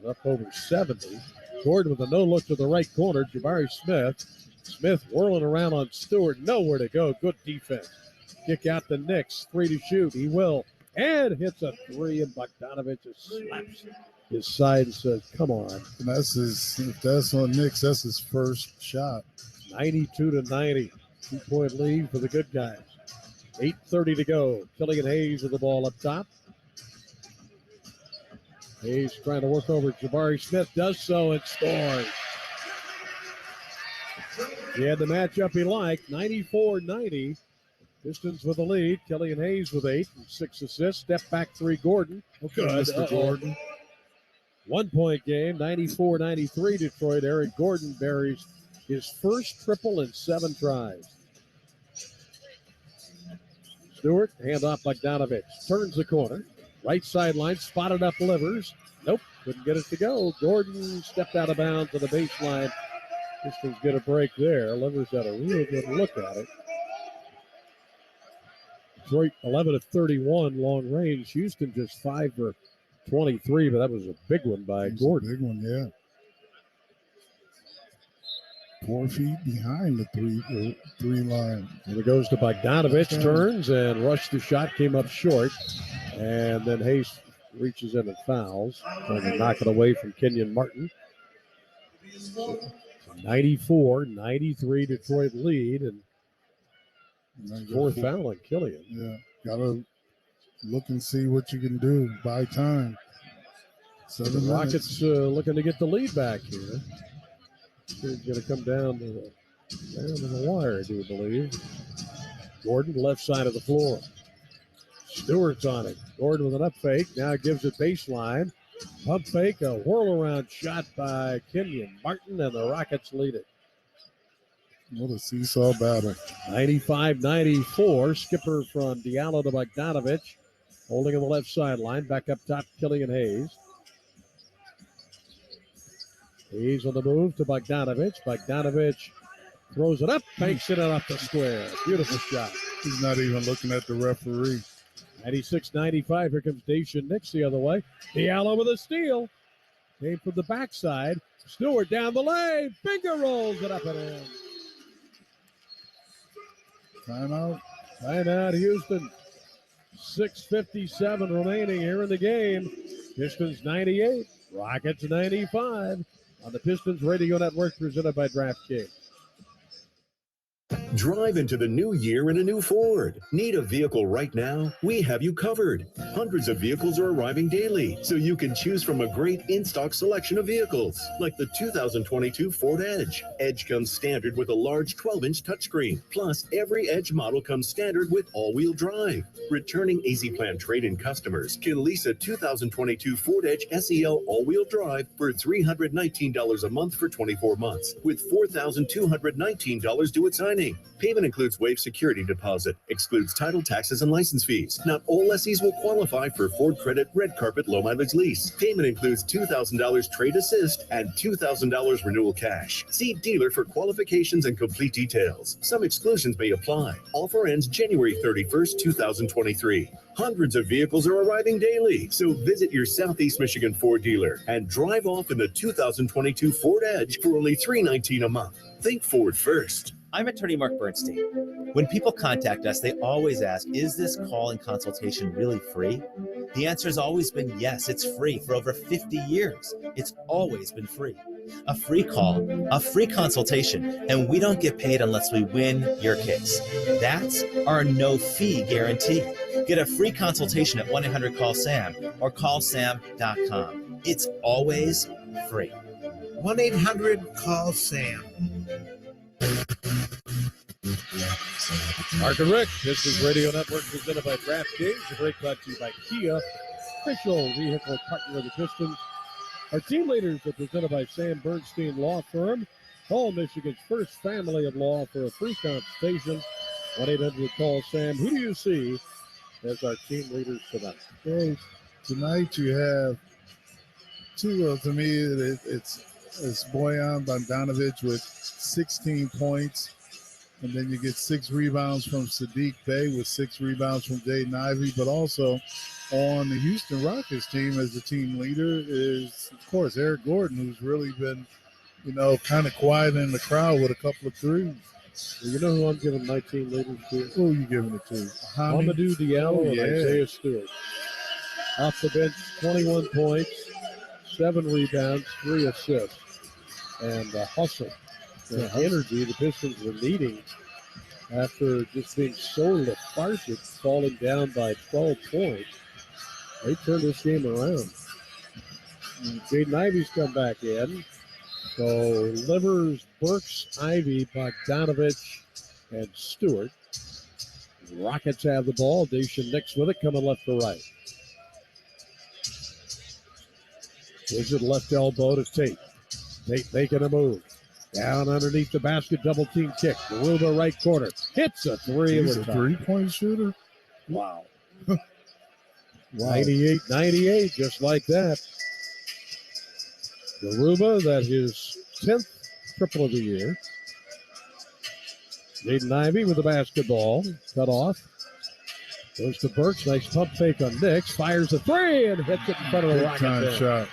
Up over 70. Gordon with a no-look to the right corner. Jabari Smith. Smith whirling around on Stewart. Nowhere to go. Good defense. Kick out the Knicks. 3 to shoot. He will. And hits a 3, and Bogdanovich just slaps his side and says, come on. And if that's on Knicks, that's his first shot. 92-90. 2-point lead for the good guys. 8:30 to go. Killian Hayes with the ball up top. Hayes trying to work over Jabari Smith. Does so and scores. He had the matchup he liked. 94-90. Pistons with the lead. Killian Hayes with 8 and 6 assists. Step back 3, Gordon. Good, Mr. Gordon. 1-point game, 94-93 Detroit. Eric Gordon buries his first triple in 7 tries. Stewart, hand off Bogdanovich. Turns the corner. Right sideline, spotted up Livers. Nope, couldn't get it to go. Gordon stepped out of bounds to the baseline. Pistons get a break there. Livers had a real good look at it. Detroit 11 of 31 long range. Houston just 5 for 23, but that was a big one by Gordon. A big one, yeah. 4 feet behind the three line. And it goes to Bogdanovich, turns and rushed the shot, came up short. And then Hayes reaches in and fouls, trying to knock it away from Kenyon Martin. 94-93 Detroit lead, and 4th foul on Killian. Yeah, gotta look and see what you can do. Buy time. The Rockets looking to get the lead back here. It's going to come down to the wire, I do believe. Gordon, left side of the floor. Stewart's on it. Gordon with an up fake. Now gives it baseline. Pump fake, a whirl around shot by Kenyon Martin, and the Rockets lead it. What a seesaw battle. 95-94. Skipper from Diallo to Bogdanovich. Holding on the left sideline. Back up top, Killian Hayes. Hayes on the move to Bogdanovich. Bogdanovich throws it up, banks it up the square. Beautiful shot. He's not even looking at the referee. 96-95. Here comes Dacian Nix the other way. Diallo with a steal. Came from the backside. Stewart down the lane. Finger rolls it up and in. Timeout. Timeout, Houston. 6:57 remaining here in the game. Pistons 98, Rockets 95 on the Pistons Radio Network presented by DraftKings. Drive into the new year in a new Ford. Need a vehicle right now? We have you covered. Hundreds of vehicles are arriving daily, so you can choose from a great in-stock selection of vehicles, like the 2022 Ford Edge. Edge comes standard with a large 12-inch touchscreen. Plus, every Edge model comes standard with all-wheel drive. Returning Easy Plan trade-in customers can lease a 2022 Ford Edge SEL all-wheel drive for $319 a month for 24 months, with $4,219 due at signing. Payment includes waived security deposit, excludes title, taxes, and license fees. Not all lessees will qualify for Ford Credit Red Carpet Low Mileage Lease. Payment includes $2,000 trade assist and $2,000 renewal cash. See dealer for qualifications and complete details. Some exclusions may apply. Offer ends January 31st, 2023. Hundreds of vehicles are arriving daily, so visit your Southeast Michigan Ford dealer and drive off in the 2022 Ford Edge for only $319 a month. Think Ford first. I'm attorney Mark Bernstein. When people contact us, they always ask, is this call and consultation really free? The answer has always been yes, it's free for over 50 years. It's always been free. A free call, a free consultation, and we don't get paid unless we win your case. That's our no-fee guarantee. Get a free consultation at 1-800-CALL-SAM or callsam.com. It's always free. 1-800-CALL-SAM. Mark and Rick, this is Radio Network presented by DraftKings. A break brought to you by Kia, official vehicle partner of the Pistons. Our team leaders are presented by Sam Bernstein Law Firm. Call Michigan's first family of law for a free consultation. 1-800-CALL-SAM. Who do you see as our team leaders tonight? Well, tonight you have two. To me, it's Bojan Bogdanović with 16 points. And then you get 6 rebounds from Saddiq Bey with 6 rebounds from Jaden Ivey. But also on the Houston Rockets team as the team leader is, of course, Eric Gordon, who's really been, kind of quiet in the crowd with a couple of threes. Well, you know who I'm giving my team leaders to? Who are you giving it to? Amadou Diallo and Isaiah Stewart. Off the bench, 21 points, 7 rebounds, 3 assists. And hustle. The energy the Pistons were needing after just being so lethargic, falling down by 12 points. They turned this game around. Jaden Ivey's come back in. So Livers, Burks, Ivey, Bogdanović, and Stewart. Rockets have the ball. Dacian Nix with it, coming left to right. Gives it left elbow to Tate. Tate making a move. Down underneath the basket, double team kick. Garuba right corner. Hits a three. He's a three-point shooter? Wow. 98-98, just like that. Garuba, that his 10th triple of the year. Jaden Ivey with the basketball. Cut off. Goes to Burks. Nice pump fake on Nix. Fires a three and hits it in front of the Rockets. Time shot.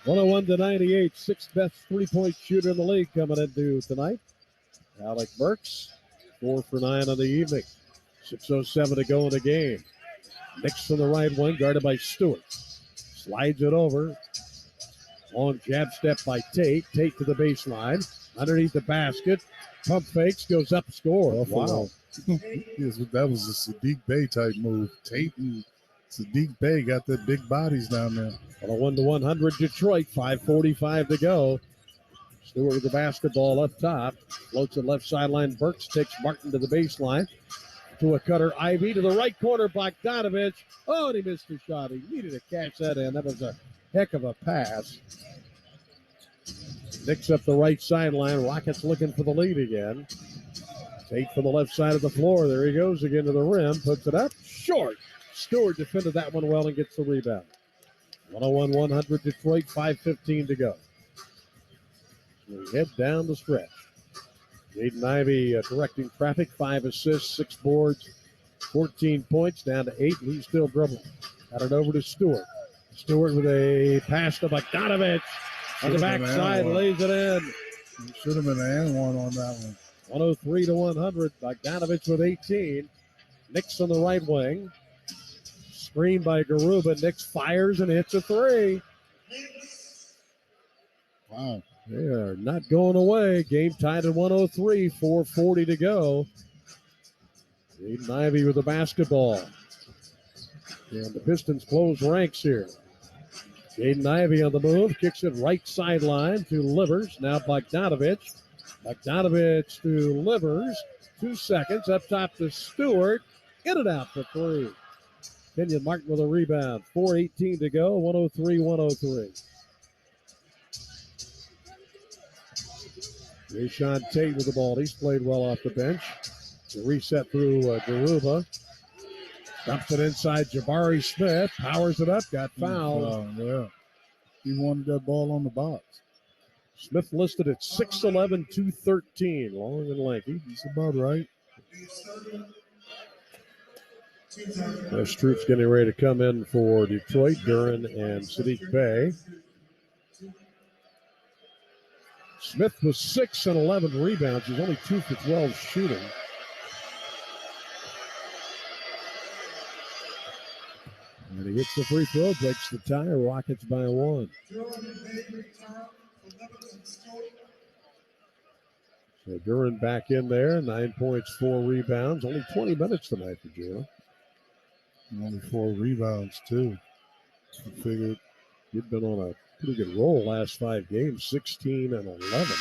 101-98, 6th best three-point shooter in the league coming into tonight. Alec Burks, 4 for 9 on the evening. 6:07 to go in the game. Nix from the right wing, guarded by Stewart. Slides it over. Long jab step by Tate. Tate to the baseline. Underneath the basket. Pump fakes, goes up, score. Wow. Yes, that was a Saddiq Bey type move. Tate and Saddiq Bey got their big bodies down there. On a 1-100 Detroit, 5:45 to go. Stewart with the basketball up top. Floats it left sideline. Burks takes Martin to the baseline. To a cutter. Ivey to the right corner. Bogdanović. Oh, and he missed the shot. He needed to catch that in. That was a heck of a pass. Nicks up the right sideline. Rockets looking for the lead again. Tate from the left side of the floor. There he goes again to the rim. Puts it up. Short. Stewart defended that one well and gets the rebound. 101-100 Detroit. 5:15 to go. We head down the stretch. Jaden Ivey directing traffic. 5 assists, 6 boards, 14 points, down to 8. And he's still dribbling. Got it over to Stewart. Stewart with a pass to Bogdanovich. On the backside, lays it in. Should have been an and one on that one. 103-100. Bogdanovich with 18. Knicks on the right wing. Screen by Garuba. Knicks fires and hits a 3. Wow. They are not going away. Game tied at 103. 4:40 to go. Jaden Ivey with the basketball. And the Pistons close ranks here. Jaden Ivey on the move. Kicks it right sideline to Livers. Now Bogdanovich. Bogdanovich to Livers. 2 seconds. Up top to Stewart. In and out for 3. Kenyon Martin with a rebound. 4:18 to go. 103-103. Rayshon Tate with the ball. He's played well off the bench. The reset through Garuba. Dumps it inside Jabari Smith. Powers it up. Got fouled. Yeah. He wanted that ball on the box. Smith listed at 6'11", 213. Long and lanky. That's about right. Those troops getting ready to come in for Detroit. Duran and Sadiq Bey. Smith was 6 and 11 rebounds. He's only 2 for 12 shooting. And he hits the free throw, breaks the tie. Rockets by 1. So Duran back in there, 9 points, 4 rebounds. Only 20 minutes tonight for Jalen. Only 4 rebounds, too. I figured he'd been on a pretty good roll last 5 games, 16 and 11.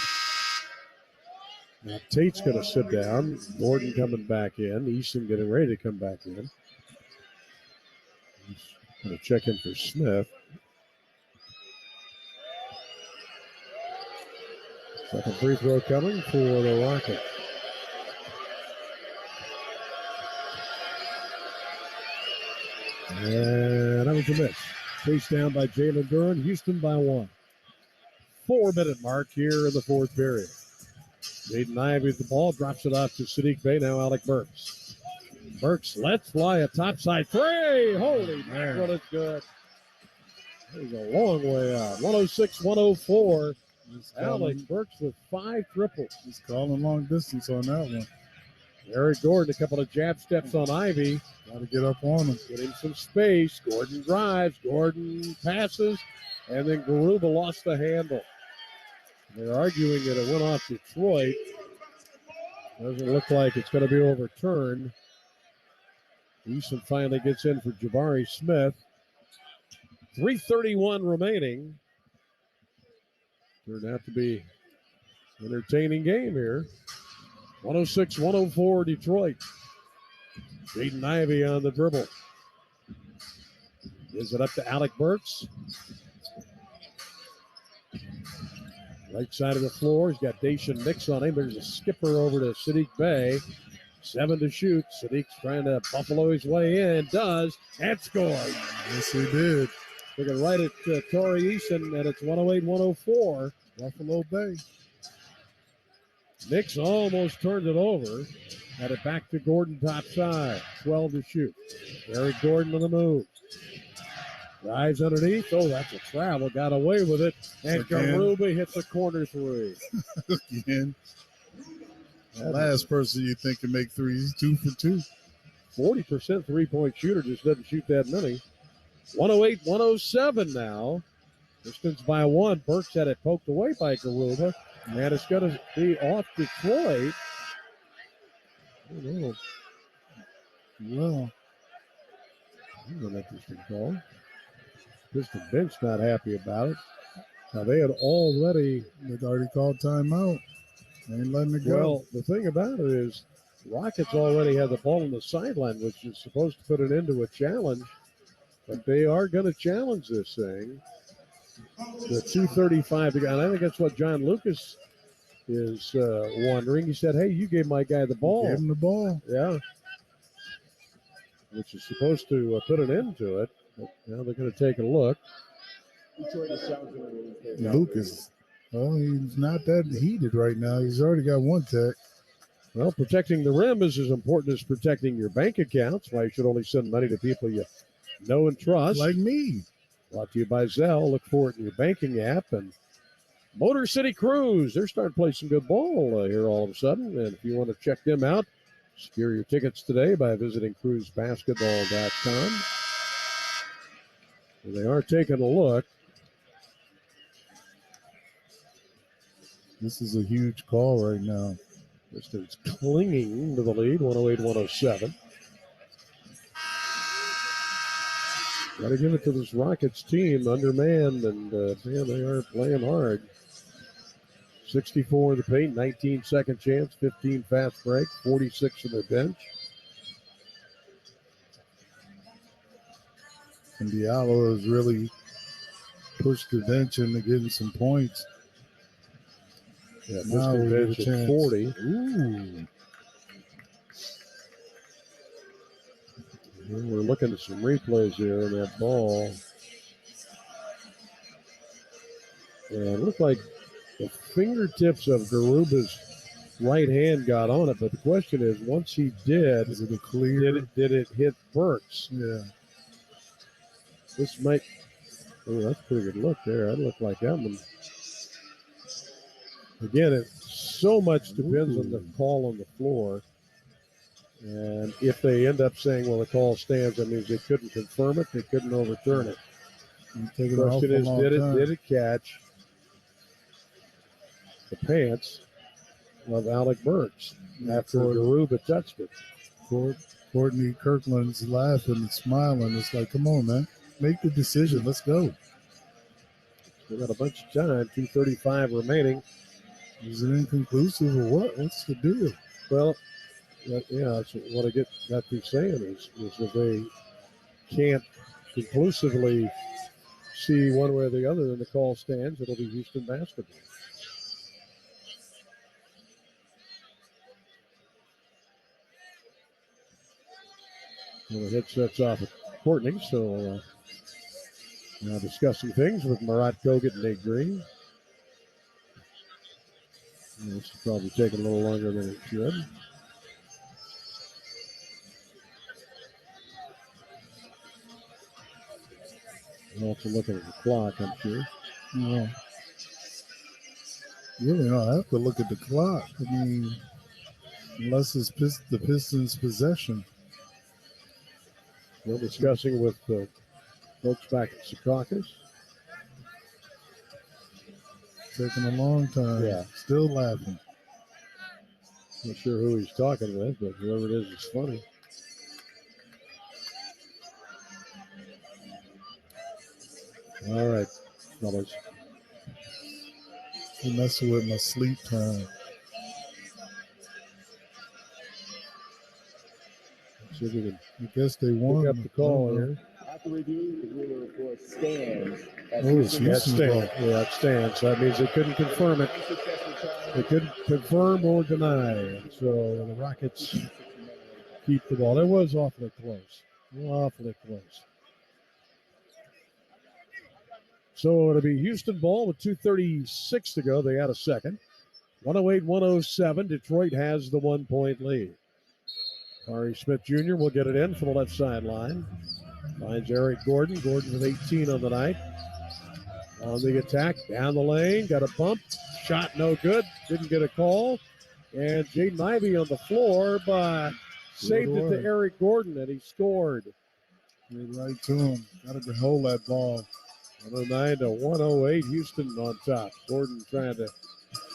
Now Tate's going to sit down. Gordon coming back in. Easton getting ready to come back in. He's going to check in for Smith. Second free throw coming for the Rockets. And that was a miss. Chased down by Jalen Duran. Houston by 1. 4-minute mark here in the 4th period. Jaden Ivey with the ball. Drops it off to Sadiq Bey. Now Alec Burks. Burks lets fly a topside 3. Holy mackerel, it's good. It was a long way out. 106-104. Alec Burks with 5 triples. He's calling long distance on that one. Eric Gordon, a couple of jab steps on Ivey. Got to get up on him. Get him some space. Gordon drives. Gordon passes. And then Garuba lost the handle. They're arguing that it went off Detroit. Doesn't look like it's going to be overturned. Easton finally gets in for Jabari Smith. 3:31 remaining. Turned out to be an entertaining game here. 106-104 Detroit. Jaden Ivey on the dribble. Gives it up to Alec Burks. Right side of the floor. He's got Dacian Nix on him. There's a skipper over to Sadiq Bey. 7 to shoot. Sadiq's trying to buffalo his way in. Does. And scores. Yes, he did. Looking right at Torrey Easton, and it's 108-104. Buffalo Bay. Nix almost turned it over. Had it back to Gordon top side. 12 to shoot. Eric Gordon on the move. Drives underneath. Oh, that's a travel. Got away with it. And Garuba hits a corner 3. Again. The last person you think can make threes, 2 for 2. 40% three-point shooter, just doesn't shoot that many. 108-107 now. Pistons by 1. Burks had it poked away by Garuba. And it's going to be off Detroit. I don't know. Well, that's an interesting call. Piston bench not happy about it. Now they had already called timeout. They ain't letting it go. Well, the thing about it is Rockets already had the ball on the sideline, which is supposed to put an end to a challenge. But they are going to challenge this thing. The 2:35 to go. And I think that's what John Lucas is wondering. He said, hey, you gave my guy the ball. Gave him the ball. Yeah. Which is supposed to put an end to it. But now they're going to take a look. Lucas, well, he's not that heated right now. He's already got one tech. Well, protecting the rim is as important as protecting your bank accounts. Why you should only send money to people you know and trust. Like me. Brought to you by Zelle. Look for it in your banking app. And Motor City Cruise, they're starting to play some good ball here all of a sudden. And if you want to check them out, secure your tickets today by visiting cruisebasketball.com. And they are taking a look. This is a huge call right now. Pistons clinging to the lead, 108-107. Got to give it to this Rockets team, undermanned, and man, they are playing hard. 64 in the paint, 19 second chance, 15 fast break, 46 in their bench. And Diallo has really pushed the bench into getting some points. Yeah, now Mr. we Bench get a at chance. 40. Ooh. And we're looking at some replays here on that ball. And it looked like the fingertips of Garuba's right hand got on it, but the question is, once he did, is it a clear? Did it hit Burks? Yeah. This might. Oh, that's a pretty good look there. That looked like that one. Again, it so much depends on the call on the floor. And if they end up saying, well, the call stands, that means they couldn't confirm it, they couldn't overturn it. The question is, did it catch the pants of Alec Burks after Garuba touched it? Courtney Kirkland's laughing and smiling. It's like, come on, man. Make the decision. Let's go. We got a bunch of time, 2:35 remaining. Is it inconclusive or what? What's the deal? Well, that's what I got through saying is that they can't conclusively see one way or the other, and the call stands. It'll be Houston basketball. Well, the headset's off at Courtney, so now discussing things with Marat Kogut and Nate Green. This is probably taking a little longer than it should. Also looking at the clock, I'm sure. Yeah. Really don't have to look at the clock. I mean, unless it's the Pistons' possession. We're discussing with folks back at Secaucus. Taking a long time. Yeah. Still laughing. Not sure who he's talking with, but whoever it is, it's funny. All right, fellas. You're messing with my sleep time. See if we can I guess they won. pick up the call here. After review, the ruler report stands. Oh, it's Houston's ball. Yeah, it stands. So that means they couldn't confirm it. They couldn't confirm or deny. So the Rockets keep the ball. It was awfully close. Awfully close. So it'll be Houston ball with 2:36 to go. They had a second. 108-107. Detroit has the 1-point lead. Ari Smith Jr. will get it in from the left sideline. Finds Eric Gordon. Gordon with 18 on the night. On the attack, down the lane, got a bump. Shot no good. Didn't get a call. And Jaden Ivey on the floor, but saved it to Eric Gordon, and he scored. Get right to him. Got to hold that ball. 109-108. Houston on top. Gordon trying to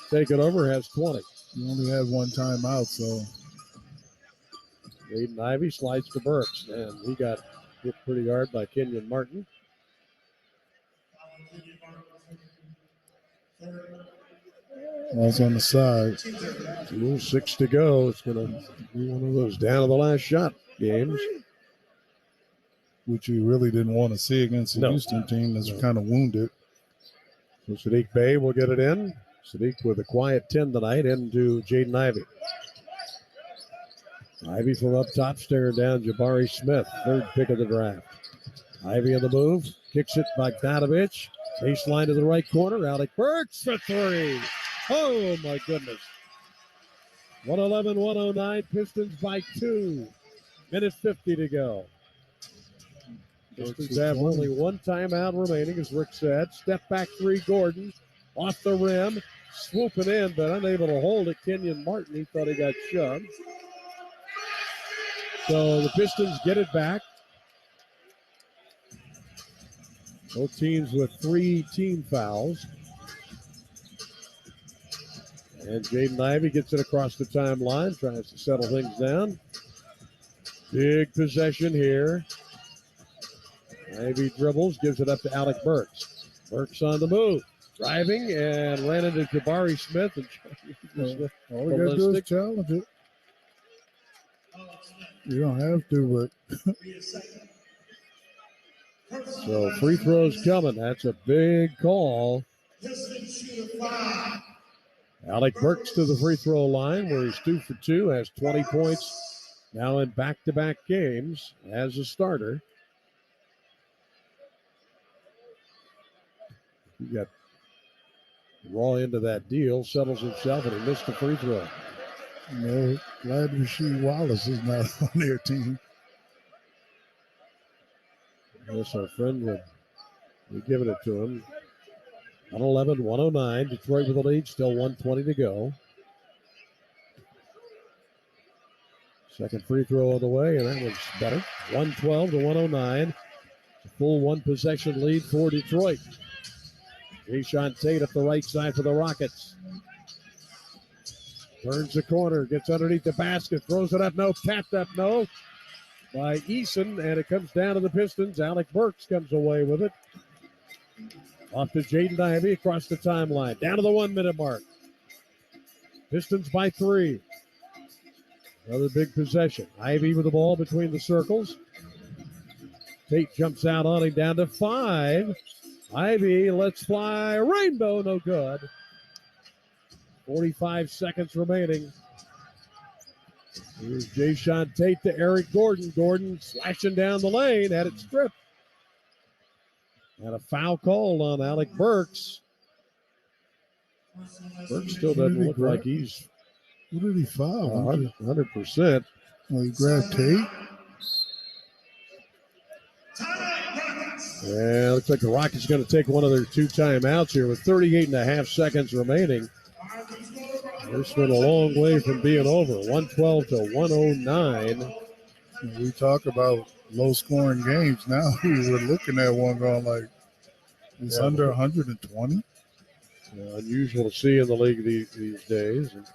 take it over, has 20. He only had one timeout, so. Jaden Ivey slides to Burks, and he got hit pretty hard by Kenyon Martin. Ball's on the side. 2:06 to go. It's going to be one of those down to the last shot games. Which you really didn't want to see against the Houston team that's kind of wounded. So Sadiq Bey will get it in. Sadiq with a quiet 10 tonight into Jaden Ivey. Ivy from up top staring down Jabari Smith, third pick of the draft. Ivy in the move, kicks it Bogdanovich. Baseline to the right corner. Alec Burks for three. Oh my goodness. 111-109, Pistons by 2. Minute 50 to go. Pistons have only one timeout remaining, as Rick said. Step back three, Gordon. Off the rim, swooping in, but unable to hold it. Kenyon Martin, he thought he got shoved. So the Pistons get it back. Both teams with 3 team fouls. And Jaden Ivey gets it across the timeline, tries to settle things down. Big possession here. Ivey dribbles, gives it up to Alec Burks. Burks on the move, driving, and ran into Jabari Smith. And all we got to do is challenge it. You don't have to, but. So free throws coming. That's a big call. Alec Burks to the free throw line where he's 2 for 2, has 20 points now in back-to-back games as a starter. He got raw into that deal, settles himself, and he missed the free throw. No, glad Rasheed Wallace is not on their team. Yes, our friend would be giving it to him. 111-109. Detroit with the lead, still 1:20 to go. Second free throw on the way, and that was better. 112-109. A full one possession lead for Detroit. Jayshawn Tate up the right side for the Rockets. Turns the corner, gets underneath the basket, throws it up, no, tapped up, no. By Eason, and it comes down to the Pistons. Alec Burks comes away with it. Off to Jaden Ivey across the timeline. Down to the 1 minute mark. Pistons by 3. Another big possession. Ivey with the ball between the circles. Tate jumps out on him down to 5. Ivey lets fly. Rainbow, no good. 45 seconds remaining. Here's Jayshawn Tate to Eric Gordon. Gordon slashing down the lane, had it stripped. And a foul called on Alec Burks. Burks still doesn't look like he's. Who did he foul? 100%. Oh, he grabbed Tate. Yeah, looks like the Rockets are going to take one of their 2 timeouts here with 38.5 seconds remaining. This went a long way from being over. 112-109. We talk about low-scoring games. Now we were looking at one going like, it's under 120. Unusual to see in the league these days. And,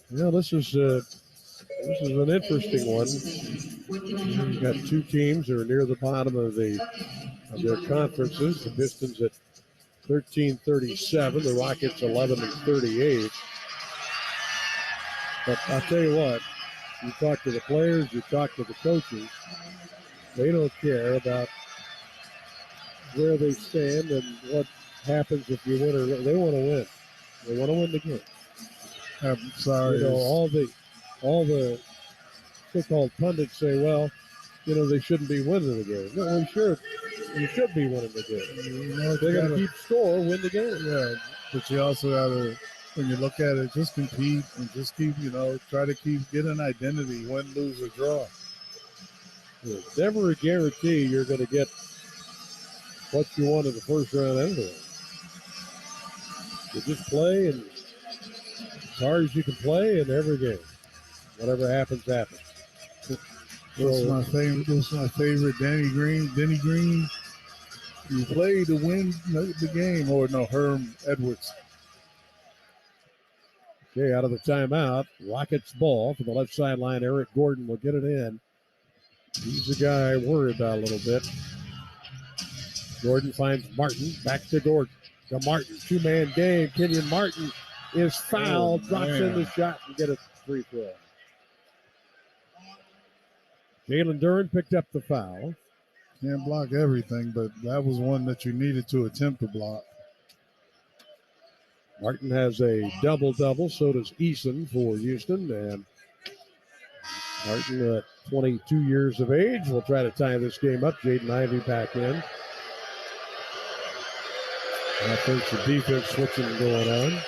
this is an interesting one. You've got 2 teams that are near the bottom of their conferences. The Pistons at 13-37, the Rockets 11-38. But I'll tell you what, you talk to the players, you talk to the coaches, they don't care about where they stand and what happens if you win or lose. They want to win. They want to win the game. I'm sorry. All the so-called pundits say, well, they shouldn't be winning the game. No, well, sure, you should be winning the game. They're going to keep score, win the game. Yeah, but you also got to, when you look at it, just compete and just keep, try to get an identity, win, lose, or draw. It's never a guarantee you're going to get what you want in the first round anyway. You just play and as hard as you can play in every game. Whatever happens, happens. That's my favorite. Danny Green. You play to win the game, or no, Herm Edwards. Okay, out of the timeout, Rockets ball from the left sideline. Eric Gordon will get it in. He's the guy I worry about a little bit. Gordon finds Martin. Back to Gordon. To Martin. 2-man game. Kenyon Martin is fouled. Drops in the shot and get a free throw. Jalen Duren picked up the foul. Can't block everything, but that was one that you needed to attempt to block. Martin has a double-double. So does Eason for Houston. And Martin at 22 years of age will try to tie this game up. Jaden Ivey back in. Offensive defense switching going on.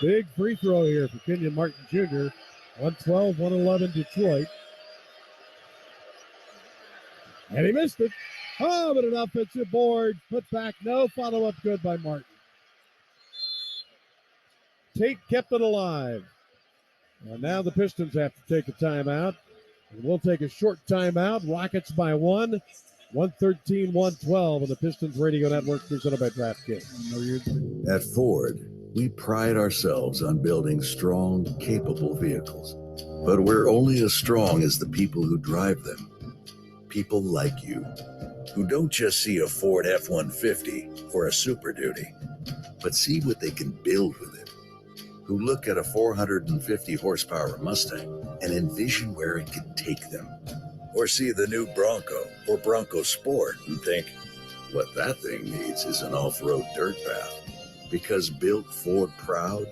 Big free throw here for Kenyon Martin Jr. 112-111 Detroit. And he missed it. Oh, but an offensive board. Put back. No follow-up good by Martin. Tate kept it alive. And now the Pistons have to take a timeout. And we'll take a short timeout. Rockets by 1. 113-112 on the Pistons Radio Network presented by DraftKings. At Ford, we pride ourselves on building strong, capable vehicles. But we're only as strong as the people who drive them. People like you, who don't just see a Ford F-150 or a Super Duty, but see what they can build with it. Who look at a 450 horsepower Mustang and envision where it could take them. Or see the new Bronco or Bronco Sport and think, what that thing needs is an off-road dirt path. Because Built Ford Proud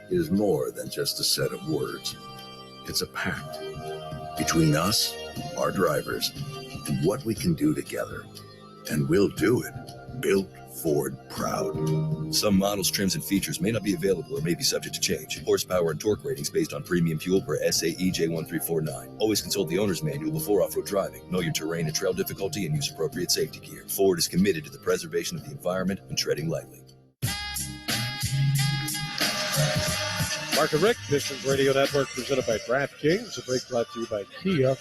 is more than just a set of words. It's a pact between us, our drivers, and what we can do together. And we'll do it. Built Ford Proud. Some models, trims, and features may not be available or may be subject to change. Horsepower and torque ratings based on premium fuel per SAE J1349. Always consult the owner's manual before off-road driving. Know your terrain and trail difficulty and use appropriate safety gear. Ford is committed to the preservation of the environment and treading lightly. Mark and Rick, Pistons Radio Network presented by DraftKings. A break brought to you by Kia.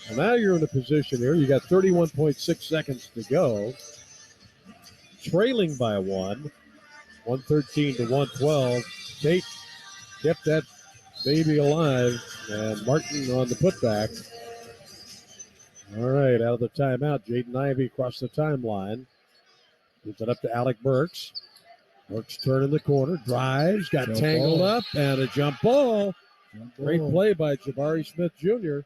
And now you're in a position here. You got 31.6 seconds to go. Trailing by 1. 113-112. Tate kept that baby alive. And Martin on the putback. All right, out of the timeout, Jaden Ivey across the timeline. Gives it up to Alec Burks. Burks turning the corner, drives, got tangled up, and a jump ball. Great play by Jabari Smith Jr.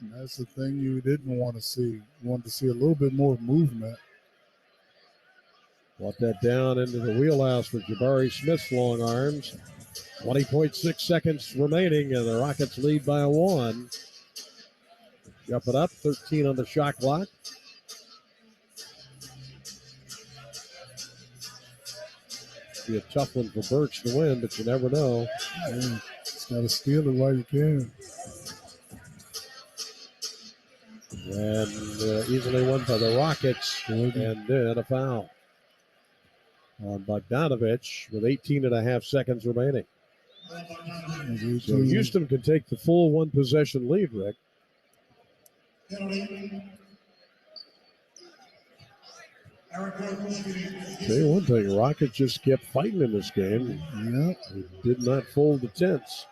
And that's the thing you didn't want to see. You wanted to see a little bit more movement. Brought that down into the wheelhouse for Jabari Smith's long arms. 20.6 seconds remaining, and the Rockets lead by 1. Jump it up, 13 on the shot clock. Be a tough one for Burks to win, but you never know. Yeah, just got to steal it while you can. And easily won by the Rockets, and then a foul on Bogdanovich with 18 and a half seconds remaining. So Houston can take the full one-possession lead, Rick. Tell you one thing, Rockets just kept fighting in this game. Yeah. They did not fold the tents.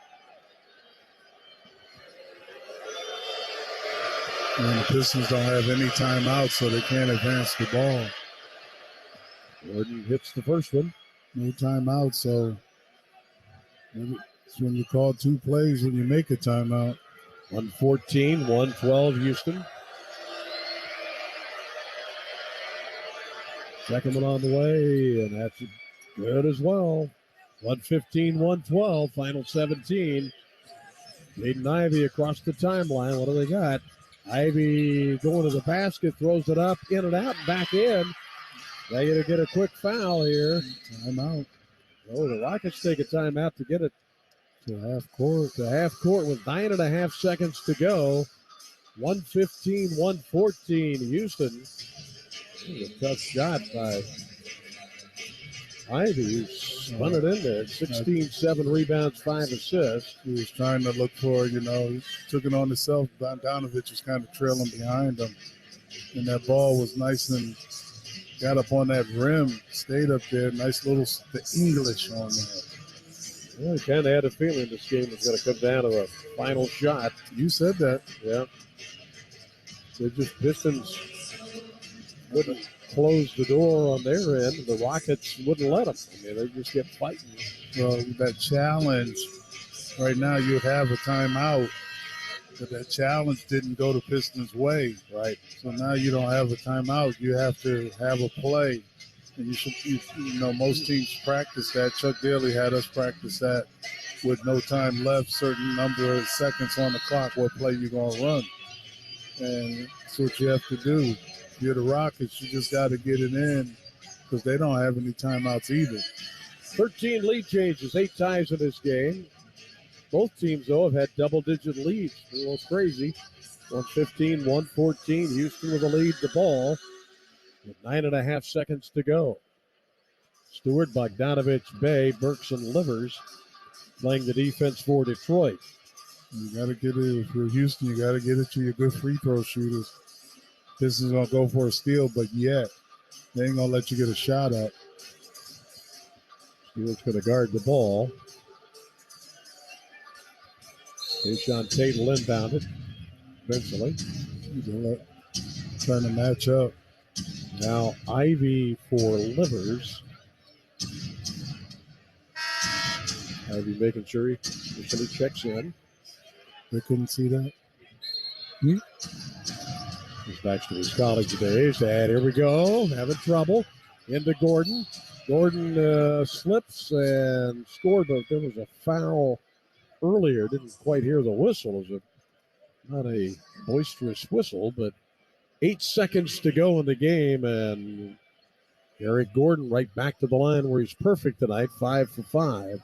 And the Pistons don't have any timeouts, so they can't advance the ball. Gordon hits the first one. No timeout, so it's when you call 2 plays when you make a timeout. 114, 112 Houston. Second one on the way, and that's good as well. 115, 112, final 17. Jaden Ivey across the timeline. What do they got? Ivey going to the basket, throws it up, in and out, and back in. They're going to get a quick foul here. Timeout. Oh, the Rockets take a timeout to get it to half court. To half court with 9.5 seconds to go. 115, 114 Houston. A tough shot by Ivey. He spun it in there. 16, 7 rebounds, 5 assists. He was trying to look for, he took it on himself. Bogdanovich was kind of trailing behind him. And that ball was nice and got up on that rim, stayed up there. Nice little the English on that. Well, I kind of had a feeling this game was going to come down to a final shot. You said that. Yeah. They just Pistons wouldn't close the door on their end. The Rockets wouldn't let them. I mean, they just kept fighting. Well, that challenge, right now you would have a timeout But that challenge didn't go the Pistons' way. Right. So now you don't have a timeout. You have to have a play. And most teams practice that. Chuck Daly had us practice that with no time left, certain number of seconds on the clock, what play you're going to run. And that's what you have to do. If you're the Rockets, you just got to get it in because they don't have any timeouts either. 13 lead changes, 8 times in this game. Both teams, though, have had double-digit leads. A little crazy. 115, 114. Houston with the lead, the ball, with 9.5 seconds to go. Stewart, Bogdanovich, Bay, Burks, and Livers playing the defense for Detroit. You got to get it for Houston. You got to get it to your good free throw shooters. This is going to go for a steal, but yet they ain't going to let you get a shot up. Stewart's going to guard the ball. Tayshaun Tate will inbound it eventually. Trying to match up. Now Ivy for Livers. Ivy making sure he initially checks in. They couldn't see that. He's back to his college days. Here we go. Having trouble. Into Gordon. Gordon slips and scored, but there was a foul earlier. Didn't quite hear the whistle. It was not a boisterous whistle, but 8 seconds to go in the game, and Eric Gordon right back to the line where he's perfect tonight, 5 for 5.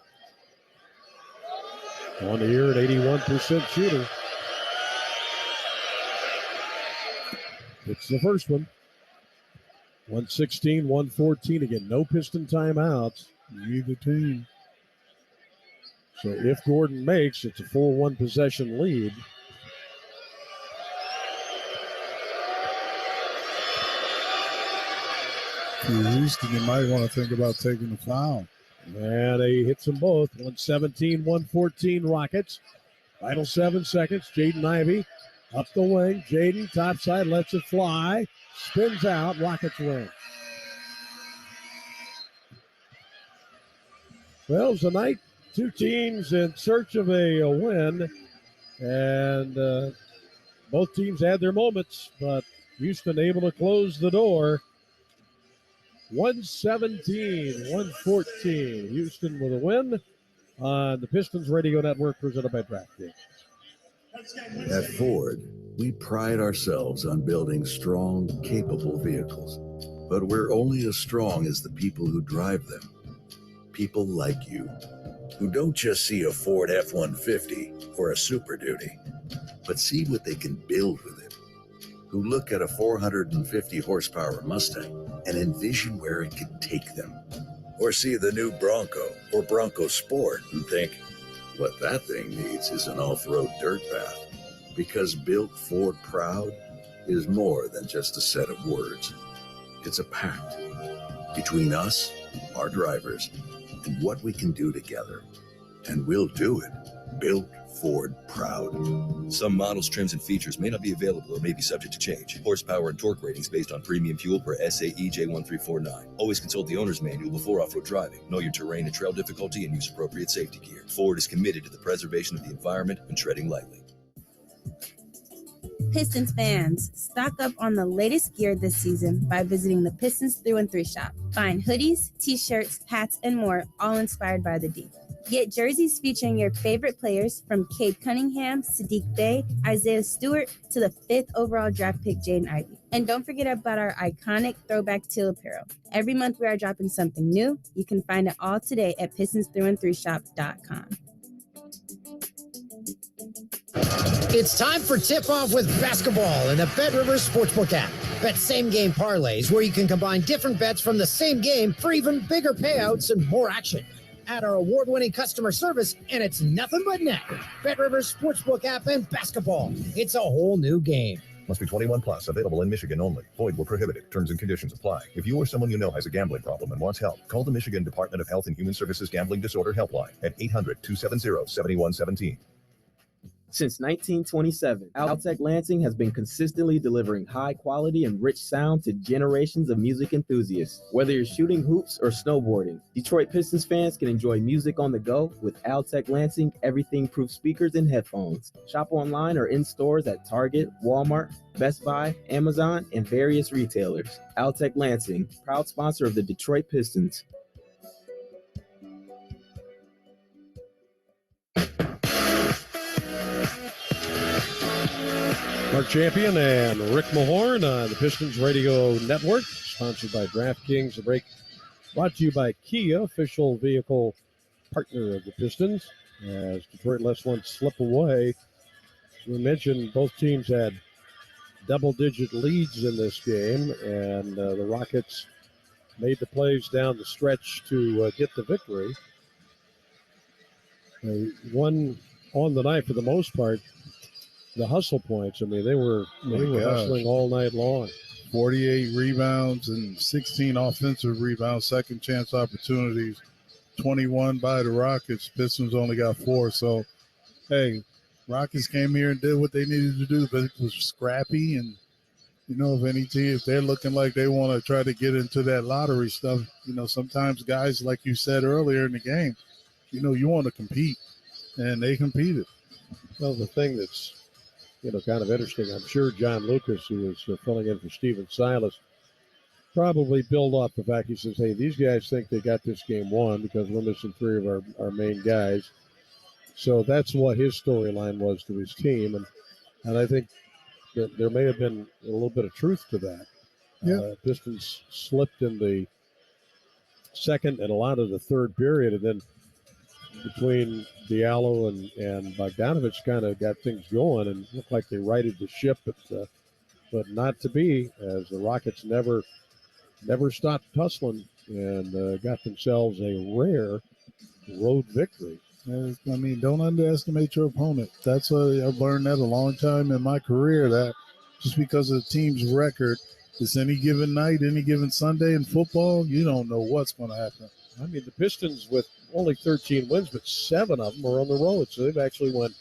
On the year at 81% shooter. It's the first one. 116, 114. Again, no Piston timeouts. Either team. So if Gordon makes, it's a full 1 possession lead. Houston, you might want to think about taking a foul. And he hits them both. 117, 114 Rockets. Final 7 seconds. Jaden Ivey up the wing. Jaden topside lets it fly. Spins out. Rockets win. Well, it was a night. 2 teams in search of a win. And both teams had their moments, but Houston able to close the door. 117, 114. Houston with a win on the Pistons Radio Network presented by DraftKings. At Ford, we pride ourselves on building strong, capable vehicles. But we're only as strong as the people who drive them. People like you, who don't just see a Ford F-150 or a Super Duty, but see what they can build with it. Who look at a 450 horsepower Mustang and envision where it could take them. Or see the new Bronco or Bronco Sport and think, what that thing needs is an off-road dirt path. Because Built Ford Proud is more than just a set of words. It's a pact between us, our drivers, and what we can do together. And we'll do it. Built Ford Proud. Some models, trims, and features may not be available or may be subject to change. Horsepower and torque ratings based on premium fuel per SAE J1349. Always consult the owner's manual before off-road driving. Know your terrain and trail difficulty and use appropriate safety gear. Ford is committed to the preservation of the environment and treading lightly. Pistons fans, stock up on the latest gear this season by visiting the Pistons 3 shop. Find hoodies, t-shirts, hats, and more, all inspired by the D. Get jerseys featuring your favorite players from Cade Cunningham, Sadiq Bey, Isaiah Stewart, to the 5th overall draft pick, Jaden Ivey. And don't forget about our iconic throwback teal apparel. Every month we are dropping something new. You can find it all today at pistons313shop.com. It's time for tip-off with basketball in the BetRivers Sportsbook app. Bet same-game parlays where you can combine different bets from the same game for even bigger payouts and more action. Add our award-winning customer service, and it's nothing but net. BetRivers Sportsbook app and basketball. It's a whole new game. Must be 21 plus. Available in Michigan only. Void where prohibited. Terms and conditions apply. If you or someone you know has a gambling problem and wants help, call the Michigan Department of Health and Human Services Gambling Disorder Helpline at 800-270-7117. Since 1927, Altec Lansing has been consistently delivering high quality and rich sound to generations of music enthusiasts. Whether you're shooting hoops or snowboarding, Detroit Pistons fans can enjoy music on the go with Altec Lansing everything-proof speakers and headphones. Shop online or in stores at Target, Walmart, Best Buy, Amazon, and various retailers. Altec Lansing, proud sponsor of the Detroit Pistons. Mark Champion and Rick Mahorn on the Pistons Radio Network, sponsored by DraftKings. The break brought to you by Kia, official vehicle partner of the Pistons, as Detroit lets one slip away. As we mentioned, both teams had double-digit leads in this game, and the Rockets made the plays down the stretch to get the victory. They won on the night for the most part. The hustle points, I mean, they were hustling all night long. 48 rebounds and 16 offensive rebounds, second chance opportunities, 21 by the Rockets. Pistons only got 4. So, hey, Rockets came here and did what they needed to do, but it was scrappy. And, you know, if they're looking like they want to try to get into that lottery stuff, you know, sometimes guys, like you said earlier in the game, you know, you want to compete, and they competed. Well, the thing that's, you know, kind of interesting, I'm sure John Lucas, who was filling in for Steven Silas, probably build off the fact, he says, hey, these guys think they got this game won because we're missing 3 of our main guys. So that's what his storyline was to his team. And I think that there may have been a little bit of truth to that. Yeah. Pistons slipped in the second and a lot of the third period, and then between Diallo and Bogdanovich kind of got things going and looked like they righted the ship, but not to be, as the Rockets never stopped hustling and got themselves a rare road victory. I mean, don't underestimate your opponent. That's I've learned that a long time in my career, that just because of the team's record, it's any given night, any given Sunday in football, you don't know what's going to happen. I mean, the Pistons with only 13 wins, but 7 of them are on the road. So they've actually won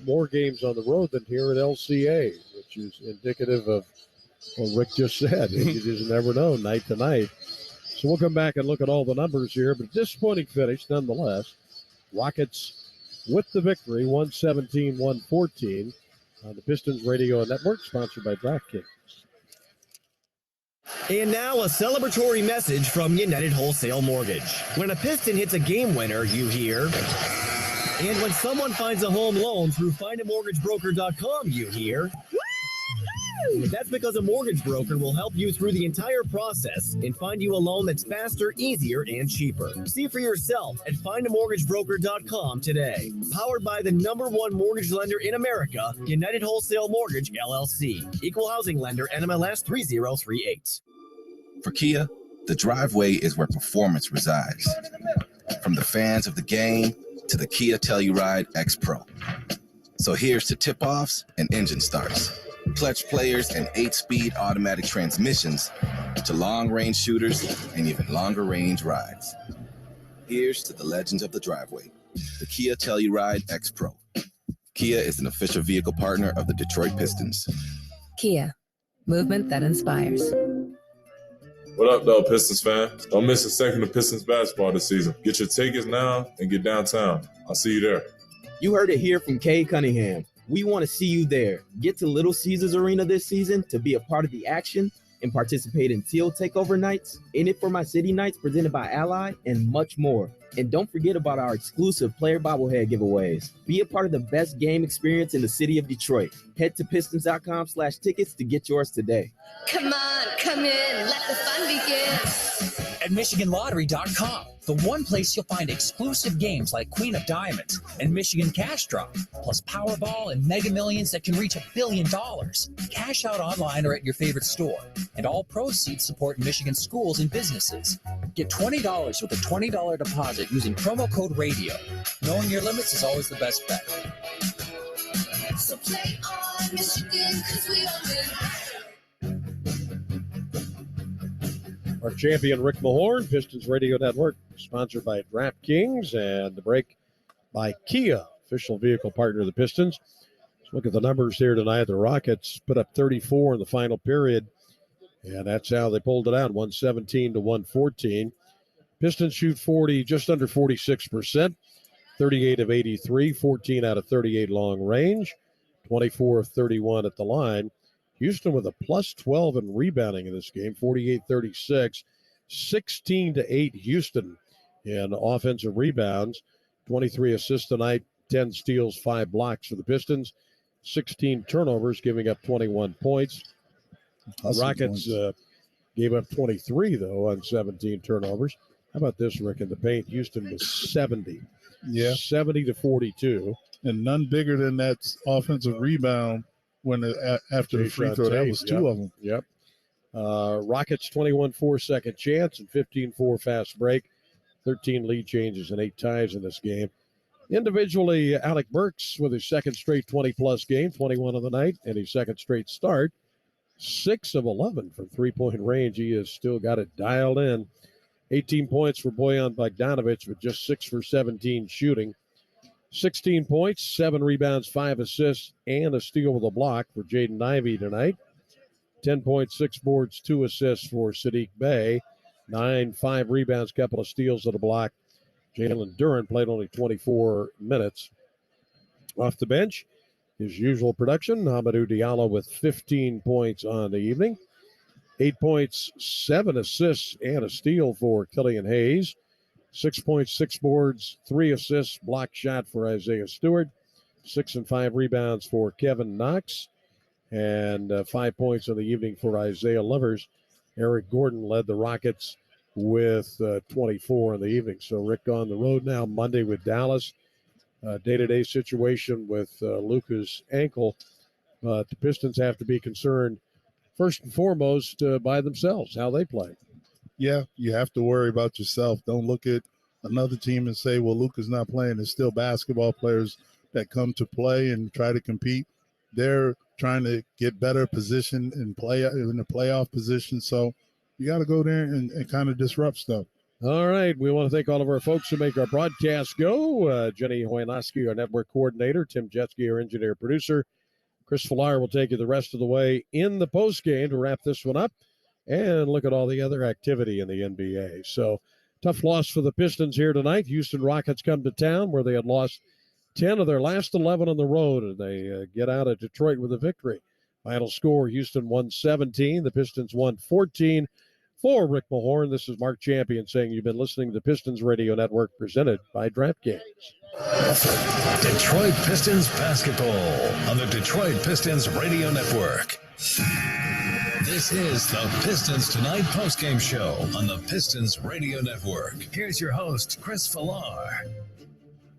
more games on the road than here at LCA, which is indicative of what Rick just said. You just never know night to night. So we'll come back and look at all the numbers here, but disappointing finish nonetheless. Rockets with the victory, 117-114 on the Pistons Radio Network, sponsored by DraftKings. And now a celebratory message from United Wholesale Mortgage. When a Piston hits a game winner, you hear. And when someone finds a home loan through findamortgagebroker.com, you hear. That's because a mortgage broker will help you through the entire process and find you a loan that's faster, easier, and cheaper. See for yourself at findamortgagebroker.com today. Powered by the #1 mortgage lender in America, United Wholesale Mortgage, LLC. Equal housing lender, NMLS 3038. For Kia, the driveway is where performance resides. From the fans of the game to the Kia Telluride X Pro. So here's to tip-offs and engine starts, clutch players and 8-speed automatic transmissions, to long-range shooters and even longer-range rides. Here's to the legends of the driveway, the Kia Telluride X Pro. Kia is an official vehicle partner of the Detroit Pistons. Kia, movement that inspires. What up, though, Pistons fans? Don't miss a second of Pistons basketball this season. Get your tickets now and get downtown. I'll see you there. You heard it here from Kay Cunningham. We want to see you there. Get to Little Caesars Arena this season to be a part of the action and participate in Teal Takeover Nights, In It For My City Nights presented by Ally, and much more. And don't forget about our exclusive player bobblehead giveaways. Be a part of the best game experience in the city of Detroit. Head to pistons.com/tickets to get yours today. Come on, come in, let the fun begin. At MichiganLottery.com, the one place you'll find exclusive games like Queen of Diamonds and Michigan Cash Drop, plus Powerball and Mega Millions that can reach $1 billion. Cash out online or at your favorite store, and all proceeds support Michigan schools and businesses. Get $20 with a $20 deposit using promo code RADIO. Knowing your limits is always the best bet. So play on, Michigan, 'cause we all win. Our champion, Rick Mahorn, Pistons Radio Network, sponsored by DraftKings, and the break by Kia, official vehicle partner of the Pistons. Let's look at the numbers here tonight. The Rockets put up 34 in the final period, and that's how they pulled it out, 117-114. Pistons shoot 40, just under 46%, 38 of 83, 14 out of 38 long range, 24 of 31 at the line. Houston with a plus 12 in rebounding in this game, 48-36, 16-8 Houston in offensive rebounds, 23 assists tonight, 10 steals, 5 blocks for the Pistons, 16 turnovers, giving up 21 points. The Rockets gave up 23, though, on 17 turnovers. How about this, Rick? In the paint, Houston was 70. Yeah. 70-42. And none bigger than that offensive rebound when after the free throw. That was two of them. Yep. Rockets 21-4 second chance and 15-4 fast break. 13 lead changes and 8 ties in this game. Individually, Alec Burks with his second straight 20-plus game, 21 of the night, and his second straight start. 6 of 11 from three-point range. He has still got it dialed in. 18 points for Bojan Bogdanovic, with just 6 for 17 shooting. 16 points, 7 rebounds, 5 assists, and a steal with a block for Jaden Ivey tonight. 10 points, 6 boards, 2 assists for Sadiq Bey. 5 rebounds, couple of steals and a block. Jalen Duren played only 24 minutes. Off the bench, his usual production, Hamidou Diallo with 15 points on the evening. 8 points, 7 assists, and a steal for Killian Hayes. 6 points, 6 boards, 3 assists, block shot for Isaiah Stewart. 6 and 5 rebounds for Kevin Knox. And 5 points in the evening for Isaiah Livers. Eric Gordon led the Rockets with 24 in the evening. So Rick on the road now Monday with Dallas. Day-to-day situation with Luka's ankle. The Pistons have to be concerned first and foremost by themselves, how they play. Yeah, you have to worry about yourself. Don't look at another team and say, well, Luka's not playing. There's still basketball players that come to play and try to compete. They're trying to get better position and play in the playoff position. So you got to go there and kind of disrupt stuff. All right. We want to thank all of our folks who make our broadcast go. Jenny Hoynoski, our network coordinator. Tim Jetski, our engineer producer. Chris Villar will take you the rest of the way in the postgame to wrap this one up and look at all the other activity in the NBA. So, tough loss for the Pistons here tonight. Houston Rockets come to town where they had lost 10 of their last 11 on the road, and they get out of Detroit with a victory. Final score, Houston 117, the Pistons 114. For Rick Mahorn, this is Mark Champion saying you've been listening to the Pistons Radio Network presented by DraftKings. Detroit Pistons basketball on the Detroit Pistons Radio Network. This is the Pistons Tonight postgame show on the Pistons Radio Network. Here's your host, Chris Villar.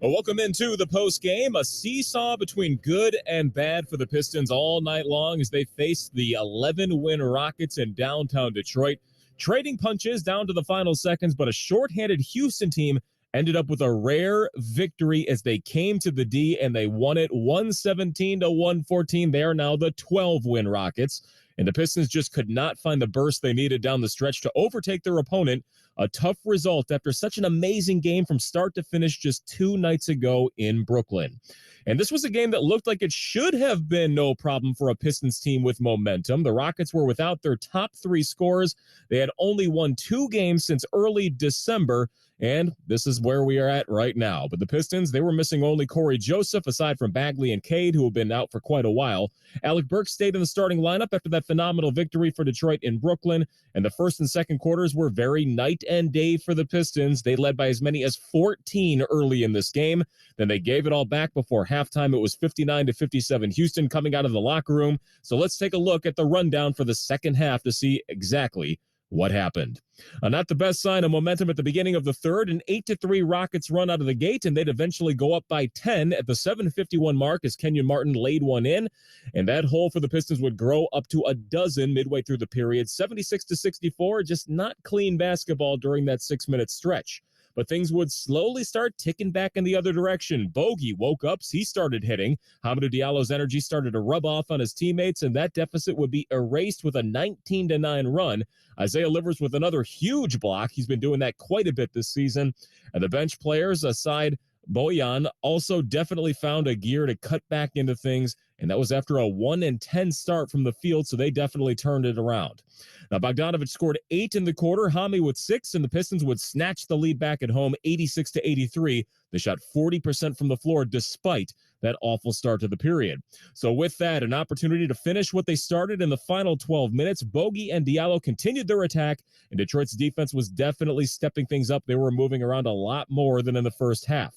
Well, welcome into the post game. A seesaw between good and bad for the Pistons all night long as they face the 11-win Rockets in downtown Detroit. Trading punches down to the final seconds, but a shorthanded Houston team ended up with a rare victory as they came to the D and they won it 117-114. They are now the 12-win Rockets. And the Pistons just could not find the burst they needed down the stretch to overtake their opponent. A tough result after such an amazing game from start to finish just 2 nights ago in Brooklyn. And this was a game that looked like it should have been no problem for a Pistons team with momentum. The Rockets were without their top 3 scorers. They had only won 2 games since early December. And this is where we are at right now. But the Pistons, they were missing only Corey Joseph, aside from Bagley and Cade, who have been out for quite a while. Alec Burks stayed in the starting lineup after that phenomenal victory for Detroit in Brooklyn. And the first and second quarters were very night and day for the Pistons. They led by as many as 14 early in this game. Then they gave it all back before halftime. It was 59-57 Houston coming out of the locker room. So let's take a look at the rundown for the second half to see exactly what happened. Not the best sign of momentum at the beginning of the third. An 8-3 Rockets run out of the gate, and they'd eventually go up by 10 at the 7:51 mark as Kenyon Martin laid one in. And that hole for the Pistons would grow up to a dozen midway through the period. 76-64, just not clean basketball during that 6-minute stretch. But things would slowly start ticking back in the other direction. Bogey woke up. He started hitting. Hamidou Diallo's energy started to rub off on his teammates, and that deficit would be erased with a 19-9 run. Isaiah Livers with another huge block. He's been doing that quite a bit this season. And the bench players, aside Bojan also definitely found a gear to cut back into things, and that was after a 1-10 start from the field, so they definitely turned it around. Now, Bogdanovic scored 8 in the quarter, Hami with 6, and the Pistons would snatch the lead back at home 86-83. They shot 40% from the floor despite that awful start to the period. So with that, an opportunity to finish what they started in the final 12 minutes. Bogey and Diallo continued their attack, and Detroit's defense was definitely stepping things up. They were moving around a lot more than in the first half.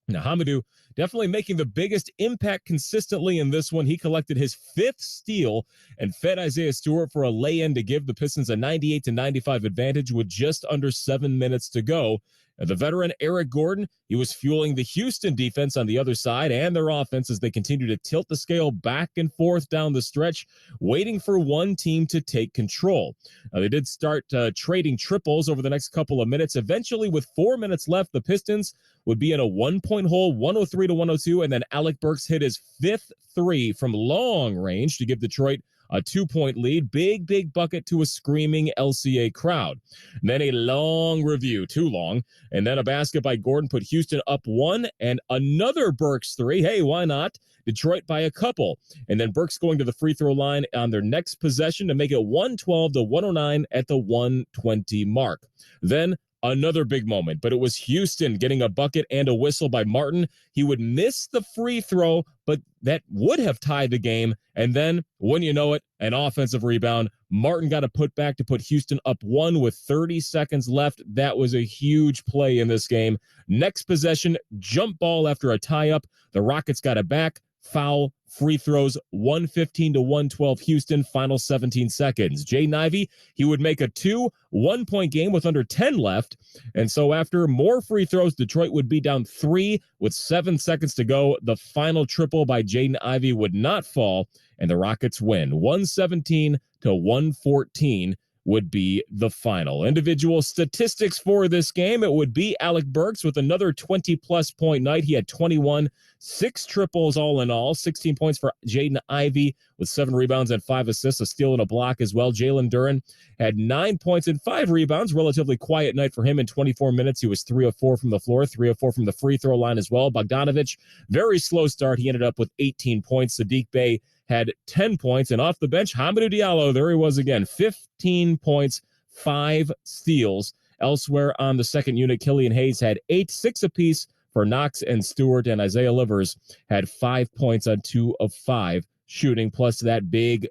Now, Hamidou definitely making the biggest impact consistently in this one. He collected his 5th steal and fed Isaiah Stewart for a lay-in to give the Pistons a 98-95 advantage with just under 7 minutes to go. The veteran Eric Gordon, he was fueling the Houston defense on the other side and their offense as they continue to tilt the scale back and forth down the stretch, waiting for one team to take control. Now, they did start trading triples over the next couple of minutes. Eventually, with 4 minutes left, the Pistons would be in a 1-point hole, 103-102, and then Alec Burks hit his 5th three from long range to give Detroit a 2-point lead. Big bucket to a screaming LCA crowd. And then a long review, too long, and then a basket by Gordon put Houston up 1, and another Burks 3. Hey, why not? Detroit by a couple. And then Burks going to the free throw line on their next possession to make it 112-109 at the 120 mark. Then another big moment, but it was Houston getting a bucket and a whistle by Martin. He would miss the free throw, but that would have tied the game. And then, when you know it, an offensive rebound. Martin got a putback to put Houston up 1 with 30 seconds left. That was a huge play in this game. Next possession, jump ball after a tie-up. The Rockets got it back. Foul, free throws, 115-112 Houston, final 17 seconds. Jaden Ivey, he would make a 2 1-point game with under 10 left. And so after more free throws, Detroit would be down 3 with 7 seconds to go. The final triple by Jaden Ivey would not fall, and the Rockets win. 117-114 would be the final. Individual statistics for this game, it would be Alec Burks with another 20-plus point night. He had 21, 6 triples all in all, 16 points for Jaden Ivey with 7 rebounds and 5 assists, a steal and a block as well. Jalen Duren had 9 points and 5 rebounds, relatively quiet night for him in 24 minutes. He was 3 of 4 from the floor, 3 of 4 from the free throw line as well. Bogdanovic, very slow start. He ended up with 18 points. Saddiq Bey had 10 points, and off the bench, Hamidou Diallo, there he was again, 15 points, 5 steals. Elsewhere on the second unit, Killian Hayes had 8, 6 apiece for Knox and Stewart, and Isaiah Livers had 5 points on 2 of 5 shooting, plus that big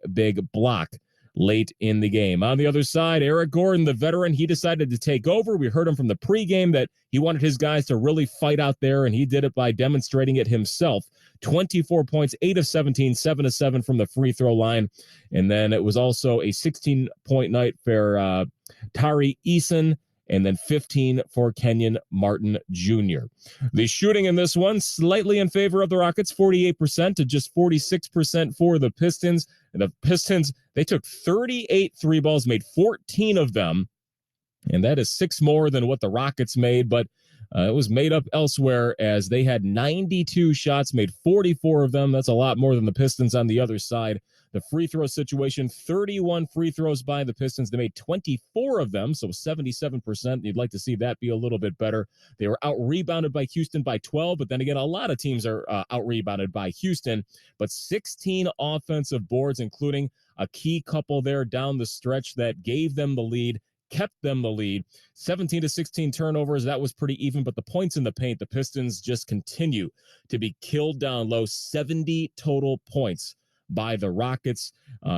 block late in the game. On the other side, Eric Gordon, the veteran, he decided to take over. We heard him from the pregame that he wanted his guys to really fight out there, and he did it by demonstrating it himself. 24 points, 8 of 17, 7 of 7 from the free throw line. And then it was also a 16-point night for Tari Eason, and then 15 for Kenyon Martin Jr. The shooting in this one, slightly in favor of the Rockets, 48% to just 46% for the Pistons. And the Pistons, they took 38 three balls, made 14 of them, and that is 6 more than what the Rockets made, but it was made up elsewhere as they had 92 shots, made 44 of them. That's a lot more than the Pistons on the other side. The free throw situation, 31 free throws by the Pistons. They made 24 of them, so 77%. You'd like to see that be a little bit better. They were out-rebounded by Houston by 12, but then again, a lot of teams are out-rebounded by Houston. But 16 offensive boards, including a key couple there down the stretch that gave them the lead, kept them the lead. 17-16 turnovers, that was pretty even, but the points in the paint, the Pistons just continue to be killed down low. 70 total points by the Rockets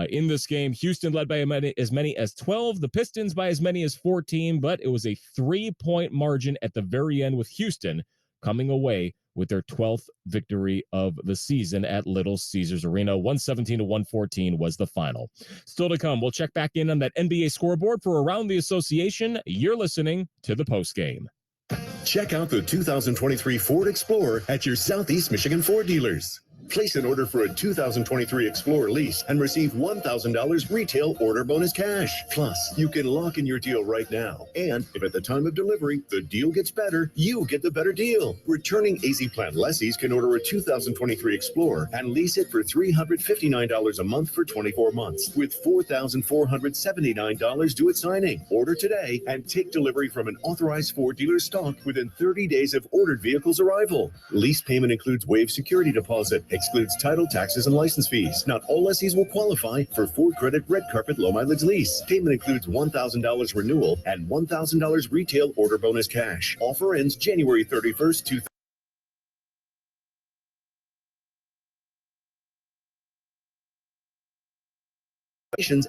in this game. Houston led by as many as 12, the Pistons by as many as 14, but it was a 3-point margin at the very end, with Houston coming away with their 12th victory of the season at Little Caesars Arena. 117-114 was the final. Still to come, we'll check back in on that NBA scoreboard for Around the Association. You're listening to the postgame. Check out the 2023 Ford Explorer at your Southeast Michigan Ford dealers. Place an order for a 2023 Explorer lease and receive $1,000 retail order bonus cash. Plus, you can lock in your deal right now. And if at the time of delivery, the deal gets better, you get the better deal. Returning AZ Plan lessees can order a 2023 Explorer and lease it for $359 a month for 24 months with $4,479 due at signing. Order today and take delivery from an authorized Ford dealer stock within 30 days of ordered vehicle's arrival. Lease payment includes waived security deposit, excludes title, taxes, and license fees. Not all lessees will qualify for Ford Credit Red Carpet Low Mileage Lease. Payment includes $1,000 renewal and $1,000 retail order bonus cash. Offer ends January 31st, 2000.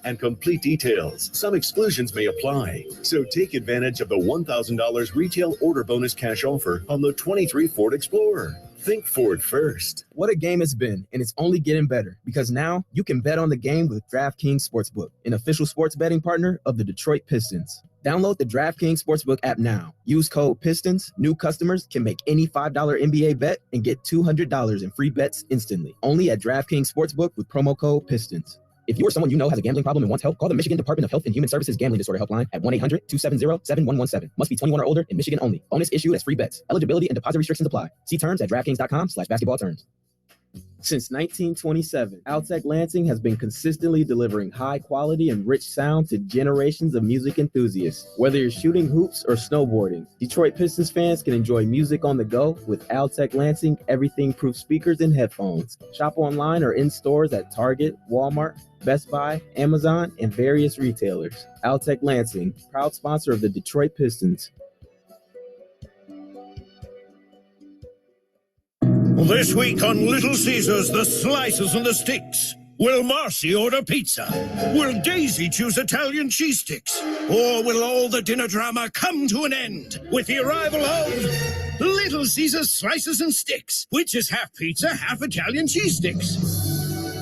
And complete details. Some exclusions may apply. So take advantage of the $1,000 retail order bonus cash offer on the 23 Ford Explorer. Think Ford first. What a game it's been, and it's only getting better because now you can bet on the game with DraftKings Sportsbook, an official sports betting partner of the Detroit Pistons. Download the DraftKings Sportsbook app now. Use code PISTONS. New customers can make any $5 NBA bet and get $200 in free bets instantly. Only at DraftKings Sportsbook with promo code PISTONS. If you or someone you know has a gambling problem and wants help, call the Michigan Department of Health and Human Services Gambling Disorder Helpline at 1-800-270-7117. Must be 21 or older in Michigan only. Bonus issued as free bets. Eligibility and deposit restrictions apply. See terms at DraftKings.com/basketball terms. Since 1927, Altec Lansing has been consistently delivering high quality and rich sound to generations of music enthusiasts. Whether you're shooting hoops or snowboarding, Detroit Pistons fans can enjoy music on the go with Altec Lansing everything-proof speakers and headphones. Shop online or in stores at Target, Walmart, Best Buy, Amazon, and various retailers. Altec Lansing, proud sponsor of the Detroit Pistons. This week on Little Caesars, the slices and the sticks. Will Marcy order pizza? Will Daisy choose Italian cheese sticks? Or will all the dinner drama come to an end with the arrival of Little Caesars slices and sticks, which is half pizza, half Italian cheese sticks.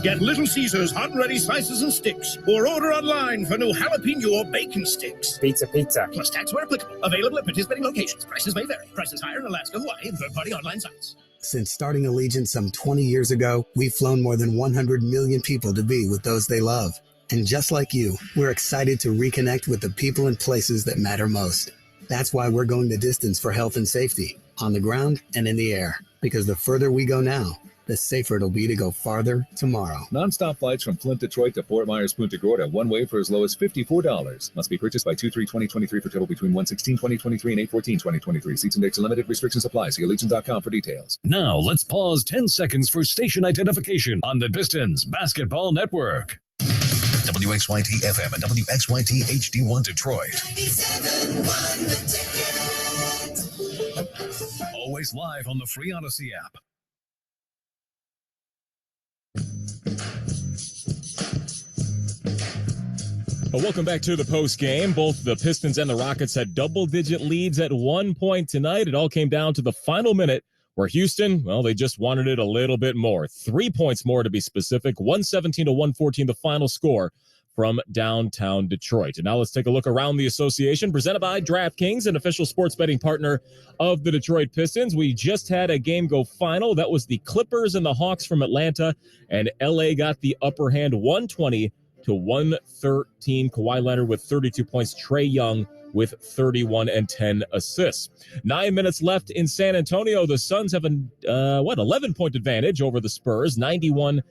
Get Little Caesars hot and ready slices and sticks, or order online for new jalapeno or bacon sticks. Pizza. Plus tax where applicable. Available at participating locations. Prices may vary. Prices higher in Alaska, Hawaii, and third-party online sites. Since starting Allegiant some 20 years ago, we've flown more than 100 million people to be with those they love. And just like you, we're excited to reconnect with the people and places that matter most. That's why we're going the distance for health and safety, on the ground and in the air. Because the further we go now, the safer it'll be to go farther tomorrow. Non-stop flights from Flint, Detroit to Fort Myers, Punta Gorda, one way for as low as $54. Must be purchased by 2/3/2023 for total between 1/16/2023 and 8/14/2023. Seats and dates and limited restrictions apply. See Allegiant.com for details. Now let's pause 10 seconds for station identification on the Pistons Basketball Network. WXYT FM and WXYT HD1 Detroit. 97.1 The Ticket. Always live on the free Odyssey app. Well, welcome back to the post game. Both the Pistons and the Rockets had double-digit leads at one point tonight. It all came down to the final minute where Houston, well, they just wanted it a little bit more. 3 points more to be specific. 117-114, the final score from downtown Detroit. And now let's take a look around the association, presented by DraftKings, an official sports betting partner of the Detroit Pistons. We just had a game go final. That was the Clippers and the Hawks from Atlanta, and LA got the upper hand 120-113. Kawhi Leonard with 32 points. Trae Young with 31 and 10 assists. 9 minutes left in San Antonio. The Suns have an 11-point advantage over the Spurs, 91-80.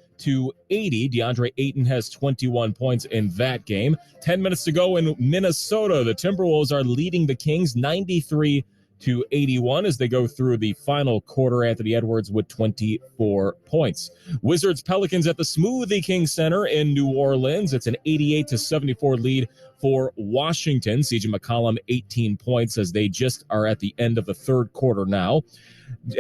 DeAndre Ayton has 21 points in that game. 10 minutes to go in Minnesota. The Timberwolves are leading the Kings 93-81 as they go through the final quarter. Anthony Edwards with 24 points. Wizards Pelicans at the Smoothie King Center in New Orleans. It's an 88-74 lead for Washington. CJ McCollum 18 points as they just are at the end of the third quarter now.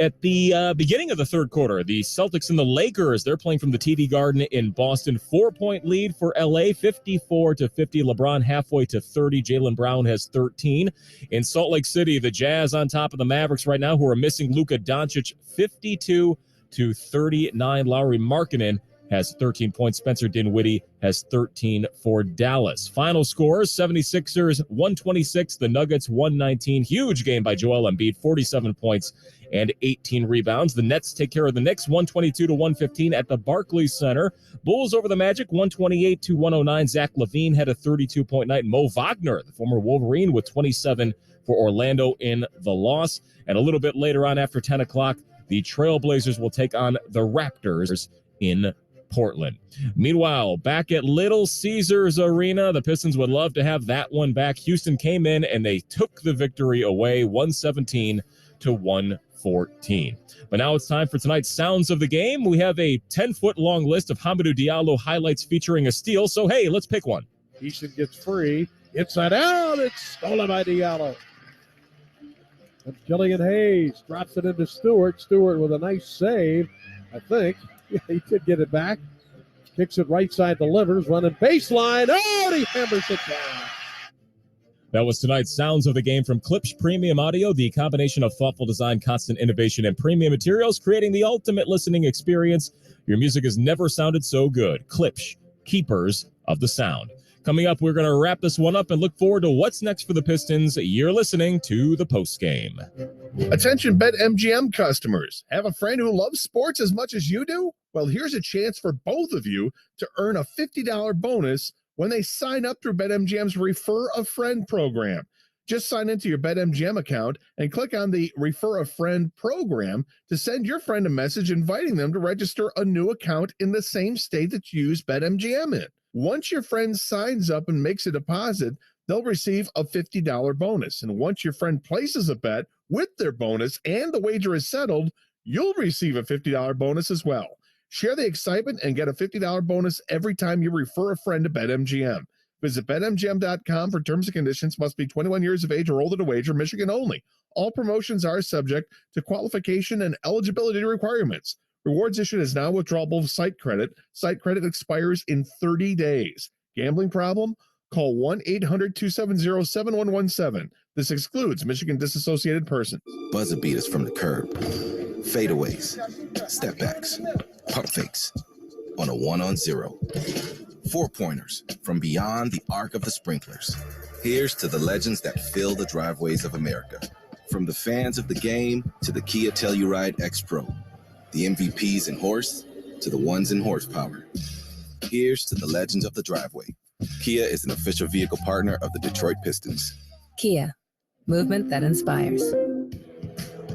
At the beginning of the third quarter, the Celtics and the Lakers, they're playing from the TD Garden in Boston. 4-point lead for LA, 54-50. LeBron halfway to 30. Jaylen Brown has 13. In Salt Lake City, the Jazz on top of the Mavericks right now, who are missing Luka Doncic, 52-39. Lauri Markkanen has 13 points. Spencer Dinwiddie has 13 for Dallas. Final scores, 76ers 126, the Nuggets 119. Huge game by Joel Embiid, 47 points and 18 rebounds. The Nets take care of the Knicks 122-115 at the Barclays Center. Bulls over the Magic 128-109. Zach LaVine had a 32-point night. Mo Wagner, the former Wolverine, with 27 for Orlando in the loss. And a little bit later on after 10 o'clock, the Trailblazers will take on the Raptors in Portland. Meanwhile, back at Little Caesars Arena, the Pistons would love to have that one back. Houston came in and they took the victory away, 117-114. But now it's time for tonight's Sounds of the Game. We have a 10-foot long list of Hamidou Diallo highlights featuring a steal. So, hey, let's pick one. Easton gets free. Inside out. It's stolen by Diallo. And Killian Hayes drops it into Stewart. Stewart with a nice save, I think. Yeah, he could get it back. Kicks it right side, delivers, running baseline. Oh, he hammers it down. That was tonight's Sounds of the Game from Klipsch Premium Audio, the combination of thoughtful design, constant innovation, and premium materials, creating the ultimate listening experience. Your music has never sounded so good. Klipsch, keepers of the sound. Coming up, we're going to wrap this one up and look forward to what's next for the Pistons. You're listening to the postgame. Attention BetMGM customers. Have a friend who loves sports as much as you do? Well, here's a chance for both of you to earn a $50 bonus when they sign up through BetMGM's Refer a Friend program. Just sign into your BetMGM account and click on the Refer a Friend program to send your friend a message inviting them to register a new account in the same state that you use BetMGM in. Once your friend signs up and makes a deposit, they'll receive a $50 bonus. And once your friend places a bet with their bonus and the wager is settled, you'll receive a $50 bonus as well. Share the excitement and get a $50 bonus every time you refer a friend to BetMGM. Visit BetMGM.com for terms and conditions. Must be 21 years of age or older to wager. Michigan only. All promotions are subject to qualification and eligibility requirements. Rewards issued is now withdrawable with site credit. Site credit expires in 30 days. Gambling problem? Call 1-800-270-7117. This excludes Michigan disassociated persons. Buzzer beaters from the curb, fadeaways, step backs, pump fakes on a 1-on-0. 4-pointers from beyond the arc of the sprinklers. Here's to the legends that fill the driveways of America. From the fans of the game to the Kia Telluride X Pro. The MVPs in horse to the ones in horsepower. Here's to the legends of the driveway. Kia is an official vehicle partner of the Detroit Pistons. Kia, movement that inspires.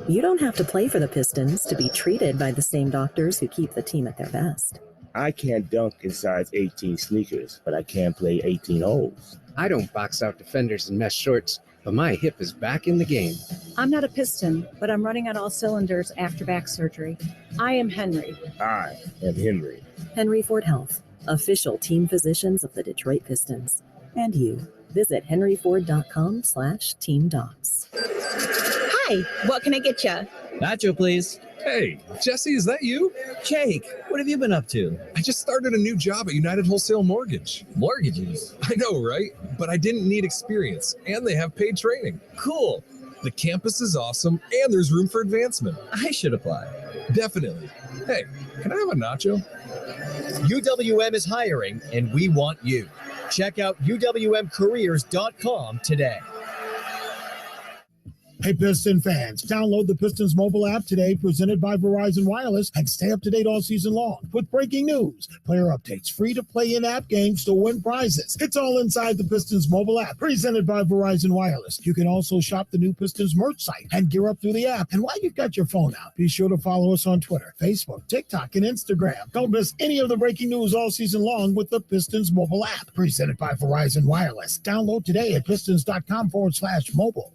You don't have to play for the Pistons to be treated by the same doctors who keep the team at their best. I can't dunk in size 18 sneakers, but I can play 18 holes. I don't box out defenders in mesh shorts, but my hip is back in the game. I'm not a Piston, but I'm running on all cylinders after back surgery. I am Henry. I am Henry. Henry Ford Health, official team physicians of the Detroit Pistons. And you. Visit henryford.com/team docs. Hi, what can I get you? Nacho, please. Hey, Jesse, is that you? Jake, what have you been up to? I just started a new job at United Wholesale Mortgage. Mortgages? I know, right? But I didn't need experience, and they have paid training. Cool. The campus is awesome, and there's room for advancement. I should apply. Definitely. Hey, can I have a nacho? UWM is hiring, and we want you. Check out UWMcareers.com today. Hey, Piston fans, download the Pistons mobile app today, presented by Verizon Wireless, and stay up to date all season long with breaking news, player updates, free-to-play in-app games to win prizes. It's all inside the Pistons mobile app, presented by Verizon Wireless. You can also shop the new Pistons merch site and gear up through the app. And while you've got your phone out, be sure to follow us on Twitter, Facebook, TikTok, and Instagram. Don't miss any of the breaking news all season long with the Pistons mobile app, presented by Verizon Wireless. Download today at pistons.com/mobile.